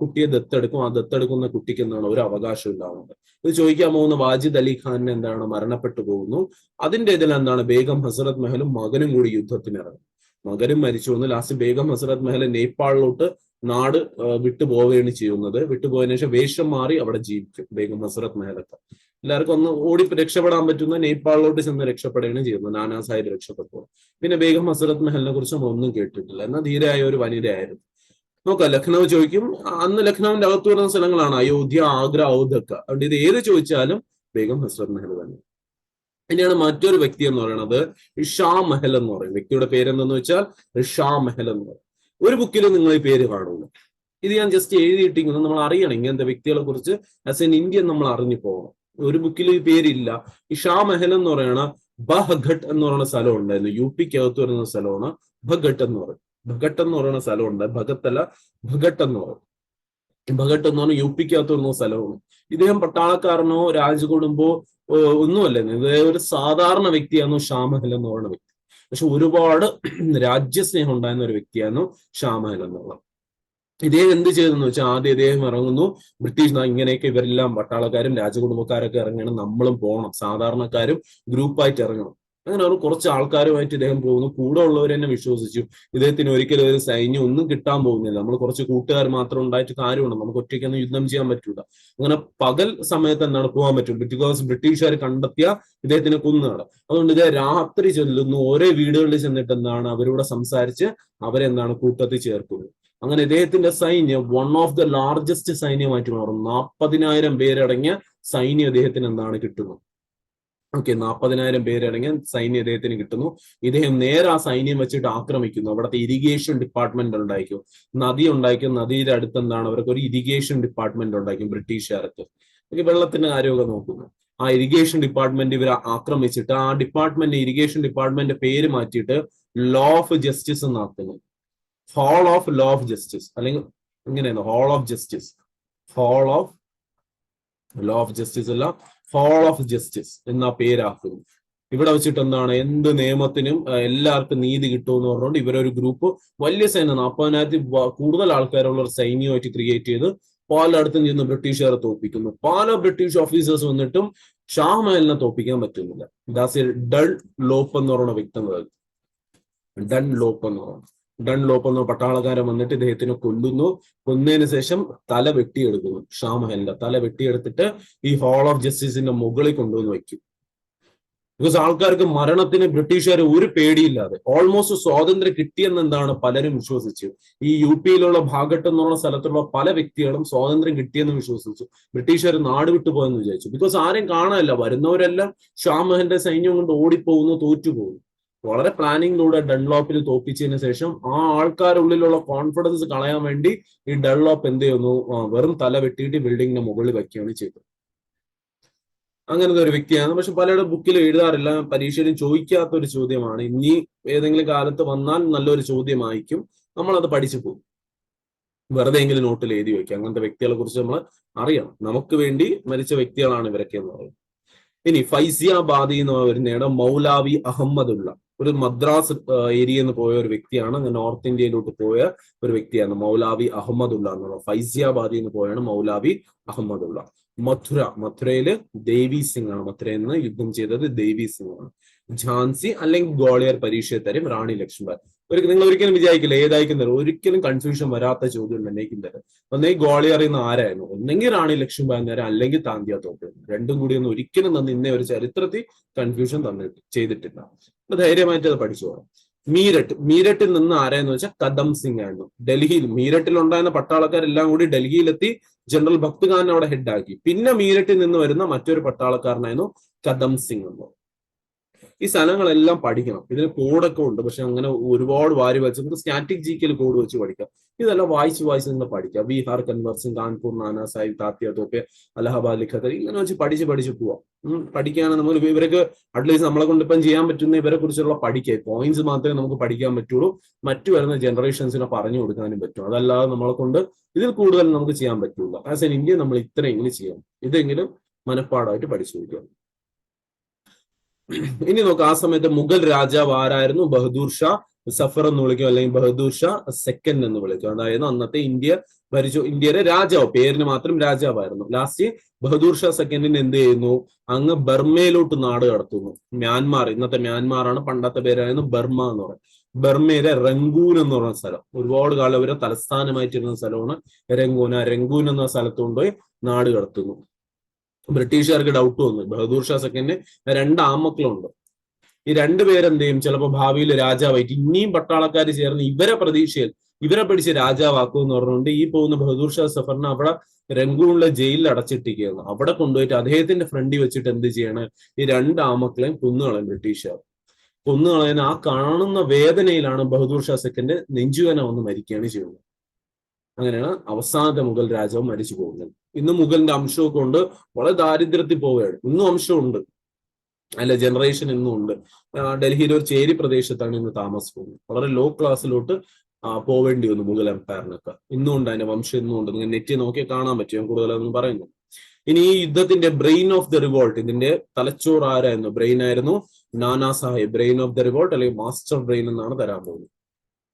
കുട്ടിയെ ദത്തെടുക്കും. ആ ദത്തെടുക്കുന്ന കുട്ടിക്ക് എന്താണ് ഒരു അവകാശം ഉണ്ടാവുന്നത്. ഇത് ചോദിക്കാൻ പോകുന്ന വാജിദ് അലി ഖാൻ എന്താണ് മരണപ്പെട്ടു പോകുന്നു. അതിന്റെ ഇതിൽ എന്താണ് ബേഗം ഹസ്രത് മഹലും മകനും കൂടി യുദ്ധത്തിനിറങ്ങും. മകനും മരിച്ചു വന്നു. ലാസ്റ്റ് ബേഗം ഹസ്രത് മഹൽ നേപ്പാളിലോട്ട് നാട് വിട്ടുപോവുകയാണ് ചെയ്യുന്നത്. വിട്ടുപോയതിനു ശേഷം വേഷം മാറി അവിടെ ജീവിക്കും ബേഗം ഹസ്രത് മഹലൊക്കെ. എല്ലാവർക്കും ഒന്ന് ഓടി രക്ഷപ്പെടാൻ പറ്റുന്ന നേപ്പാളിലോട്ട് ചെന്ന് രക്ഷപ്പെടുകയാണ് ചെയ്യുന്നത്. നാനാ സാഹിബ് രക്ഷപ്പെട്ടു. പിന്നെ ബേഗം ഹസ്രത് മഹലിനെ കുറിച്ച് നമ്മൾ ഒന്നും കേട്ടിട്ടില്ല. എന്നാൽ ധീരയായ ഒരു വനിതയായിരുന്നു. നോക്കാം, ലക്നൗ ചോദിക്കും. അന്ന് ലക്നൌവിന്റെ അകത്ത് വരുന്ന സ്ഥലങ്ങളാണ് അയോധ്യ, ആഗ്ര, ഔദ് ഒക്കെ. അതുകൊണ്ട് ഇത് ഏത് ചോദിച്ചാലും ബേഗം ഹസ്രത് മഹൽ തന്നെ. ഇനിയാണ് മറ്റൊരു വ്യക്തി എന്ന് പറയുന്നത് ഷാ മഹൽ എന്ന് പറയും. വ്യക്തിയുടെ പേരെന്തെന്ന് വെച്ചാൽ ഷാ മഹൽ എന്ന് പറയും. ഒരു ബുക്കിലും നിങ്ങൾ ഈ പേര് കാണുള്ളൂ. ഇത് ഞാൻ ജസ്റ്റ് എഴുതിയിട്ടിരിക്കുന്നത് നമ്മൾ അറിയണം. ഇങ്ങനത്തെ വ്യക്തികളെ കുറിച്ച് ആസ് എൻ ഇന്ത്യൻ നമ്മൾ അറിഞ്ഞു പോകണം. ഒരു ബുക്കിൽ ഈ പേരില്ല. ഈ ഷാ മഹൽ എന്ന് പറയണ ബഹഘട്ട് എന്ന് പറയുന്ന സ്ഥലം ഉണ്ടായിരുന്നു. UP-ക്കകത്ത് വരുന്ന സ്ഥലമാണ് ഭഗട്ട് എന്ന് പറയും. ഭഗട്ട് എന്ന് പറയുന്ന സ്ഥലമുണ്ട്. ഭഗത്തല്ല, ഭഗട്ട് എന്ന് പറയും. ഭഗട്ട് എന്ന് പറഞ്ഞാൽ UP-ക്കകത്ത് വരുന്ന സ്ഥലമാണ്. ഇദ്ദേഹം പട്ടാളക്കാരനോ രാജകുടുംബോ ഒന്നുമല്ല. ഇത് ഒരു സാധാരണ വ്യക്തിയായിരുന്നു ഷാമഹൽ എന്ന് പറയുന്ന വ്യക്തി. പക്ഷെ ഒരുപാട് രാജ്യസ്നേഹം ഉണ്ടായിരുന്ന ഒരു വ്യക്തിയായിരുന്നു ഷാമഹൽ എന്നുള്ളത്. ഇദ്ദേഹം എന്ത് ചെയ്തെന്ന് വെച്ചാൽ ആദ്യം ഇദ്ദേഹം ഇറങ്ങുന്നു, ബ്രിട്ടീഷ് ഇങ്ങനെയൊക്കെ ഇവരെല്ലാം പട്ടാളക്കാരും രാജകുടുംബക്കാരൊക്കെ ഇറങ്ങണം, നമ്മളും പോകണം, സാധാരണക്കാരും ഗ്രൂപ്പായിട്ട് ഇറങ്ങണം. അങ്ങനെ ഒരു കുറച്ച് ആൾക്കാരുമായിട്ട് ഇദ്ദേഹം പോകുന്നു. കൂടെ ഉള്ളവർ തന്നെ വിശ്വസിച്ചു ഇദ്ദേഹത്തിന് ഒരിക്കലും ഒരു സൈന്യം ഒന്നും കിട്ടാൻ പോകുന്നില്ല, നമ്മൾ കുറച്ച് കൂട്ടുകാർ മാത്രം ഉണ്ടായിട്ട് കാര്യമുണ്ട്, നമുക്ക് ഒറ്റയ്ക്കൊന്നും യുദ്ധം ചെയ്യാൻ പറ്റൂല. അങ്ങനെ പകൽ സമയത്ത് എന്താണ് പോകാൻ പറ്റും, ബിക്കോസ് ബ്രിട്ടീഷുകാർ കണ്ടെത്തിയ ഇദ്ദേഹത്തിനെ കൊന്നുകളാം. അതുകൊണ്ട് ഇദ്ദേഹം രാത്രി ചെല്ലുന്നു, ഓരോ വീടുകളിൽ ചെന്നിട്ട് എന്താണ് അവരോട് സംസാരിച്ച് അവരെന്താണ് കൂട്ടത്തിൽ ചേർക്കുന്നത്. അങ്ങനെ ഇദ്ദേഹത്തിന്റെ സൈന്യം വൺ ഓഫ് ദ ലാർജസ്റ്റ് സൈന്യമായിട്ട് മാറും. 40,000 പേരടങ്ങിയ സൈന്യം ഇദ്ദേഹത്തിന് എന്താണ് കിട്ടുന്നു. ഓക്കെ, 40,000 പേരടങ്ങിയ സൈന്യം ഇദ്ദേഹത്തിന് കിട്ടുന്നു. ഇദ്ദേഹം നേരെ ആ സൈന്യം വെച്ചിട്ട് ആക്രമിക്കുന്നു. അവിടുത്തെ ഇറിഗേഷൻ ഡിപ്പാർട്ട്മെന്റ് ഉണ്ടായിരിക്കും, നദി ഉണ്ടായിരിക്കും. നദിയുടെ അടുത്ത് എന്താണ് അവർക്ക് ഒരു ഇറിഗേഷൻ ഡിപ്പാർട്ട്മെന്റ് ഉണ്ടായിരിക്കും ബ്രിട്ടീഷുകാർക്ക്. വെള്ളത്തിന്റെ കാര്യമൊക്കെ നോക്കുന്നു. ആ ഇറിഗേഷൻ ഡിപ്പാർട്ട്മെന്റ് ഇവർ ആക്രമിച്ചിട്ട് ആ ഡിപ്പാർട്ട്മെന്റ് ഇറിഗേഷൻ ഡിപ്പാർട്ട്മെന്റ് പേര് മാറ്റിയിട്ട് ലോ ഓഫ് ജസ്റ്റിസ് എന്നാക്കുന്നു. Hall of law of justice, അല്ലെങ്കിൽ ഇങ്ങനെയാണ് hall of justice. Hall of law of justice അല്ല, ഹോൾ ഓഫ് ജസ്റ്റിസ് എന്ന പേരാക്കുന്നു. ഇവിടെ വെച്ചിട്ട് എന്താണ് എന്ത് നിയമത്തിനും എല്ലാവർക്കും നീതി കിട്ടുമെന്ന് പറഞ്ഞുകൊണ്ട് ഇവരൊരു ഗ്രൂപ്പ് വലിയ സൈന്യം 40,000 കൂടുതൽ ആൾക്കാരുള്ള ഒരു സൈന്യമായിട്ട് ക്രിയേറ്റ് ചെയ്ത് പലയിടത്തും ചെന്ന് ബ്രിട്ടീഷുകാരെ തോൽപ്പിക്കുന്നു. പല ബ്രിട്ടീഷ് ഓഫീസേഴ്സ് വന്നിട്ടും ഷാമഹലിനെ തോൽപ്പിക്കാൻ പറ്റുന്നില്ല. ദാസ് ഡൺ ലോപ്പ് എന്ന് പറയുന്ന വ്യക്തി, ഡൺ ലോപ്പ് എന്ന് പറയുന്നത്. ഡൺ ലോപ്പ് എന്ന പട്ടാളക്കാരൻ വന്നിട്ട് ഇദ്ദേഹത്തിനെ കൊല്ലുന്നു. കൊന്നതിന് ശേഷം തല വെട്ടിയെടുക്കുന്നു. ഷാമഹലിന്റെ തല വെട്ടിയെടുത്തിട്ട് ഈ ഹോൾ ഓഫ് ജസ്റ്റിസിന്റെ മുകളിൽ കൊണ്ടുവന്ന് വയ്ക്കും. ബിക്കോസ് ആൾക്കാർക്ക് മരണത്തിന് ബ്രിട്ടീഷുകാർ ഒരു പേടിയില്ലാതെ ഓൾമോസ്റ്റ് സ്വാതന്ത്ര്യം കിട്ടിയെന്ന് എന്താണ് പലരും വിശ്വസിച്ചു. ഈ UP-യിലുള്ള ഭാഗട്ട് എന്നുള്ള സ്ഥലത്തുള്ള പല വ്യക്തികളും സ്വാതന്ത്ര്യം കിട്ടിയെന്ന് വിശ്വസിച്ചു. ബ്രിട്ടീഷുകാർ നാട് വിട്ടുപോയെന്ന് വിചാരിച്ചു. ബിക്കോസ് ആരും കാണാനില്ല, വരുന്നവരെല്ലാം ഷാമഹലിന്റെ സൈന്യം കൊണ്ട് ഓടിപ്പോകുന്നു, തോറ്റുപോകുന്നു. വളരെ പ്ലാനിങ്ങിലൂടെ ഡൺലോപ്പിൽ തോപ്പിച്ചതിന് ശേഷം ആ ആൾക്കാരുള്ളിലുള്ള കോൺഫിഡൻസ് കളയാൻ വേണ്ടി ഈ ഡൺലോപ്പ് എന്ത് ചെയ്യുന്നു, വെറും തല വെട്ടിയിട്ട് ബിൽഡിങ്ങിന്റെ മുകളിൽ വയ്ക്കുകയാണ് ചെയ്തത്. അങ്ങനത്തെ ഒരു വ്യക്തിയാണ്. പക്ഷെ പലരുടെ ബുക്കിൽ എഴുതാറില്ല, പരീക്ഷയിലും ചോദിക്കാത്ത ഒരു ചോദ്യമാണ്. ഇനി ഏതെങ്കിലും കാലത്ത് വന്നാൽ നല്ലൊരു ചോദ്യമായിരിക്കും, നമ്മളത് പഠിച്ചു പോകും. വെറുതെ എങ്കിലും നോട്ടിൽ എഴുതി വയ്ക്കുക. അങ്ങനത്തെ വ്യക്തികളെ കുറിച്ച് നമ്മൾ അറിയണം. നമുക്ക് വേണ്ടി മരിച്ച വ്യക്തികളാണ് ഇവരൊക്കെ എന്ന് പറയുന്നത്. ഇനി ഫൈസിയാബാദി എന്ന് വരുന്നതാണ് മൗലാവി അഹമ്മദുള്ള, ഒരു മദ്രാസ് ഏരിയയിൽ നിന്ന് പോയ ഒരു വ്യക്തിയാണ്. നോർത്ത് ഇന്ത്യയിലോട്ട് പോയ ഒരു വ്യക്തിയാണ് മൗലാവി അഹമ്മദുള്ള എന്നുള്ളത്. ഫൈസിയാബാദിൽ നിന്ന് പോയാണ് മൗലാവി അഹമ്മദുള്ള. മഥുരയില് ദേവി സിംഗ് ആണ്. മഥുരയിൽ നിന്ന് യുദ്ധം ചെയ്തത് ദേവി സിംഗ് ആണ്. ഝാൻസി അല്ലെങ്കിൽ ഗ്വാളിയർ പരീക്ഷയെ തരും റാണി ലക്ഷ്മിബായി. നിങ്ങൾ ഒരിക്കലും വിചാരിക്കില്ല ഏതായിരിക്കും തരും, ഒരിക്കലും കൺഫ്യൂഷൻ വരാത്ത ചോദ്യം എന്നേക്കും തരും. ഒന്നെങ്കിൽ ഗ്വാളിയറിൽ നിന്ന് ആരായിരുന്നു, ഒന്നെങ്കിൽ റാണി ലക്ഷ്മിബായി നേരം, അല്ലെങ്കിൽ താന്തിയ തോപ്പ്. രണ്ടും കൂടി ഒന്നും ഒരിക്കലും ഇന്നേ ഒരു ചരിത്രത്തിൽ കൺഫ്യൂഷൻ ചെയ്തിട്ടില്ല. ധൈര്യമായിട്ട് അത് പഠിച്ചു പോകാം. മീരറ്റിൽ നിന്ന് ആരായെന്ന് വെച്ചാൽ കദം സിംഗ് ആയിരുന്നു. ഡൽഹിയിൽ മീരറ്റിൽ ഉണ്ടായിരുന്ന പട്ടാളക്കാരെല്ലാം കൂടി ഡൽഹിയിലെത്തി ജനറൽ ഭക്ത് ഖാൻ അവിടെ ഹെഡാക്കി. പിന്നെ മീരറ്റിൽ നിന്ന് വരുന്ന മറ്റൊരു പട്ടാളക്കാരനായിരുന്നു കദം സിംഗ് എന്ന്. ഈ സ്ഥലങ്ങളെല്ലാം പഠിക്കണം. ഇതിന് കോഡൊക്കെ ഉണ്ട്, പക്ഷെ അങ്ങനെ ഒരുപാട് വാരി വെച്ച് നമുക്ക് സ്റ്റാറ്റിക് ജിക്കൽ കോഡ് വെച്ച് പഠിക്കാം. ഇതെല്ലാം വായിച്ച് നിങ്ങൾ പഠിക്കാം. ബീഹാർ കൺവേർസിംഗ്, കാൺപൂർ, നാനാ സാഹിബ്, താത്യ തോപ്പെ, അലഹബാദ് ലിഖത്ത്, ഇങ്ങനെ വെച്ച് പഠിച്ച് പോവാം. പഠിക്കുകയാണെങ്കിൽ നമ്മൾ ഇവരൊക്കെ അറ്റ്ലീസ്റ്റ് നമ്മളെ കൊണ്ട് ഇപ്പം ചെയ്യാൻ പറ്റുന്ന ഇവരെ കുറിച്ചുള്ള പഠിക്കുക. പോയിന്റ്സ് മാത്രമേ നമുക്ക് പഠിക്കാൻ പറ്റുള്ളൂ, മറ്റു വരുന്ന ജനറേഷൻസിനെ പറഞ്ഞു കൊടുക്കാനും പറ്റും. അതല്ലാതെ നമ്മളെ കൊണ്ട് ഇതിൽ കൂടുതൽ നമുക്ക് ചെയ്യാൻ പറ്റുള്ളൂ. ആസ് എൻ ഇന്ത്യ നമ്മൾ ഇത്രയെങ്കിലും ചെയ്യാം. ഇതെങ്കിലും മനഃപ്പാടമായിട്ട് പഠിച്ചു കൊടുക്കുക. ഇനി നോക്കാം, ആ സമയത്ത് മുഗൾ രാജാവ് ആരായിരുന്നു? ബഹദൂർ ഷാ സഫർ എന്ന് വിളിക്കും, അല്ലെങ്കിൽ ബഹദൂർ ഷാ സെക്കൻഡ് എന്ന് വിളിക്കും. അതായത് അന്നത്തെ ഇന്ത്യയുടെ രാജാവ്, പേരിന് മാത്രം രാജാവായിരുന്നു. ലാസ്റ്റ് ബഹദൂർ ഷാ സെക്കൻഡിന് എന്ത് ചെയ്യുന്നു? അങ്ങ് ബർമയിലോട്ട് നാട് കടത്തുന്നു. മ്യാൻമാർ, ഇന്നത്തെ മ്യാൻമാറാണ്, പണ്ടത്തെ പേരായിരുന്നു ബർമ എന്ന് പറയും. ബർമയിലെ റംഗൂൻ എന്ന് പറയുന്ന സ്ഥലം, ഒരുപാട് കാലം അവരെ തലസ്ഥാനമായിട്ടിരുന്ന സ്ഥലമാണ് രംഗൂൻ. ആ രംഗൂൻ എന്ന സ്ഥലത്ത് കൊണ്ടുപോയി നാട് കടത്തുന്നു. ബ്രിട്ടീഷുകാർക്ക് ഡൗട്ട് വന്നു. ബഹദൂർ ഷാ സെക്കൻഡിന് 2 ആൺമക്കളുണ്ട്. ഈ 2 പേരെന്ത് ചെയ്യും? ചിലപ്പോൾ ഭാവിയിൽ രാജാവായിട്ട് ഇനിയും പട്ടാളക്കാർ ചേർന്ന് ഇവരെ പിടിച്ച് രാജാവാക്കും എന്ന് പറഞ്ഞുകൊണ്ട് ഈ പോകുന്ന ബഹദൂർ ഷാ സഫറിനെ അവിടെ രംഗൂണിലെ ജയിലിൽ അടച്ചിട്ടിരിക്കുകയാണ്. അവിടെ കൊണ്ടുപോയിട്ട് അദ്ദേഹത്തിന്റെ ഫ്രണ്ടിൽ വെച്ചിട്ട് എന്ത് ചെയ്യണം? ഈ 2 ആൺമക്കളെയും കൊന്നുകളയും ബ്രിട്ടീഷുകാർ. കൊന്നുകളയുന്ന ആ കാണുന്ന വേദനയിലാണ് ബഹദൂർ ഷാ സെക്കൻഡ് നെഞ്ചുവേന വന്ന് മരിക്കുകയാണ് ചെയ്യുന്നത്. അങ്ങനെയാണ് അവസാനത്തെ മുഗൾ രാജാവ് മരിച്ചു പോകുന്നത്. ഇന്ന് മുഗളിന്റെ അംശമൊക്കെ കൊണ്ട് വളരെ ദാരിദ്ര്യത്തിൽ പോവുകയാണ്. ഇന്നും അംശമുണ്ട്. അല്ല, ജനറേഷൻ ഇന്നും ഉണ്ട്. ഡൽഹിയിലെ ഒരു ചേരി പ്രദേശത്താണ് ഇന്ന് താമസിക്കുന്നത്. വളരെ ലോ ക്ലാസ്സിലോട്ട് പോവേണ്ടി വന്നു മുഗൾ എംപയറിനൊക്കെ. ഇന്നും ഉണ്ട്, അതിന്റെ വംശം ഇന്നും ഉണ്ട്. നിങ്ങൾ നെറ്റിൽ നോക്കിയാൽ കാണാൻ പറ്റും, ഞാൻ കൂടുതലൊന്നും പറയുന്നു. ഇനി ഈ യുദ്ധത്തിന്റെ ബ്രെയിൻ ഓഫ് ദ റിവോൾട്ട്, ഇതിന്റെ തലച്ചോറ് ആരായിരുന്നു? ബ്രെയിൻ ആയിരുന്നു Nana Sahib. Brain of the revolt അല്ലെങ്കിൽ മാസ്റ്റർ ബ്രെയിൻ എന്നാണ് തരാൻ പോകുന്നത്.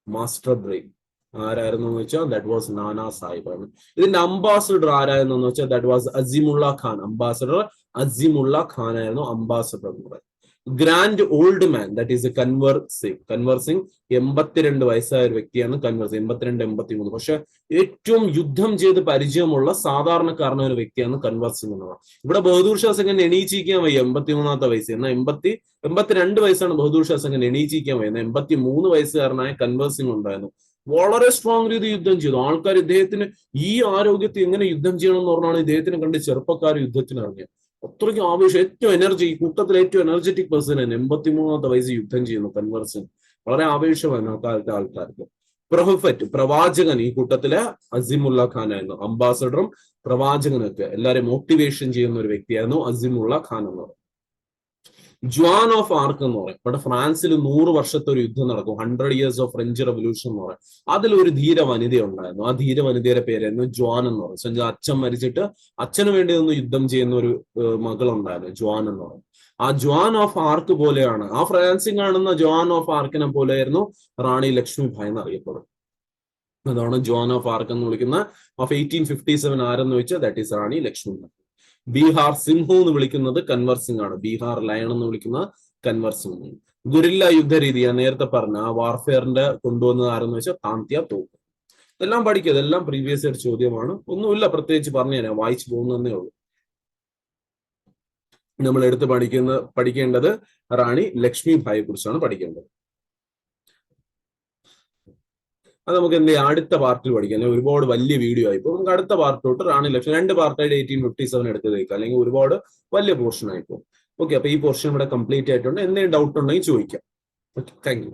മാസ്റ്റർ ബ്രെയിൻ ആരായിരുന്നു എന്ന് വെച്ചാൽ ദാറ്റ് വാസ് നാനാ സാഹിബ് ആണ്. ഇതിന്റെ അംബാസഡർ ആരായിരുന്നു എന്ന് വെച്ചാൽ that was Azimullah Khan. Ambassador Azimullah Khan ആയിരുന്നു അംബാസഡർ എന്ന് പറയുന്നത്. Grand old man that is Kanwar Singh. Kanwar Singh 82 വയസ്സായ ഒരു വ്യക്തിയാണ് കൻവർ സിംഗ്. 82, 83. പക്ഷെ ഏറ്റവും യുദ്ധം ചെയ്ത് പരിചയമുള്ള സാധാരണക്കാരനായ ഒരു വ്യക്തിയാണ് കൻവർ സിംഗ് എന്ന് പറയുന്നത്. ഇവിടെ ബഹദൂർ ഷാ സിംഗിനെ എണീച്ചിരിക്കാൻ വയ്യ 83ാമത്തെ വയസ്സ്. എന്നാൽ 82 വയസ്സാണ് ബഹദൂർ ഷാ സിംഗിനെ എണീച്ചിരിക്കാൻ വയ്യ. 83 വയസ്സുകാരനായ കൻവർ സിംഗ് ഉണ്ടായിരുന്നു. വളരെ സ്ട്രോങ് രീതി യുദ്ധം ചെയ്തു. ആൾക്കാർ ഇദ്ദേഹത്തിന് ഈ ആരോഗ്യത്തിൽ എങ്ങനെ യുദ്ധം ചെയ്യണം എന്ന് പറഞ്ഞാണ് ഇദ്ദേഹത്തിനെ കണ്ട് ചെറുപ്പക്കാർ യുദ്ധത്തിന് ഇറങ്ങിയത്. അത്രയ്ക്കും ആവേശം, ഏറ്റവും എനർജി, ഈ കൂട്ടത്തിൽ ഏറ്റവും എനർജറ്റിക് പേഴ്സൺ തന്നെ 83ാമത്തെ വയസ്സ് യുദ്ധം ചെയ്യുന്നു കൻവർ സിംഗ്. വളരെ ആവേശമായിരുന്നു അക്കാലത്തെ ആൾക്കാർക്ക്. പ്രൊഫറ്റ്, പ്രവാചകൻ ഈ കൂട്ടത്തിലെ അസിമുള്ള ഖാൻ ആയിരുന്നു. അംബാസഡറും പ്രവാചകനൊക്കെ എല്ലാവരെയും മോട്ടിവേഷൻ ചെയ്യുന്ന ഒരു വ്യക്തിയായിരുന്നു അസിമുള്ള ഖാൻ എന്ന് പറയുന്നത്. ജ്വാൻ ഓഫ് ആർക്ക് എന്ന് പറയും. ഇവിടെ ഫ്രാൻസിൽ 100 വർഷത്തെ ഒരു യുദ്ധം നടക്കും, 100 ഇയേഴ്സ് ഓഫ് ഫ്രഞ്ച് റെവല്യൂഷൻ എന്ന് പറയും. അതിലൊരു ധീര വനിത ഉണ്ടായിരുന്നു. ആ ധീര വനിതയുടെ പേരായിരുന്നു ജ്വാൻ എന്ന് പറയും. സ്വന്തം അച്ഛൻ മരിച്ചിട്ട് അച്ഛന് വേണ്ടി നിന്ന് യുദ്ധം ചെയ്യുന്ന ഒരു മകളുണ്ടായിരുന്നു, ജ്വാൻ എന്ന് പറയും. ആ ജ്വാൻ ഓഫ് ആർക്ക് പോലെയാണ്, ആ ഫ്രാൻസിൽ കാണുന്ന ജ്വാൻ ഓഫ് ആർക്കിനെ പോലെയായിരുന്നു റാണി ലക്ഷ്മിഭായ് എന്ന് അറിയപ്പെടും. അതാണ് ജ്വാൻ ഓഫ് ആർക്ക് എന്ന് വിളിക്കുന്ന. ഓഫ് 1857 ആരെന്ന് വെച്ചാൽ ദാറ്റ് ഈസ് റാണി ലക്ഷ്മിഭായ്. ബീഹാർ സിംഹു എന്ന് വിളിക്കുന്നത് കൻവർ സിംഗ് ആണ്. ബീഹാർ ലയൺ എന്ന് വിളിക്കുന്ന കൻവർ സിംഗ്. ഗുരില്ല യുദ്ധരീതി ഞാൻ നേരത്തെ പറഞ്ഞ ആ വാർഫെയറിന്റെ കൊണ്ടുവന്നത് ആരെന്ന് വെച്ചാൽ താന്ത്യ തോപ്പ്. ഇതെല്ലാം പഠിക്കുക, ഇതെല്ലാം പ്രീവിയസ് ഇയർ ചോദ്യമാണ്. ഒന്നുമില്ല പ്രത്യേകിച്ച് പറഞ്ഞുതരാം, വായിച്ചു പോകുന്നതേ ഉള്ളൂ. നമ്മൾ എടുത്ത് പഠിക്കേണ്ടത് റാണി ലക്ഷ്മിഭായിയെ കുറിച്ചാണ് പഠിക്കേണ്ടത്. അത് നമുക്ക് എന്ത് ചെയ്യാം, അടുത്ത പാർട്ടിൽ പഠിക്കാം. അല്ലെങ്കിൽ ഒരുപാട് വലിയ വീഡിയോ ആയിപ്പോ നമുക്ക് അടുത്ത പാർട്ടിലോട്ട് റാണി ലക്ഷ്മി 2 പാർട്ടായിട്ട് 1857 എടുത്ത് തേക്കാം, അല്ലെങ്കിൽ ഒരുപാട് വലിയ പോർഷൻ ആയിപ്പോ. ഓക്കെ, അപ്പൊ ഈ പോർഷൻ ഇവിടെ കംപ്ലീറ്റ് ആയിട്ടുണ്ട്. എന്തെങ്കിലും ഡൗട്ട് ഉണ്ടെങ്കിൽ ചോദിക്കാം. Okay, thank you.